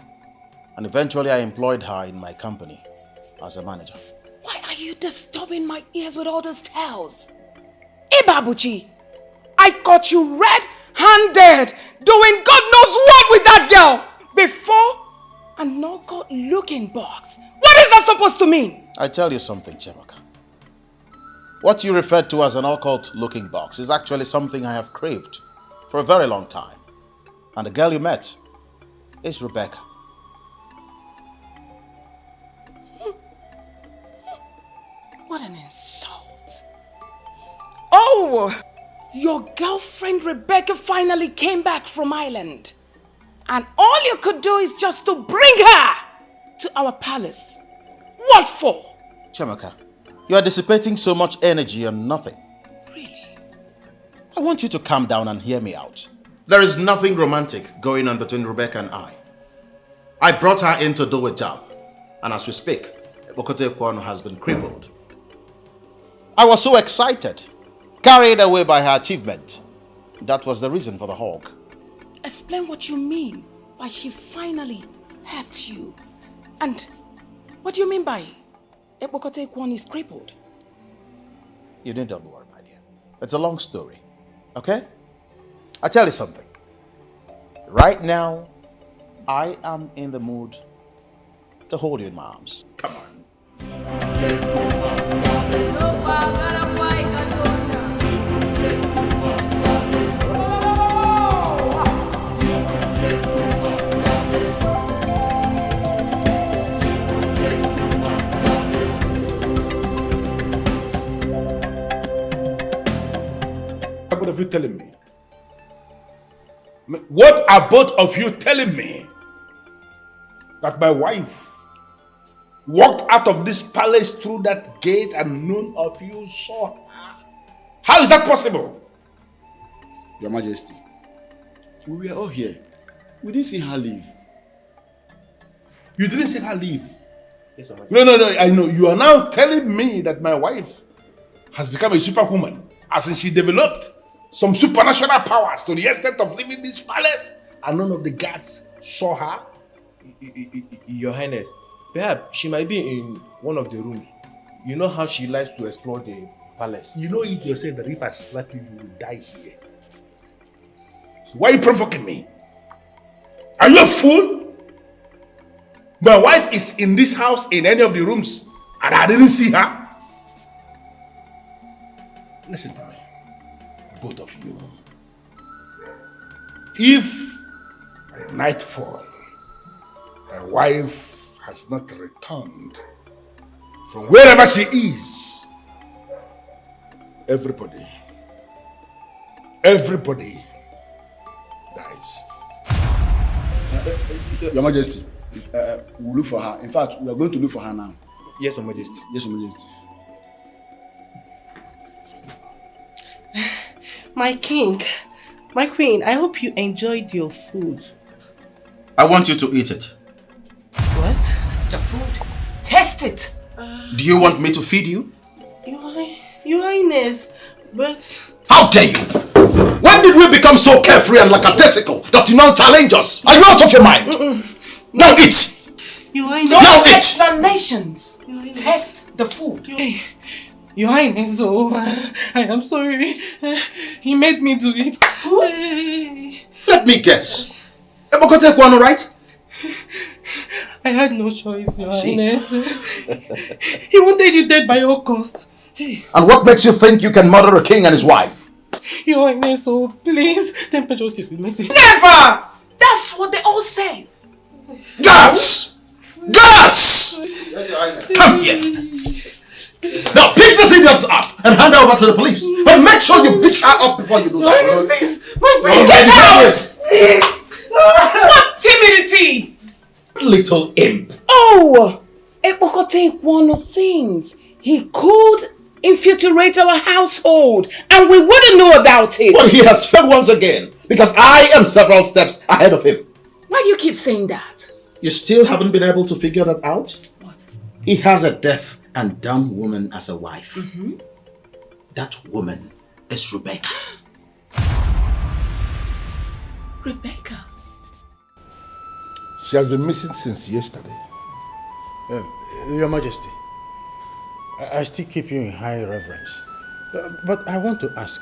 and eventually I employed her in my company as a manager. Why are you disturbing my ears with all those tales? Ibabuchi, I caught you red-handed doing God knows what with that girl before an occult-looking box. What is that supposed to mean? I tell you something, Chemaka. What you referred to as an occult-looking box is actually something I have craved for a very long time. And the girl you met is Rebecca. What an insult. Oh, your girlfriend Rebecca finally came back from Ireland. And all you could do is just to bring her to our palace. What for? Chemaka, you are dissipating so much energy on nothing. Really? I want you to calm down and hear me out. There is nothing romantic going on between Rebecca and I. I brought her in to do a job. And as we speak, Bokote Kwano has been crippled. I was so excited, carried away by her achievement. That was the reason for the hug. Explain what you mean by she finally helped you. And what do you mean by Ebokote Kwon is crippled? You need not worry, my dear. It's a long story. Okay? I'll tell you something. Right now, I am in the mood to hold you in my arms. Come on. of you telling me? What are both of you telling me? That my wife walked out of this palace through that gate and none of you saw her? How is that possible? Your Majesty, we were all here. We didn't see her leave. You didn't see her leave? Yes, no, I know. You are now telling me that my wife has become a superwoman, as in she developed some supernatural powers to the extent of leaving this palace and none of the guards saw her? Your Highness, perhaps she might be in one of the rooms. You know how she likes to explore the palace. You know it yourself that if I slap you, you will die here. So why are you provoking me? Are you a fool? My wife is in this house in any of the rooms and I didn't see her. Listen to me, both of you. If by nightfall my wife has not returned from wherever she is, everybody dies. Your Majesty, we'll look for her. In fact, we are going to look for her now. Yes, Your Majesty. Yes, Your Majesty. My king, my queen, I hope you enjoyed your food. I want you to eat it. What? The food. Taste it. Do you want me to feed you? Your Highness, but... How dare you? When did we become so carefree and lackadaisical that you now challenge us? Are you out of your mind? Now eat! Your Highness... No explanations. Taste the food. Your Highness, oh, I am sorry. He made me do it. Let me guess. Ebokote Kwano, right? I had no choice, Your Highness. He wanted you dead by all cost. And what makes you think you can murder a king and his wife? Your Highness, oh, please, temper justice with mercy. Never! That's what they all say. Guards! Guards! Yes, Your Highness. Come here. Now pick this idiot up and hand her over to the police. But make sure you beat her up before you do that. Please, my brain, get out! What timidity! Little imp. Oh! Epokote one of things. He could infiltrate our household and we wouldn't know about it. But he has failed once again because I am several steps ahead of him. Why do you keep saying that? You still haven't been able to figure that out? What? He has a deaf and dumb woman as a wife. That woman is Rebecca. Rebecca? She has been missing since yesterday. Your Majesty, I still keep you in high reverence. But I want to ask,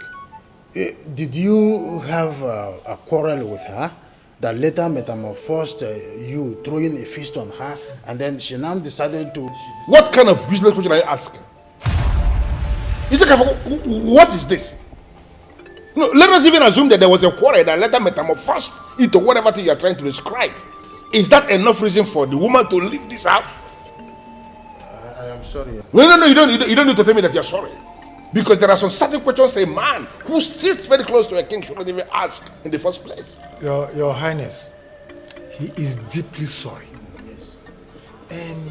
did you have a quarrel with her that later metamorphosed you throwing a fist on her and then she now decided to... What kind of useless question are you asking? What is this? No, let us even assume that there was a quarrel that later metamorphosed into whatever thing you are trying to describe. Is that enough reason for the woman to leave this house? I am sorry. No, you don't need to tell me that you're sorry. Because there are some certain questions a man who sits very close to a king shouldn't even ask in the first place. Your Highness, he is deeply sorry. Yes. And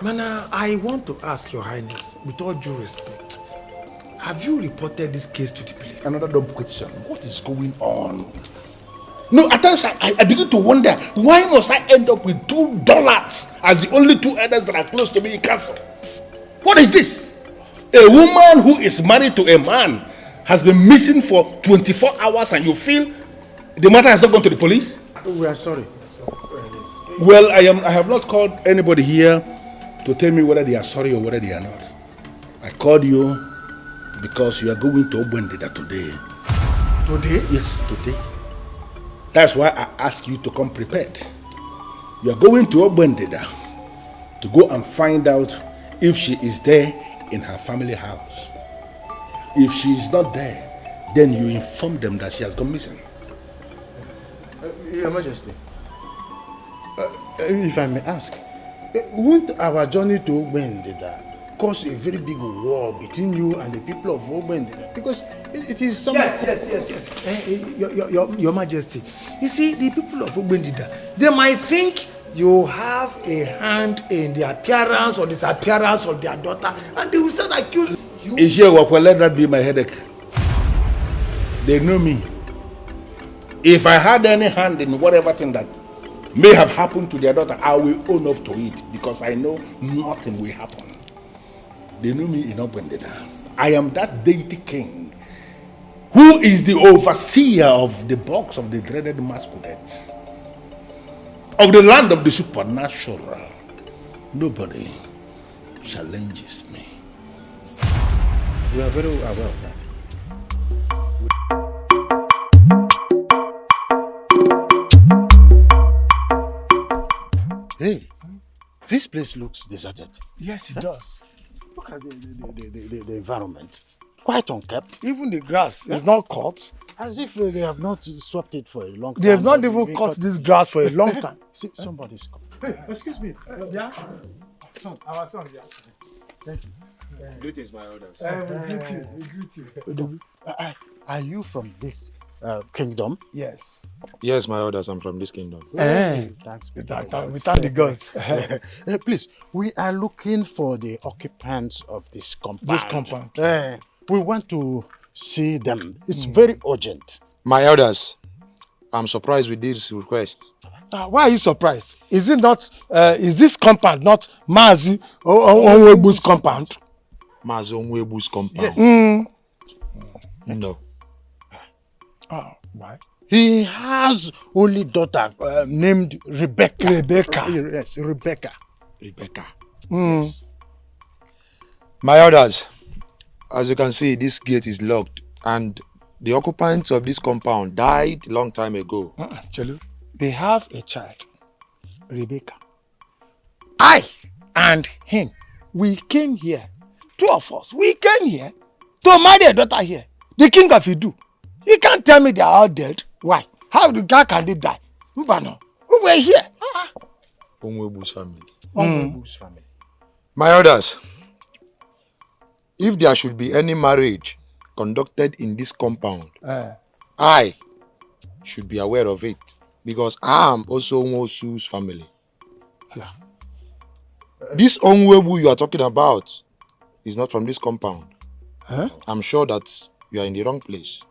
Mana, I want to ask Your Highness, with all due respect, have you reported this case to the police? Another dumb question. What is going on? No, at times I begin to wonder, why must I end up with $2 as the only two elders that are close to me in castle? What is this? A woman who is married to a man has been missing for 24 hours and you feel the matter has not gone to the police? We are sorry. Well, I have not called anybody here to tell me whether they are sorry or whether they are not. I called you because you are going to Obwendida today. Today? Yes, today. That's why I asked you to come prepared. You are going to Obwendida to go and find out if she is there in her family house. If she is not there, then you inform them that she has gone missing. Your Majesty, if I may ask, won't our journey to Obwendida cause a very big war between you and the people of Ogbendida? Because it is something... Yes. Your Majesty. You see, the people of Ogbendida, they might think you have a hand in the appearance or disappearance of their daughter, and they will start accusing you. Ishiewakwe, let that be my headache. They know me. If I had any hand in whatever thing that may have happened to their daughter, I will own up to it because I know nothing will happen. They know me in Ogbendida. I am that deity king who is the overseer of the box of the dreaded masquerades, of the land of the supernatural. Nobody challenges me. We are very aware of that. Hey, this place looks deserted. Yes, it does. Look at the environment. Quite unkept. Even the grass is not cut. As if they have not swept it for a long time. They have not even cut this grass for a long time. See, somebody's coming. Hey, excuse me. Yeah? Our son, yeah. Thank you. Greetings, my elders. We greet you. Are you from this kingdom? Yes. Yes, my elders, I'm from this kingdom. Thanks. We thank the gods. Please, we are looking for the occupants of this compound. We want to see them. It's very urgent. My elders, I'm surprised with this request. Why are you surprised? Is it not? Is this compound not Mazi Onwebu's compound? Mazi Onwebu's compound? Yes. No. Oh, why? He has only daughter named Rebecca. Yes, Rebecca. Yes. My elders, as you can see, this gate is locked and the occupants of this compound died a long time ago. Chelu, they have a child, Rebecca. I and him, we came here, two of us, we came here to marry a daughter here. The king of Idu. You can't tell me they are all dead. Why? How can they die? Mbano, we were here. Onwebu's family. Onwebu's family. My elders, if there should be any marriage conducted in this compound, I should be aware of it because I am also Onwosu's family. Yeah. This Onwebu you are talking about is not from this compound. I'm sure that you are in the wrong place.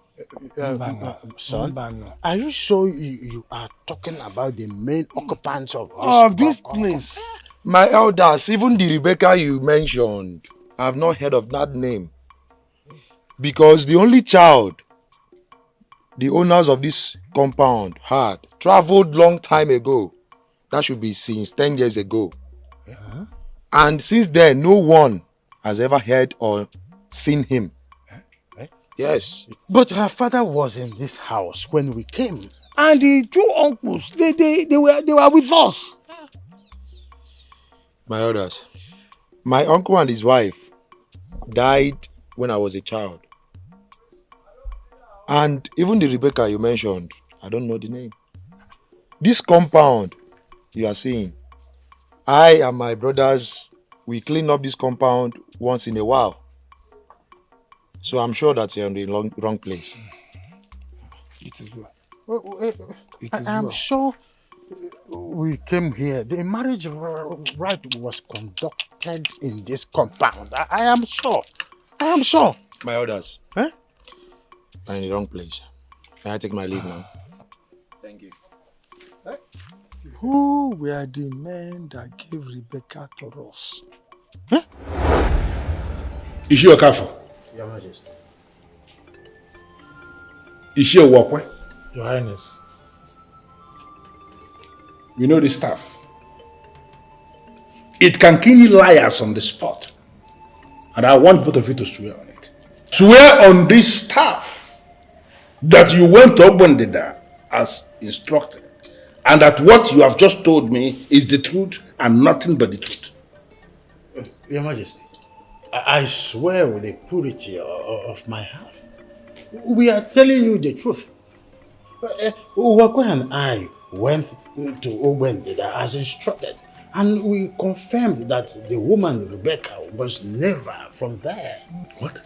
Son, are you sure you are talking about the main occupants of this place? My elders, even the Rebecca you mentioned, I have not heard of that name. Because the only child the owners of this compound had traveled long time ago. That should be since 10 years ago. And since then, no one has ever heard or seen him. Yes. But her father was in this house when we came. And the two uncles, they were with us. My elders, my uncle and his wife died when I was a child. And even the Rebecca you mentioned, I don't know the name. This compound you are seeing, I and my brothers, we clean up this compound once in a while. So I'm sure that you're in the wrong place. It is well. I'm sure we came here. The marriage rite was conducted in this compound. I am sure. My elders, I'm in the wrong place. Can I take my leave now? Thank you. Who were the men that gave Rebecca to us? Is she a kafir? Your Majesty. Is she a walkway? Your Highness. You know the staff. It can kill liars on the spot. And I want both of you to swear on it. Swear on this staff that you went to Ogbendida as instructed. And that what you have just told me is the truth and nothing but the truth. Your Majesty, I swear with the purity of my heart. We are telling you the truth. Wakwe and I went to Ogbendida as instructed. And we confirmed that the woman Rebecca was never from there. What?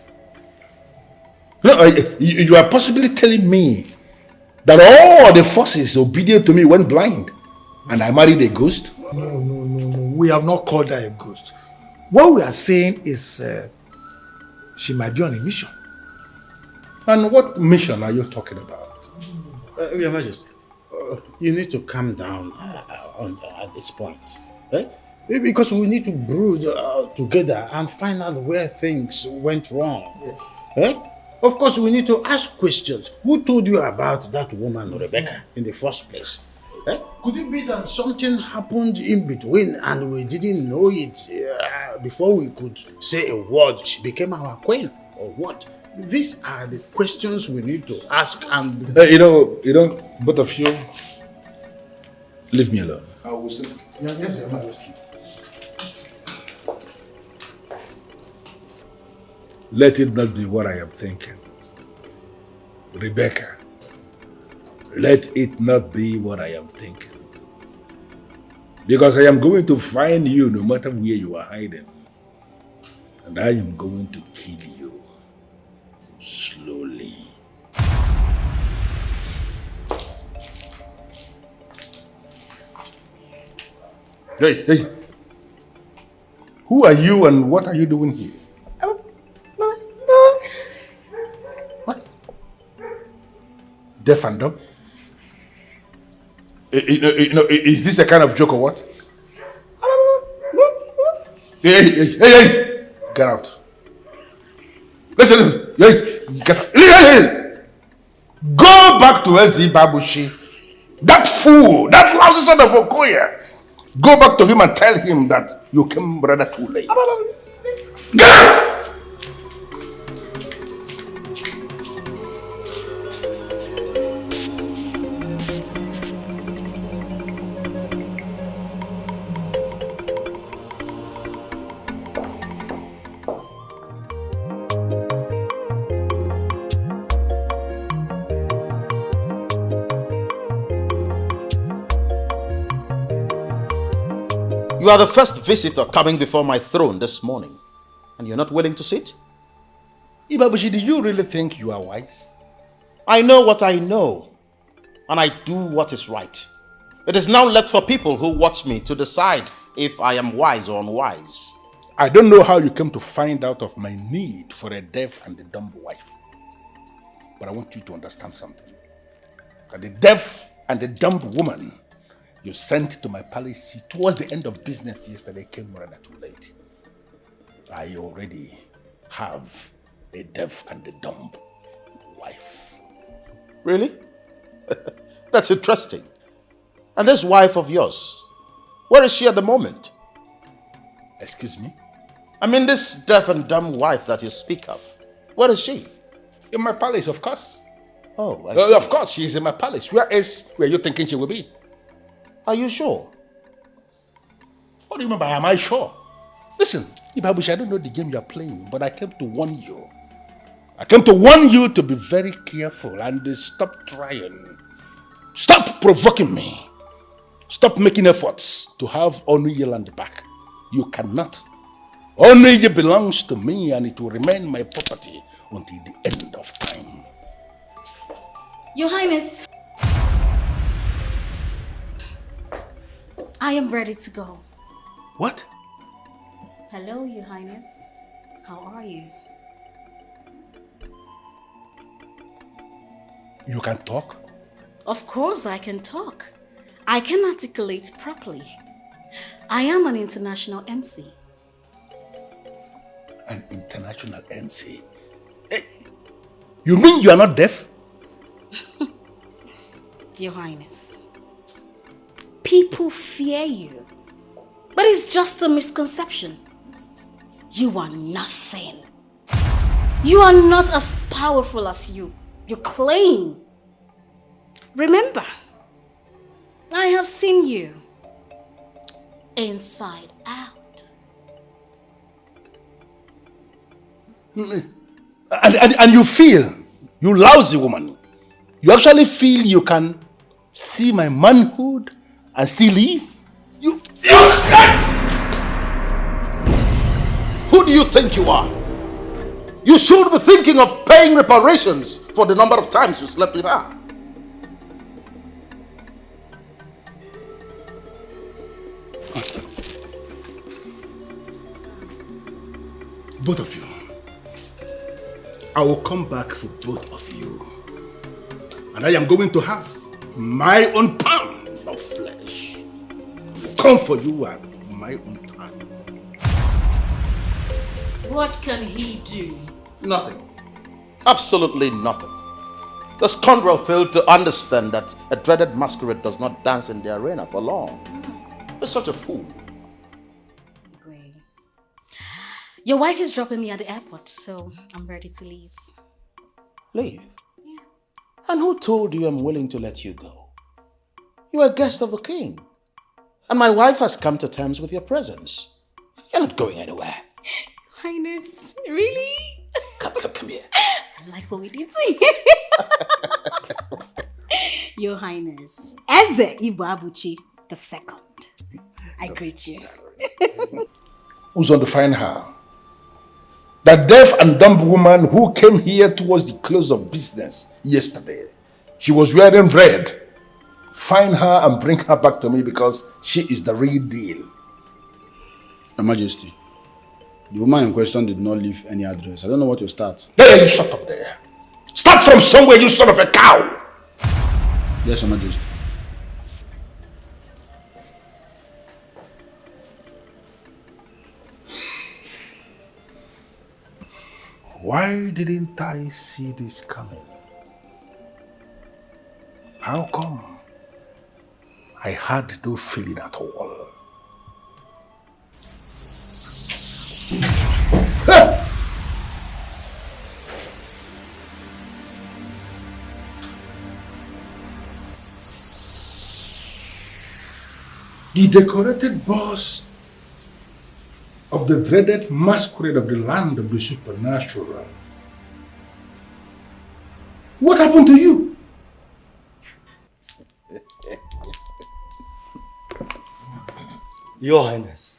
No, you are possibly telling me that all the forces obedient to me went blind and I married a ghost? No. We have not called her a ghost. What we are saying is she might be on a mission. And what mission are you talking about? Your Majesty, you need to calm down at this point. Eh? Because we need to brood together and find out where things went wrong. Yes. Eh? Of course, we need to ask questions. Who told you about that woman, Rebecca, in the first place? Eh? Could it be that something happened in between and we didn't know it before we could say a word? She became our queen, or what? These are the questions we need to ask. And you know, both of you, leave me alone. I will say. Yes, Your Majesty. Let it not be what I am thinking. Rebecca, let it not be what I am thinking. Because I am going to find you no matter where you are hiding. And I am going to kill you. Slowly. Hey. Who are you and what are you doing here? What? Deaf and dumb? Is this a kind of joke or what? Hey! Get out. Listen, get out. Hey! Go back to S.E. Babushi. That fool, that lousy son of Okoye. Go back to him and tell him that you came rather too late. Get out! You are the first visitor coming before my throne this morning, and you're not willing to sit? Ibabushi, do you really think you are wise? I know what I know, and I do what is right. It is now left for people who watch me to decide if I am wise or unwise. I don't know how you came to find out of my need for a deaf and a dumb wife. But I want you to understand something. That the deaf and the dumb woman you sent to my palace towards the end of business yesterday came rather too late. I already have a deaf and a dumb wife. Really? That's interesting. And this wife of yours, where is she at the moment? Excuse me? I mean this deaf and dumb wife that you speak of. Where is she? In my palace, of course. Oh, I see. Of course, she is in my palace. Where else were you thinking she will be? Are you sure? What do you mean by am I sure? Listen, Ibabushi, I don't know the game you are playing, but I came to warn you. I came to warn you to be very careful and stop trying. Stop provoking me. Stop making efforts to have Onuye land back. You cannot. Onuye belongs to me and it will remain my property until the end of time. Your Highness, I am ready to go. What? Hello, Your Highness. How are you? You can talk? Of course I can talk. I can articulate properly. I am an international MC. An international MC? Hey, you mean you are not deaf? Your Highness, people fear you, but it's just a misconception. You are nothing. You are not as powerful as you claim. Remember, I have seen you inside out. And you feel, you lousy woman, you actually feel you can see my manhood and still live? You think you are? You should be thinking of paying reparations for the number of times you slept with her. Both of you. I will come back for both of you. And I am going to have my own pound of flesh. I will come for you at my own time. What can he do? Nothing. Absolutely nothing. The scoundrel failed to understand that a dreaded masquerade does not dance in the arena for long. He's such a fool. Your wife is dropping me at the airport, so I'm ready to leave. Leave? Yeah. And who told you I'm willing to let you go? You are a guest of the king. And my wife has come to terms with your presence. You're not going anywhere. Highness, really? Come here. I like what we did to you. Your Highness, Eze Ibu the second. I greet you. Who's going to find her? The deaf and dumb woman who came here towards the close of business yesterday. She was wearing red. Find her and bring her back to me because she is the real deal. Your Majesty, the woman in question did not leave any address. I don't know what to start. There, you shut up there. Start from somewhere, you son of a cow. Yes, Your Majesty. Why didn't I see this coming? How come? I had no feeling at all. The decorated boss of the dreaded masquerade of the land of the supernatural. What happened to you? Your Highness,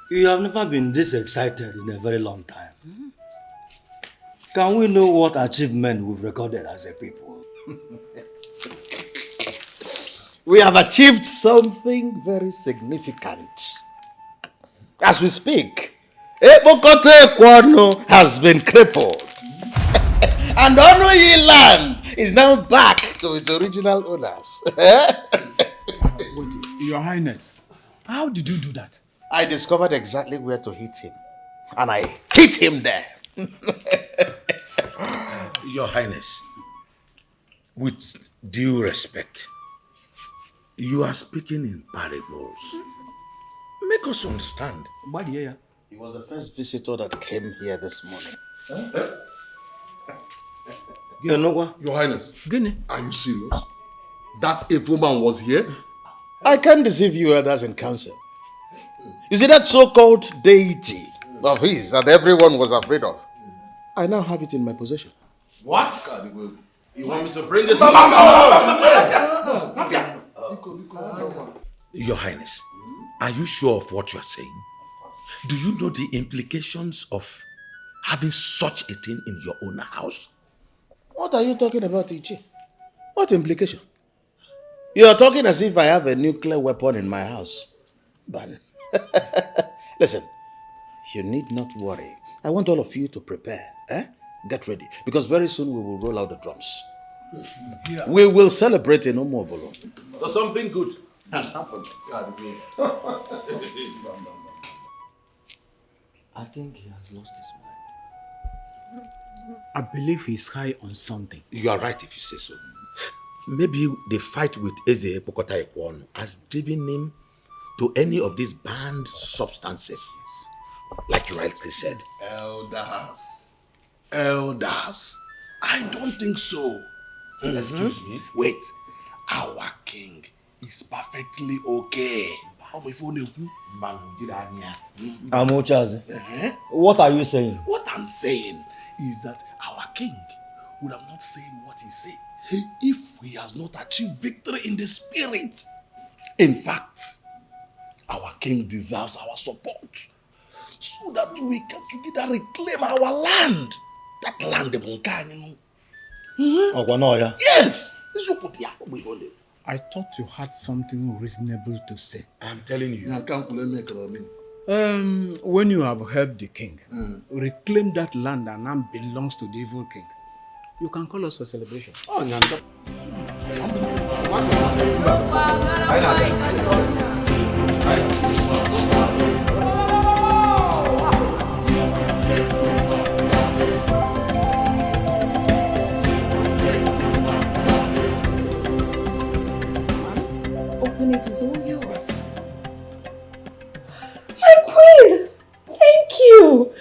you have never been this excited in a very long time. Can we know what achievement we've recorded as a people? We have achieved something very significant. As we speak, Ebokote Kwano has been crippled. And Onoyi land is now back to its original owners. Wait, Your Highness, how did you do that? I discovered exactly where to hit him. And I hit him there. Your Highness, with due respect, you are speaking in parables. Make us understand. He was the first visitor that came here this morning. Your Highness, are you serious? That evil man was here? I can't deceive you others in council. You see that so-called deity of his that everyone was afraid of? I now have it in my possession. What? You want me to bring it? Your Highness, are you sure of what you are saying? Do you know the implications of having such a thing in your own house? What are you talking about, Ichi? What implication? You are talking as if I have a nuclear weapon in my house. But listen, you need not worry. I want all of you to prepare. Get ready. Because very soon we will roll out the drums. Yeah. We will celebrate in Omobolo. But something good has happened. I think he has lost his mind. I believe he's high on something. You are right if you say so. Maybe the fight with Eze Pokota Ekwon has driven him to any of these banned substances. Like you rightly said. Elders. I don't think so. Excuse me? Wait. Our king is perfectly okay. Amochazi, what are you saying? What I'm saying is that our king would have not said what he said if he has not achieved victory in the spirit. In fact, our king deserves our support. so that we can together reclaim our land. That land of Munkani. Yes! I thought you had something reasonable to say. I'm telling you. When you have helped the king, reclaim that land and now belongs to the evil king, you can call us for celebration. Oh, Open it, is all yours. My queen! Thank you!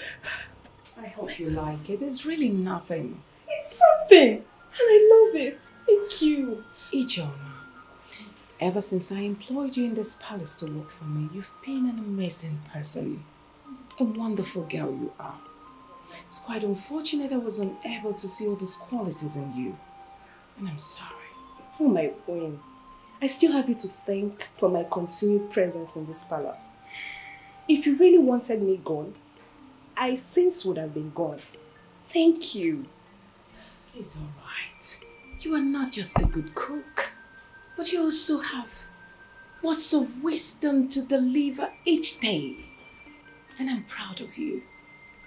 I hope you like it. It's really nothing. It's something! And I love it. Thank you. Ijoma, ever since I employed you in this palace to work for me, you've been an amazing person. A wonderful girl you are. It's quite unfortunate I was unable to see all these qualities in you. And I'm sorry. Oh, my queen. I still have you to thank for my continued presence in this palace. If you really wanted me gone, I since would have been gone. Thank you. It's all right. You are not just a good cook, but you also have words of wisdom to deliver each day. And I'm proud of you.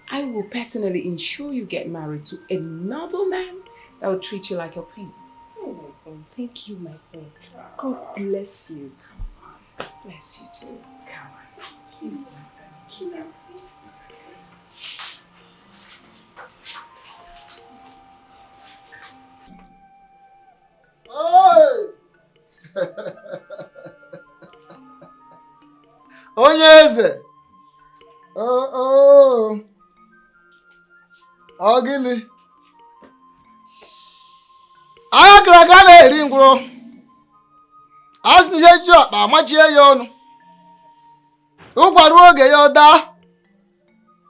I will personally ensure you get married to a noble man that will treat you like a queen. Oh, my queen. Thank you, my queen. God bless you. Come on. Bless you too. Come on. Kiss him. Kiss him. It's okay. Onye eze. Oh. Ọ gịnị? Anya kara aga na-eri ngwụrụ. Asị na ihe ji ọkpa amachie ya ọnụ. Ụkwarụ oge ya ọ daa.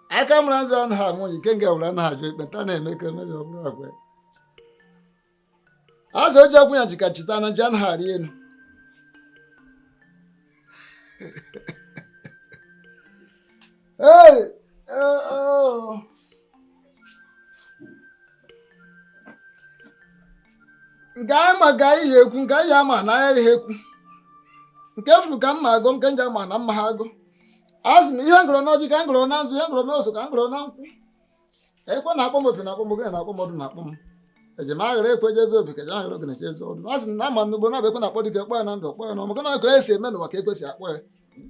Aka mụrụ azụ ọnụ ha nwunye ike nga wụrụ na ha jụ ekpenta na-eme ka eme ya ọ bụrụ agwa. Azụ oji akwụ ya jika chita na ji anaghị arị elu. Hey! Oh. Nke anyị ma ga ihe ekwu, nke anyị ama na ya ihe ekwu. Nke furu ka mma agụ, nke nje ama na mma ha agụ. Azụ m ihe ngụrụ n'ọjị ka ngụrụ na nzu, ihe ngụrụ n'oso ka ngụrụ na nkwụ. Ekwe na-akpọ m opi na-akpọ m ogene na-akpọ m ọdụ na-akpọ m. Eji m aghara ekwe jezi obi ka ji aghara ogene jezi ọdụ. Azụ m na ama n'ugbo na-abụ ekwe na-akpọ dike kpọ ya na ndụ kpọ ya na ọmụ ka esi eme n'ụwa ka ekwesị akpọ ya.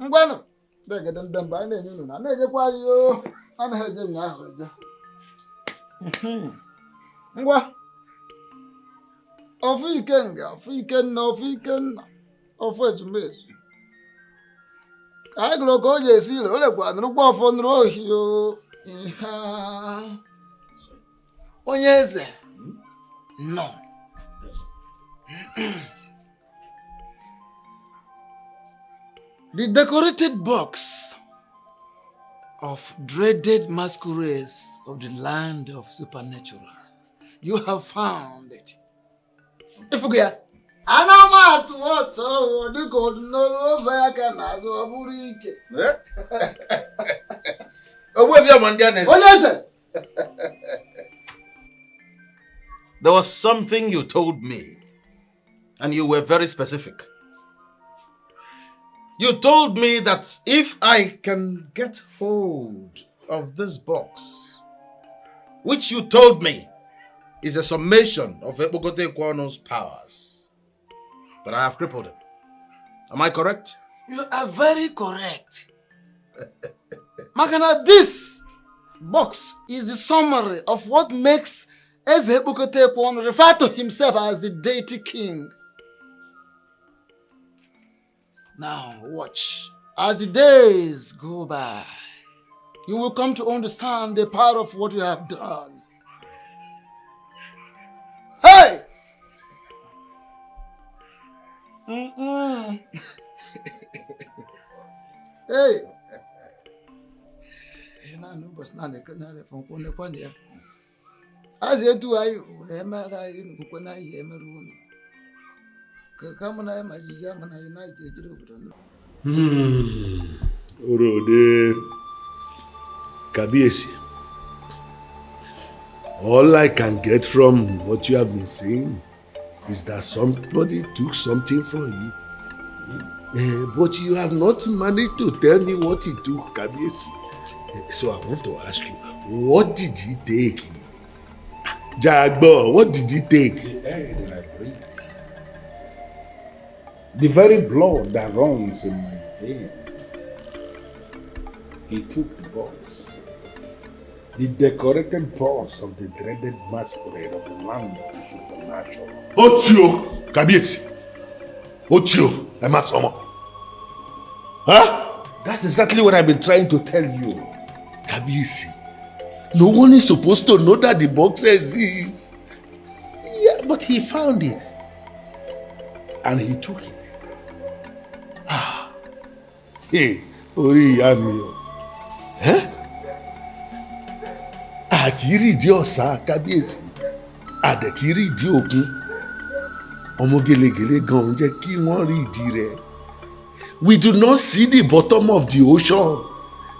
Ngwanụ na-egede ndị mba anyị na-enye unu na na-ejekwa anyị o anaghị eje ụnyaahụ eje. Ngwa ofu ikenga, ofu ikenna, ofu ikenna, ofu ezumezu. Ka anyị gụrụ ka o ji esi ire, o lekwa nụrụkwa ọfọ nụrụ ohi o. Onye eze nọ. The decorated box of dreaded masquerades of the land of supernatural. You have found it. Ifugia. Anamatu oto dịka ọdụnọrụ ofe aka n'azụ ọ bụrụ ike. Onye eze. There was something you told me, and you were very specific. You told me that if I can get hold of this box, which you told me is a summation of Ebogote Kwano's powers, that I have crippled him. Am I correct? You are very correct. Magana, this box is the summary of what makes Eze Ebogote Kwano refer to himself as the deity king. Now watch. As the days go by, you will come to understand the power of what you have done. Hey! Hey! As you do, I Orode. Kabiesi, all I can get from what you have been saying is that somebody took something from you. But you have not managed to tell me what he took, Kabiesi. So I want to ask you, what did he take? Jagbo, what did he take? The air that I breathe. The very blood that runs in my veins. He took the box. The decorated box of the dreaded masquerade of the land of the supernatural. Otio, Kabiesi. Otio, Emasomo. Huh? That's exactly what I've been trying to tell you. Kabiesi, no one is supposed to know that the box exists. Yeah, but he found it. And he took it. Hey, Ori Yamio. Huh? Akiri di ọ̀sà Kábíyèsí. Àdẹ̀kiri di òkun. Ọmọ gèlègèlè gan jẹ́ kí wọ́n rí ìdí rẹ̀. We do not see the bottom of the ocean.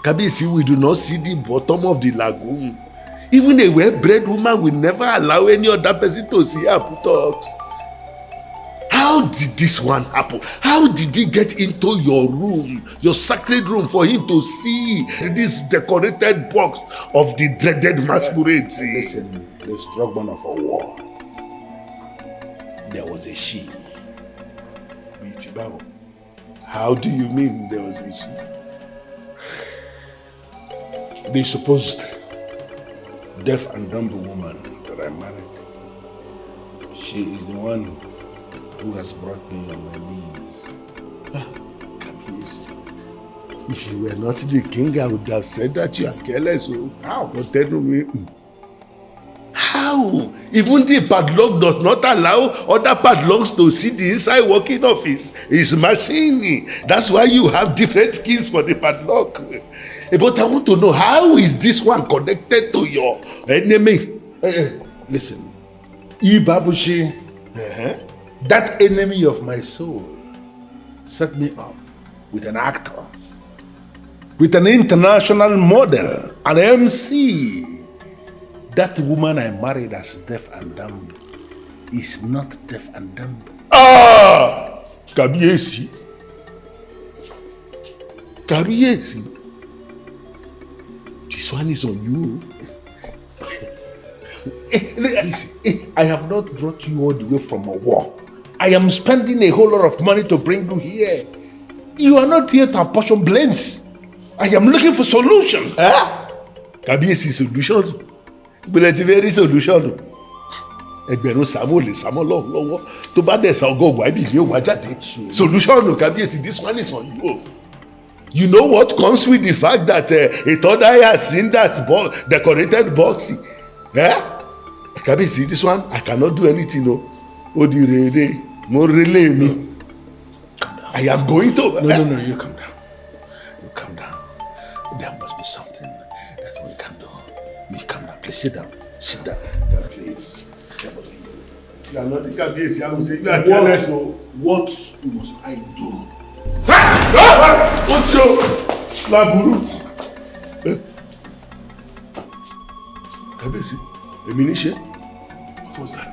Kábíyèsí, we do not see the bottom of the lagoon. Even a well-bred woman will never allow any other person to see her put out. How did this one happen? How did he get into your room, your sacred room, for him to see this decorated box of the dreaded masquerade? Listen, the struggle of a war. There was a she. How do you mean there was a she? The supposed deaf and dumb woman that I married. She is the one who has brought me on my knees. Please. If you were not the king, I would have said that you are careless. How? But tell me. How? Even the padlock does not allow other padlocks to see the inside working of his machine. That's why you have different keys for the padlock. But I want to know, how is this one connected to your enemy? Listen, Ibabushi, that enemy of my soul, set me up with an actor, with an international model, an MC. That woman I married as deaf and dumb is not deaf and dumb. Kabiesi. Kabiesi. This one is on you. I have not brought you all the way from a war. I am spending a whole lot of money to bring you here. You are not here to apportion blames. I am looking for solutions. Kabiesi solution. But it's a very solution. Ẹgbẹ̀rún Samuel lè Samuel lọ́wọ́ tó bá dẹ̀ sa ọgọ́gùn àbí ìlú òwò ajáde. Solution Kabiesi, this one is on you. You know what comes with the fact that a third eye has seen that decorated box? Kabiesi, this one, I cannot do anything. No. Odirede, mo relay me. I am going to. No, you come down. You come down. There must be something that we can do. You come down. Please sit down. Sit down. Please. You are not the Kabiesi. I will say you are careless. What must I do? What's your laburu? Kabiesi, èmi ní ṣe. What was that?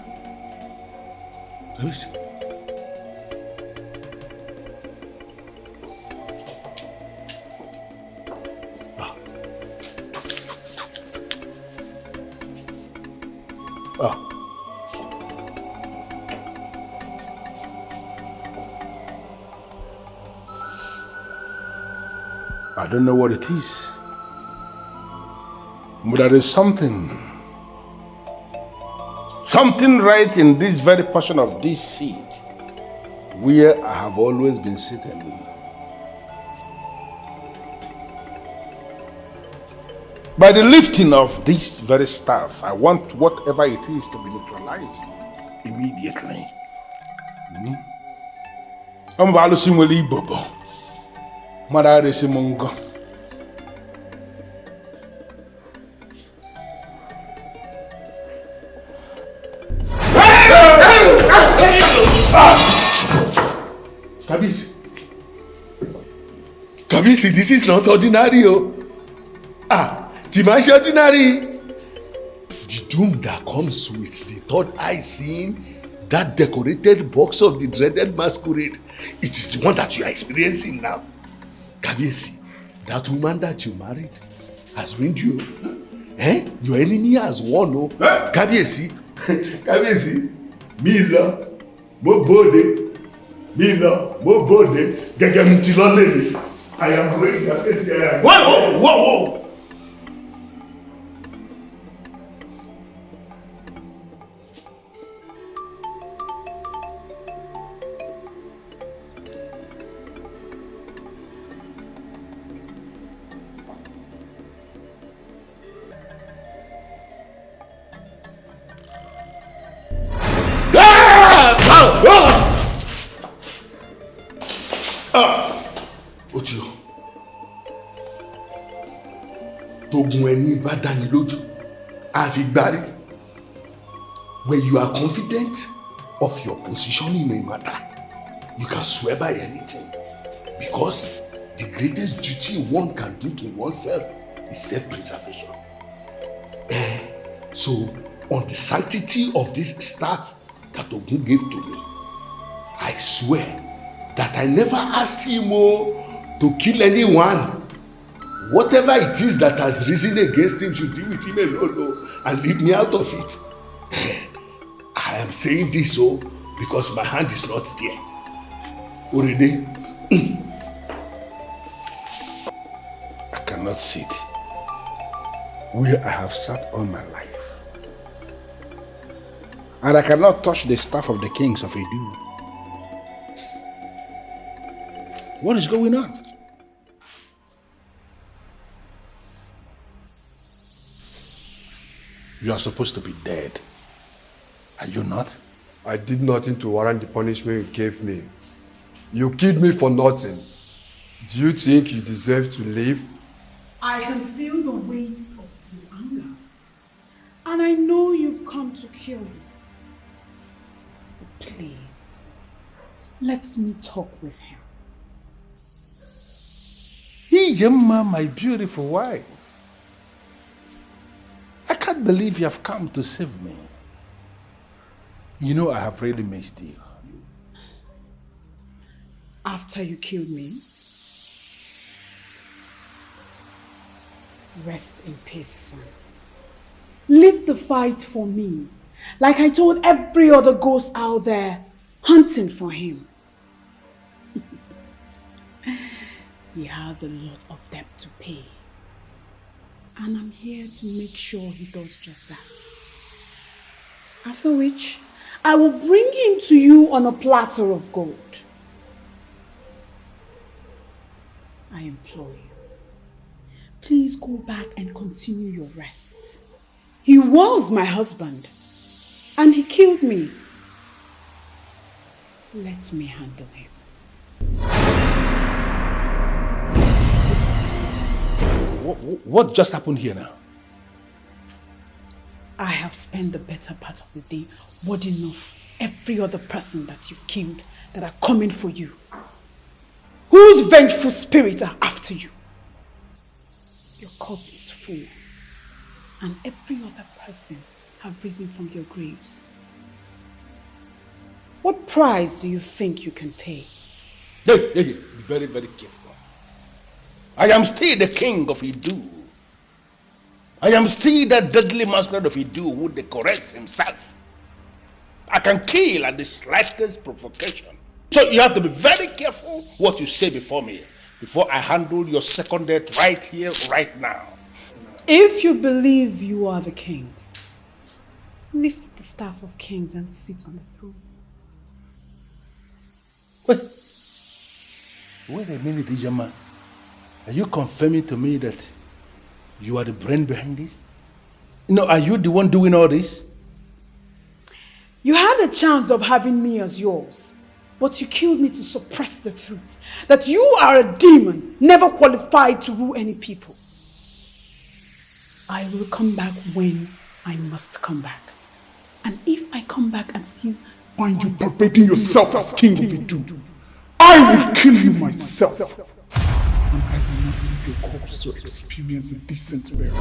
Kabiesi. I don't know what it is, but there is something right in this very portion of this seat where I have always been sitting. By the lifting of this very staff, I want whatever it is to be neutralized immediately. I'm Valusimweli Bobo. Madare Simongo. Kabiesi, this is not ordinary. Timashatinari. The doom that comes with the third eye seeing that decorated box of the dreaded masquerade, it is the one that you are experiencing now. Kabiesi, that woman that you married has ruined you. Your enemy has won. Oh. Kabiesi, Kabiesi, Mila, Mobode, Mila, Mobode, Gagamtilole. I am going to face here. Whoa! Otio, togun ẹni bá dáni lójú, àfigbárí. When you are confident of your position in a matter, you can swear by anything. Because the greatest duty one can do to oneself is self-preservation. So, on the sanctity of this staff that Ogun gave to me, I swear that I never asked him to kill anyone. Whatever it is that has risen against him should deal with him alone and leave me out of it. I am saying this because my hand is not there. Already, I cannot sit where I have sat all my life. And I cannot touch the staff of the kings of Edu. What is going on? You are supposed to be dead. Are you not? I did nothing to warrant the punishment you gave me. You killed me for nothing. Do you think you deserve to live? I can feel the weight of your anger. And I know you've come to kill me. Please, let me talk with him. Ijemma, my beautiful wife. I can't believe you have come to save me. You know I have really missed you. After you killed me, rest in peace, son. Leave the fight for me, like I told every other ghost out there hunting for him. He has a lot of debt to pay. And I'm here to make sure he does just that. After which, I will bring him to you on a platter of gold. I implore you, please go back and continue your rest. He was my husband, and he killed me. Let me handle him. What just happened here now? I have spent the better part of the day warding off every other person that you've killed that are coming for you. Whose vengeful spirit are after you? Your cup is full, and every other person have risen from their graves. What price do you think you can pay? Hey, be very, very careful. I am still the king of Idu. I am still that deadly masquerade of Idu who decorates himself. I can kill at the slightest provocation. So you have to be very careful what you say before me, before I handle your second death right here, right now. If you believe you are the king, lift the staff of kings and sit on the throne. Wait a minute, Ijama. Are you confirming to me that you are the brain behind this? No, are you the one doing all this? You had a chance of having me as yours, but you killed me to suppress the truth that you are a demon, never qualified to rule any people. I will come back when I must come back. And if I come back and still find you perpetrating yourself as king of Idu, I will kill you myself. And I will not leave your corpse to experience a decent burial.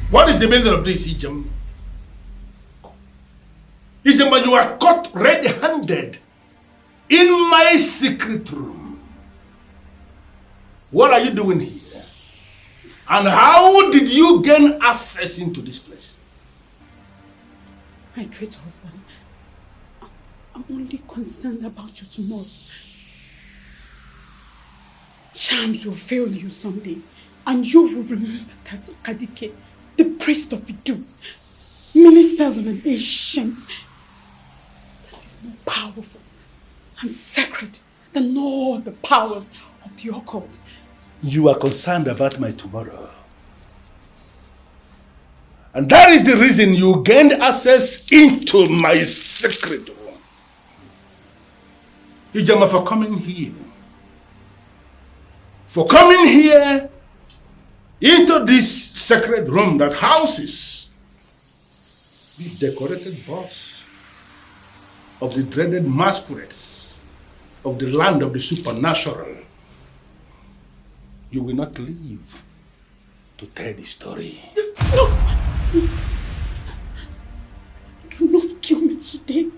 What is the meaning of this, Ijem? Ijem, you are caught red-handed in my secret room. What are you doing here? And how did you gain access into this place? My great husband, I'm only concerned about you tomorrow. Charms will fail you someday, and you will remember that Kadike, the priest of Idu, ministers on an ancient that is more powerful and sacred than all the powers of the occult. You are concerned about my tomorrow. And that is the reason you gained access into my secret room. Ijama, for coming here. For coming here into this sacred room that houses the decorated boss of the dreaded masquerades of the land of the supernatural. You will not live to tell the story. No! Do not kill me today,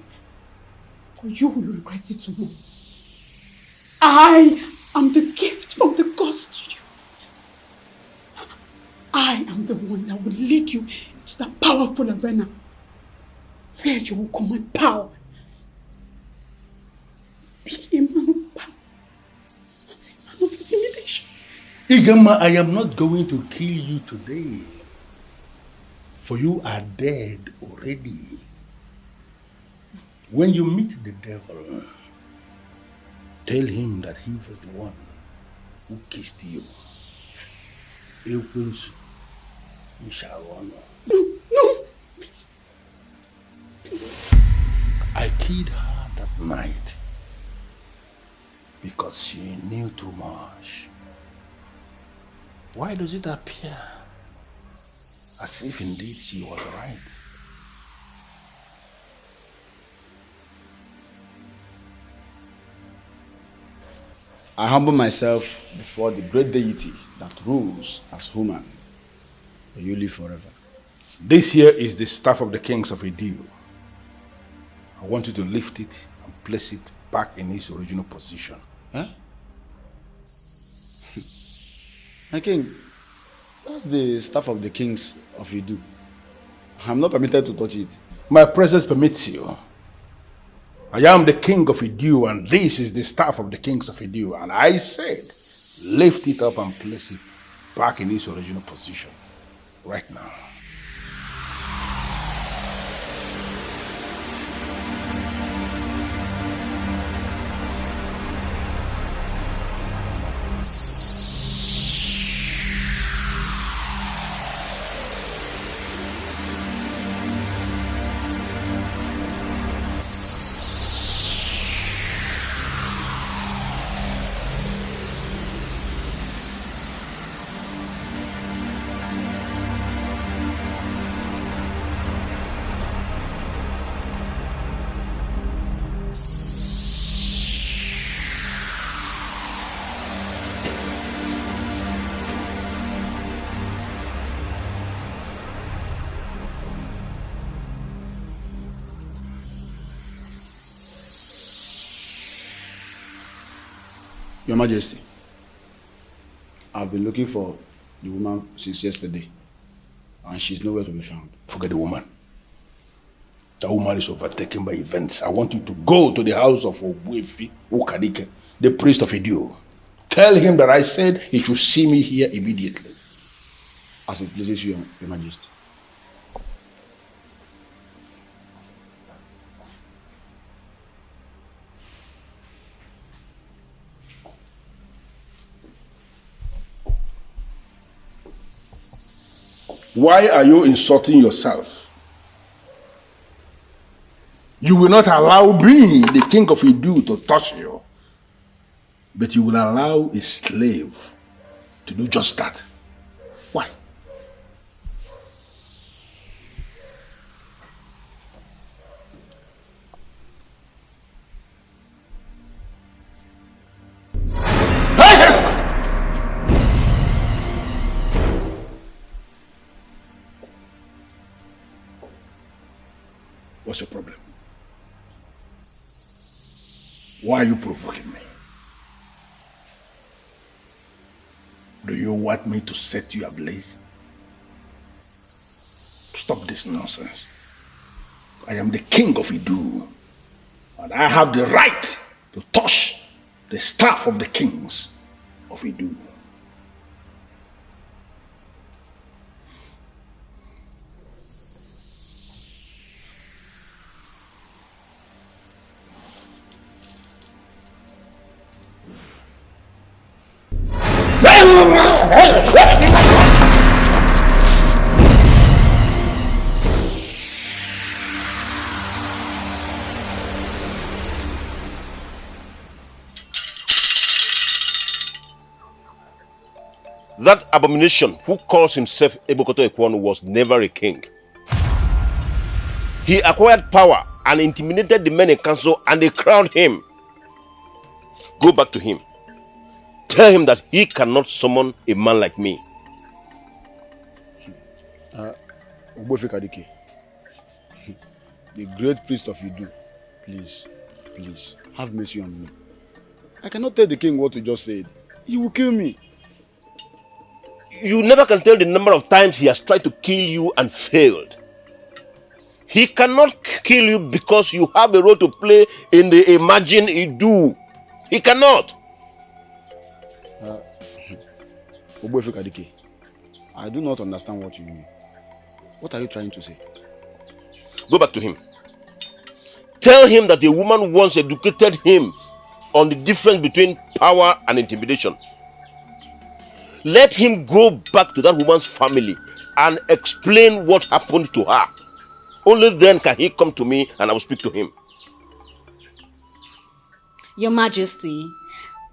or you will regret it tomorrow. I am the gift from the gods to you. I am the one that will lead you to that powerful arena where you will command power. Be a man of power, not a man of intimidation. Ijama, I am not going to kill you today, for you are dead already. When you meet the devil, tell him that he was the one who kissed you. No, please. I killed her that night because she knew too much. Why does it appear as if indeed she was right? I humble myself before the great deity that rules as human. May you live forever. This here is the staff of the kings of Idu. I want you to lift it and place it back in its original position. Huh? My king, that's the staff of the kings of Idu. I'm not permitted to touch it. My presence permits you. I am the king of Idu, and this is the staff of the kings of Idu. And I said, lift it up and place it back in its original position right now. Your Majesty, I've been looking for the woman since yesterday, and she's nowhere to be found. Forget the woman. The woman is overtaken by events. I want you to go to the house of Ogbuefi Ukadike, the priest of Idu. Tell him that I said he should see me here immediately. As it pleases you, Your Majesty. Why are you insulting yourself? You will not allow me, the king of Idu, to touch you. But you will allow a slave to do just that. Why? What's your problem? Why are you provoking me? Do you want me to set you ablaze? Stop this nonsense. I am the king of Idu, and I have the right to touch the staff of the kings of Idu. That abomination who calls himself Ebokoto Ekwonu was never a king. He acquired power and intimidated the men in council, and they crowned him. Go back to him. Tell him that he cannot summon a man like me. Ogbofe Kadike, the great priest of Idu, please, have mercy on me. I cannot tell the king what you just said. He will kill me. You never can tell the number of times he has tried to kill you and failed. He cannot kill you because you have a role to play in the Imagine Idu. He cannot. Ogbofe Kadike, I do not understand what you mean. What are you trying to say? Go back to him. Tell him that a woman once educated him on the difference between power and intimidation. Let him go back to that woman's family and explain what happened to her. Only then can he come to me and I will speak to him. Your Majesty,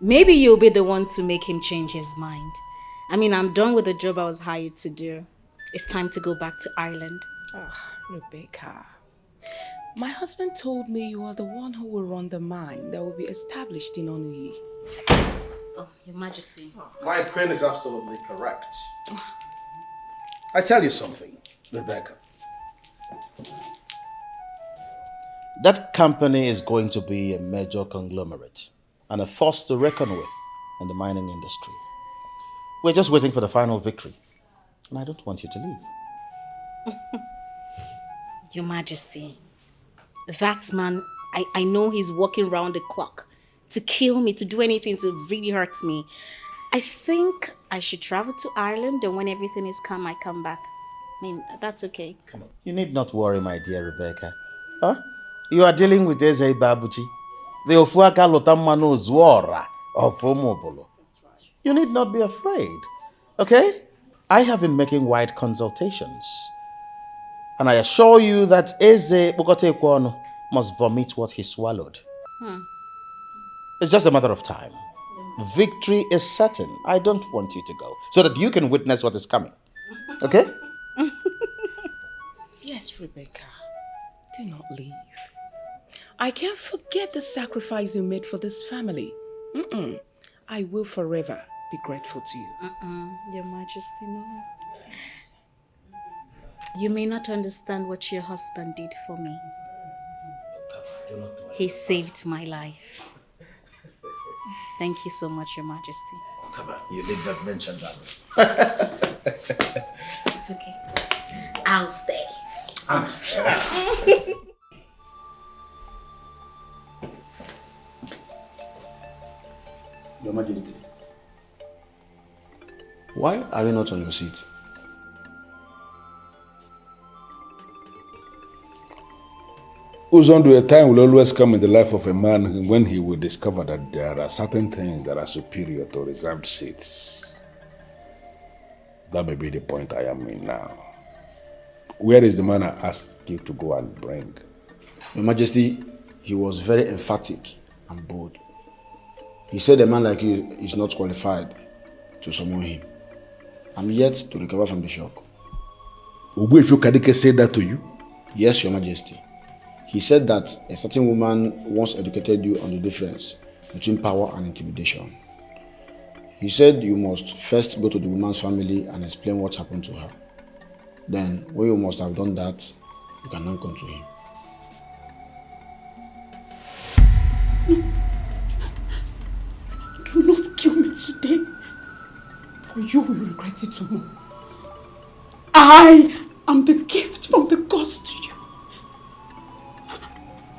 maybe you'll be the one to make him change his mind. I mean, I'm done with the job I was hired to do. It's time to go back to Ireland. Rebecca, my husband told me you are the one who will run the mine that will be established in Onuyi. Oh, Your Majesty. My queen is absolutely correct. I tell you something, Rebecca. That company is going to be a major conglomerate and a force to reckon with in the mining industry. We're just waiting for the final victory. And I don't want you to leave. Your Majesty, that man, I know he's working round the clock to kill me, to do anything to really hurt me. I think I should travel to Ireland, and when everything is calm, I come back. I mean, that's okay. Come on. You need not worry, my dear Rebecca. Huh? You are dealing with Eze Babuchi, the Ofuaka Lotamano Zuora of Omobolo. You need not be afraid, okay? I have been making wide consultations, and I assure you that Eze Bokote Ekwono must vomit what he swallowed. It's just a matter of time. Victory is certain. I don't want you to go, so that you can witness what is coming. Okay? Yes, Rebecca. Do not leave. I can't forget the sacrifice you made for this family. I will forever be grateful to you. Your Majesty, no. You may not understand what your husband did for me. He saved my life. Thank you so much, Your Majesty. Come on, you did not mention that. It's okay. I'll stay. Your Majesty, why are you not on your seat? Uzondo, a time will always come in the life of a man when he will discover that there are certain things that are superior to reserved seats. That may be the point I am in now. Where is the man I asked you to go and bring? Your Majesty, he was very emphatic and bold. He said a man like you is not qualified to summon him. I'm yet to recover from the shock. Ogbuefi Kadike said that to you? Yes, Your Majesty. He said that a certain woman once educated you on the difference between power and intimidation. He said you must first go to the woman's family and explain what happened to her. Then, when you must have done that, you can now come to him. and you will regret it tomorrow. I am the gift from the gods to you.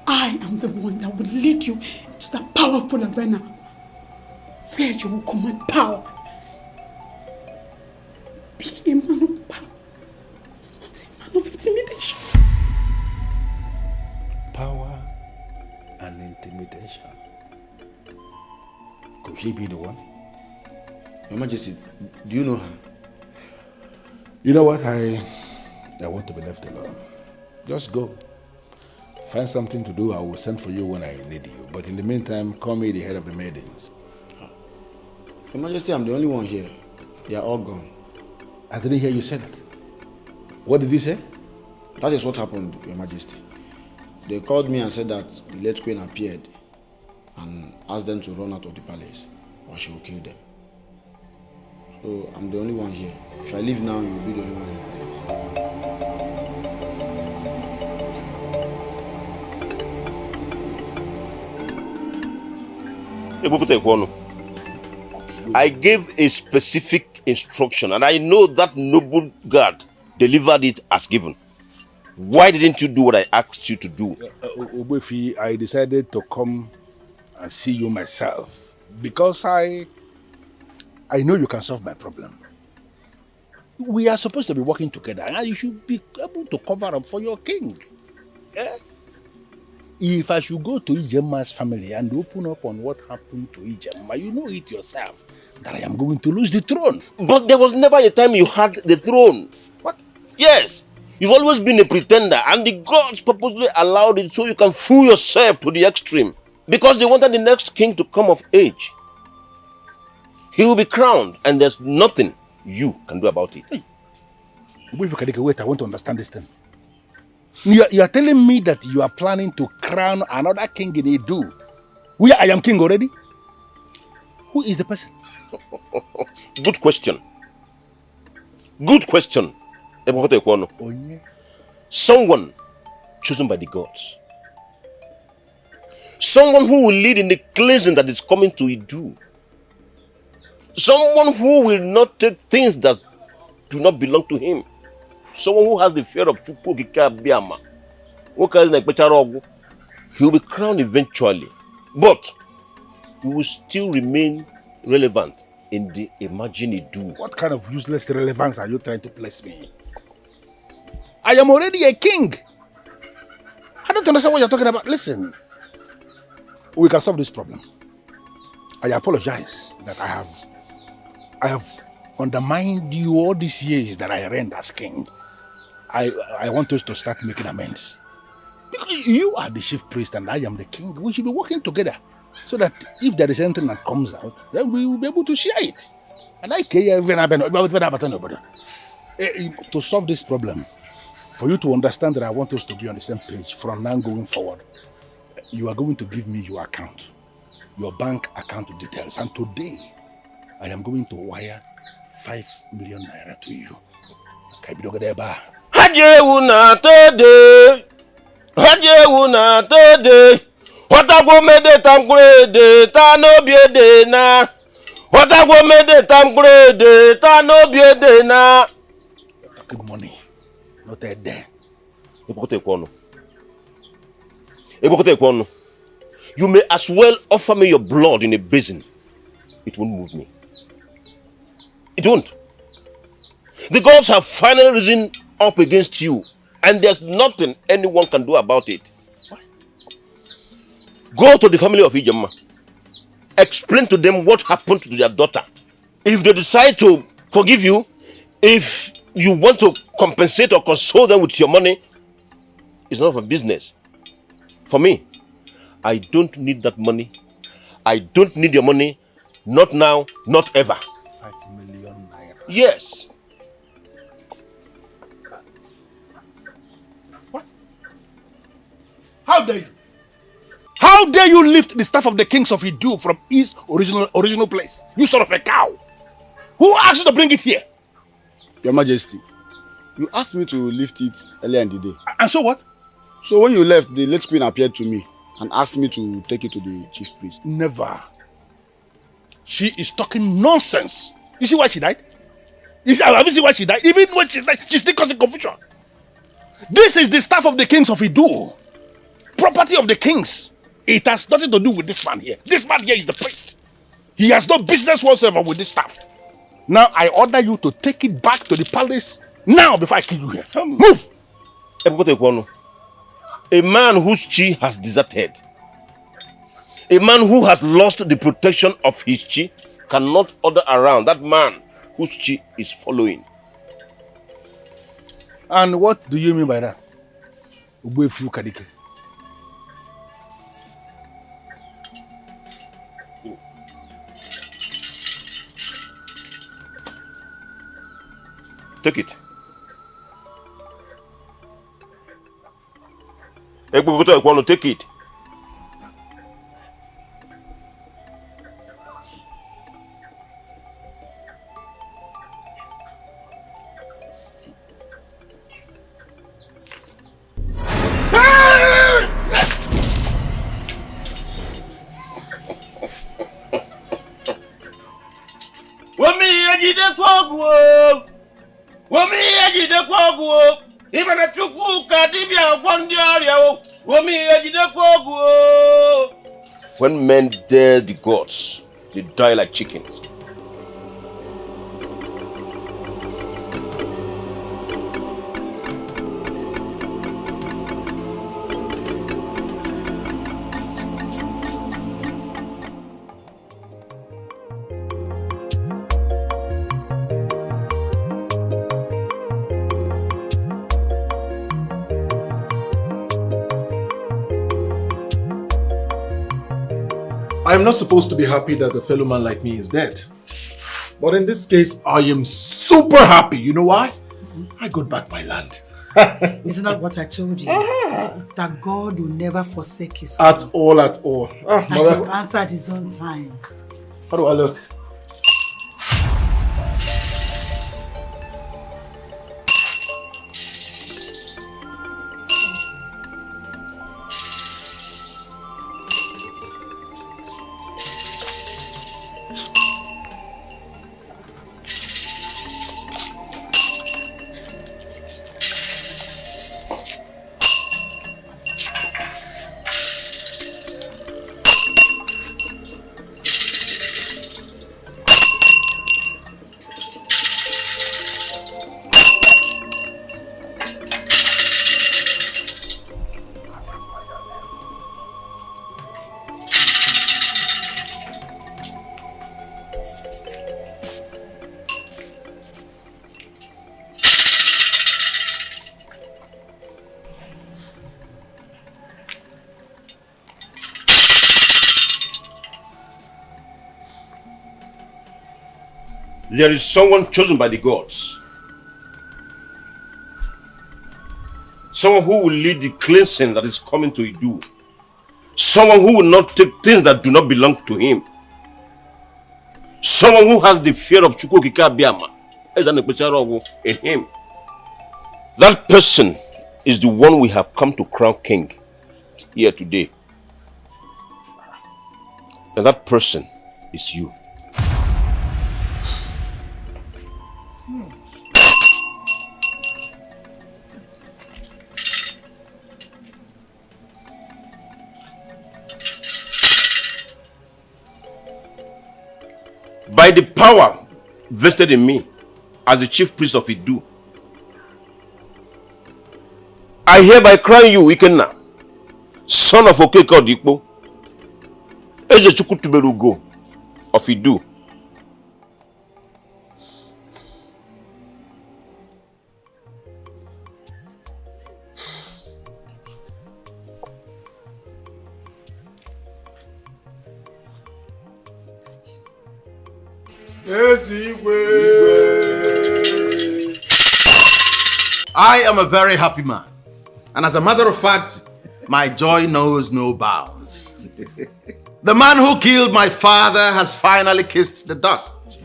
I am the one that will lead you to the powerful arena where you will command power. Be a man of power, not a man of intimidation. Power and intimidation. Could she be the one? Your Majesty, do you know her? You know what? I want to be left alone. Just go. Find something to do. I will send for you when I need you. But in the meantime, call me the head of the maidens. Your Majesty, I'm the only one here. They are all gone. I didn't hear you say that. What did you say? That is what happened, Your Majesty. They called me and said that the late queen appeared and asked them to run out of the palace or she will kill them. So I'm the only one here. If I leave now, you will be the only one in the palace. I gave a specific instruction and I know that noble guard delivered it as given. Why didn't you do what I asked you to do? Obuefi, I decided to come and see you myself because I know you can solve my problem. We are supposed to be working together and you should be able to cover up for your king. Yeah? If I should go to Ijema's family and open up on what happened to Ijema, you know it yourself that I am going to lose the throne. But there was never a time you had the throne. What? Yes. You've always been a pretender and the gods purposely allowed it so you can fool yourself to the extreme. Because they wanted the next king to come of age. He will be crowned and there's nothing you can do about it. Hey. Wait, I want to understand this thing. You are telling me that you are planning to crown another king in Edo, where I am king already? Who is the person? Good question. Good question. Someone chosen by the gods. Someone who will lead in the cleansing that is coming to Edo. Someone who will not take things that do not belong to him. Someone who has the fear of Chukwu Abiyama. He will be crowned eventually. But he will still remain relevant in the imagined Edo. What kind of useless relevance are you trying to place me? I am already a king. I don't understand what you're talking about. Listen, we can solve this problem. I apologize that I have undermined you all these years that I reigned as king. I want us to start making amends. Because you are the chief priest and I am the king. We should be working together so that if there is anything that comes out, then we will be able to share it. And I care to solve this problem. For you to understand that I want us to be on the same page from now going forward, you are going to give me your account, your bank account details. And today, I am going to wire 5 million naira to you. Hajewuna tede, Hajewuna tede, Watago mede tamgrede, ta no biede na. Watago mede tamgrede, ta no biede na. Good money. Not a day. You may as well offer me your blood in a basin. It won't move me. It won't. The gods have finally risen up against you, and there's nothing anyone can do about it. Go to the family of Ijema. Explain to them what happened to their daughter. If they decide to forgive you, if you want to compensate or console them with your money, it's none of my business. For me, I don't need that money. I don't need your money. Not now, not ever. 5 million naira. Yes. What? How dare you? How dare you lift the staff of the kings of Edo from his original place? You son of a cow! Who asked you to bring it here? Your Majesty, you asked me to lift it earlier in the day. And so what? So when you left, the late queen appeared to me and asked me to take it to the chief priest. Never. She is talking nonsense. You see why she died? Have you seen why she died? Even when she died, she's still causing confusion. This is the staff of the kings of Idu. Property of the kings. It has nothing to do with this man here. This man here is the priest. He has no business whatsoever with this staff. Now I order you to take it back to the palace now before I kill you here. Move! A man whose chi has deserted, a man who has lost the protection of his chi, cannot order around that man whose chi is following. And what do you mean by that? Ubefu Kadike. Take it. Take it. When men dare the gods, they die like chickens. I am not supposed to be happy that a fellow man like me is dead. But in this case, I am super happy. You know why? I got back my land. Isn't that what I told you? That God will never forsake his At all, at all. and he will answer at his own time. How do I look? There is someone chosen by the gods. Someone who will lead the cleansing that is coming to Idu. Someone who will not take things that do not belong to him. Someone who has the fear of Chukwukika Biama in him. That person is the one we have come to crown king here today. And that person is you. By the power vested in me as the chief priest of Idu, I hereby crown you, Ikenna, son of Okeke Odikpo, Eze Chukwutuberugo of Idu. I am a very happy man. And as a matter of fact, my joy knows no bounds. The man who killed my father has finally kissed the dust.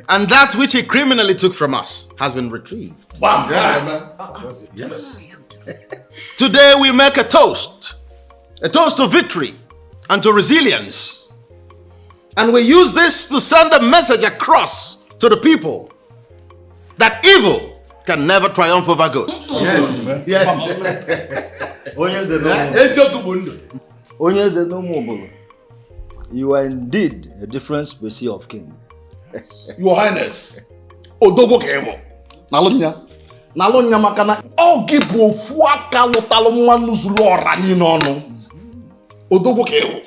And that which he criminally took from us has been retrieved. Wow. Yes. Today we make a toast to victory and to resilience. And we use this to send a message across to the people that evil can never triumph over good. Yes. You are indeed a different species of king. Your Highness, Odogo Kebo. Nalonya makana ogibo fuaka lotalo manu zulora ni nono. Odogo Kebo.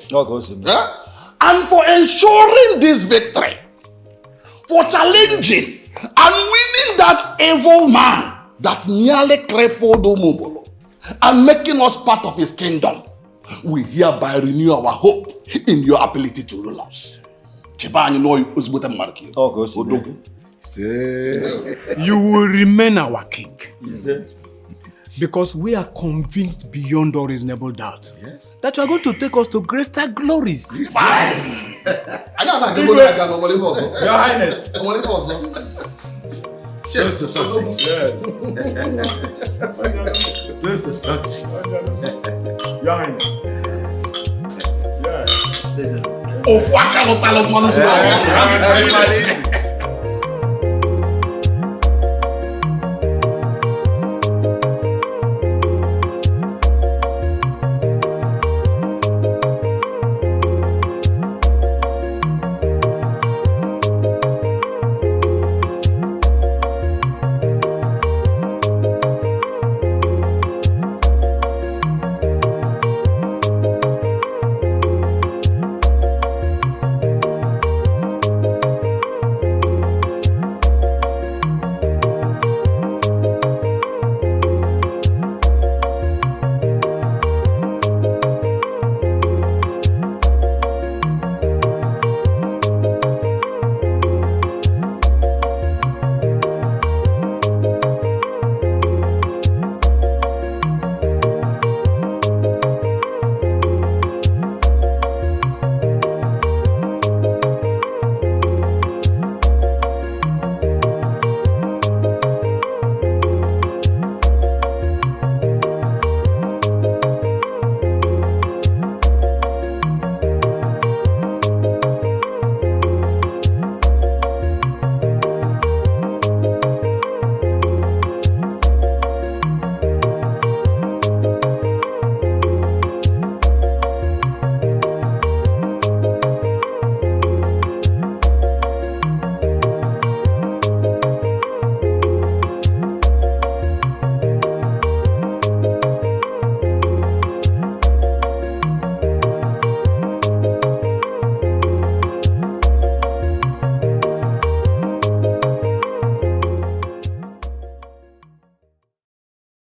And for ensuring this victory, for challenging and winning that evil man that nearly crippled Omobolo and making us part of his kingdom, we hereby renew our hope in your ability to rule us. You will remain our king. Because we are convinced beyond all reasonable doubt that you are going to take us to greater glories. Your Highness. Just the success. Just the success. Your Highness. Everybody.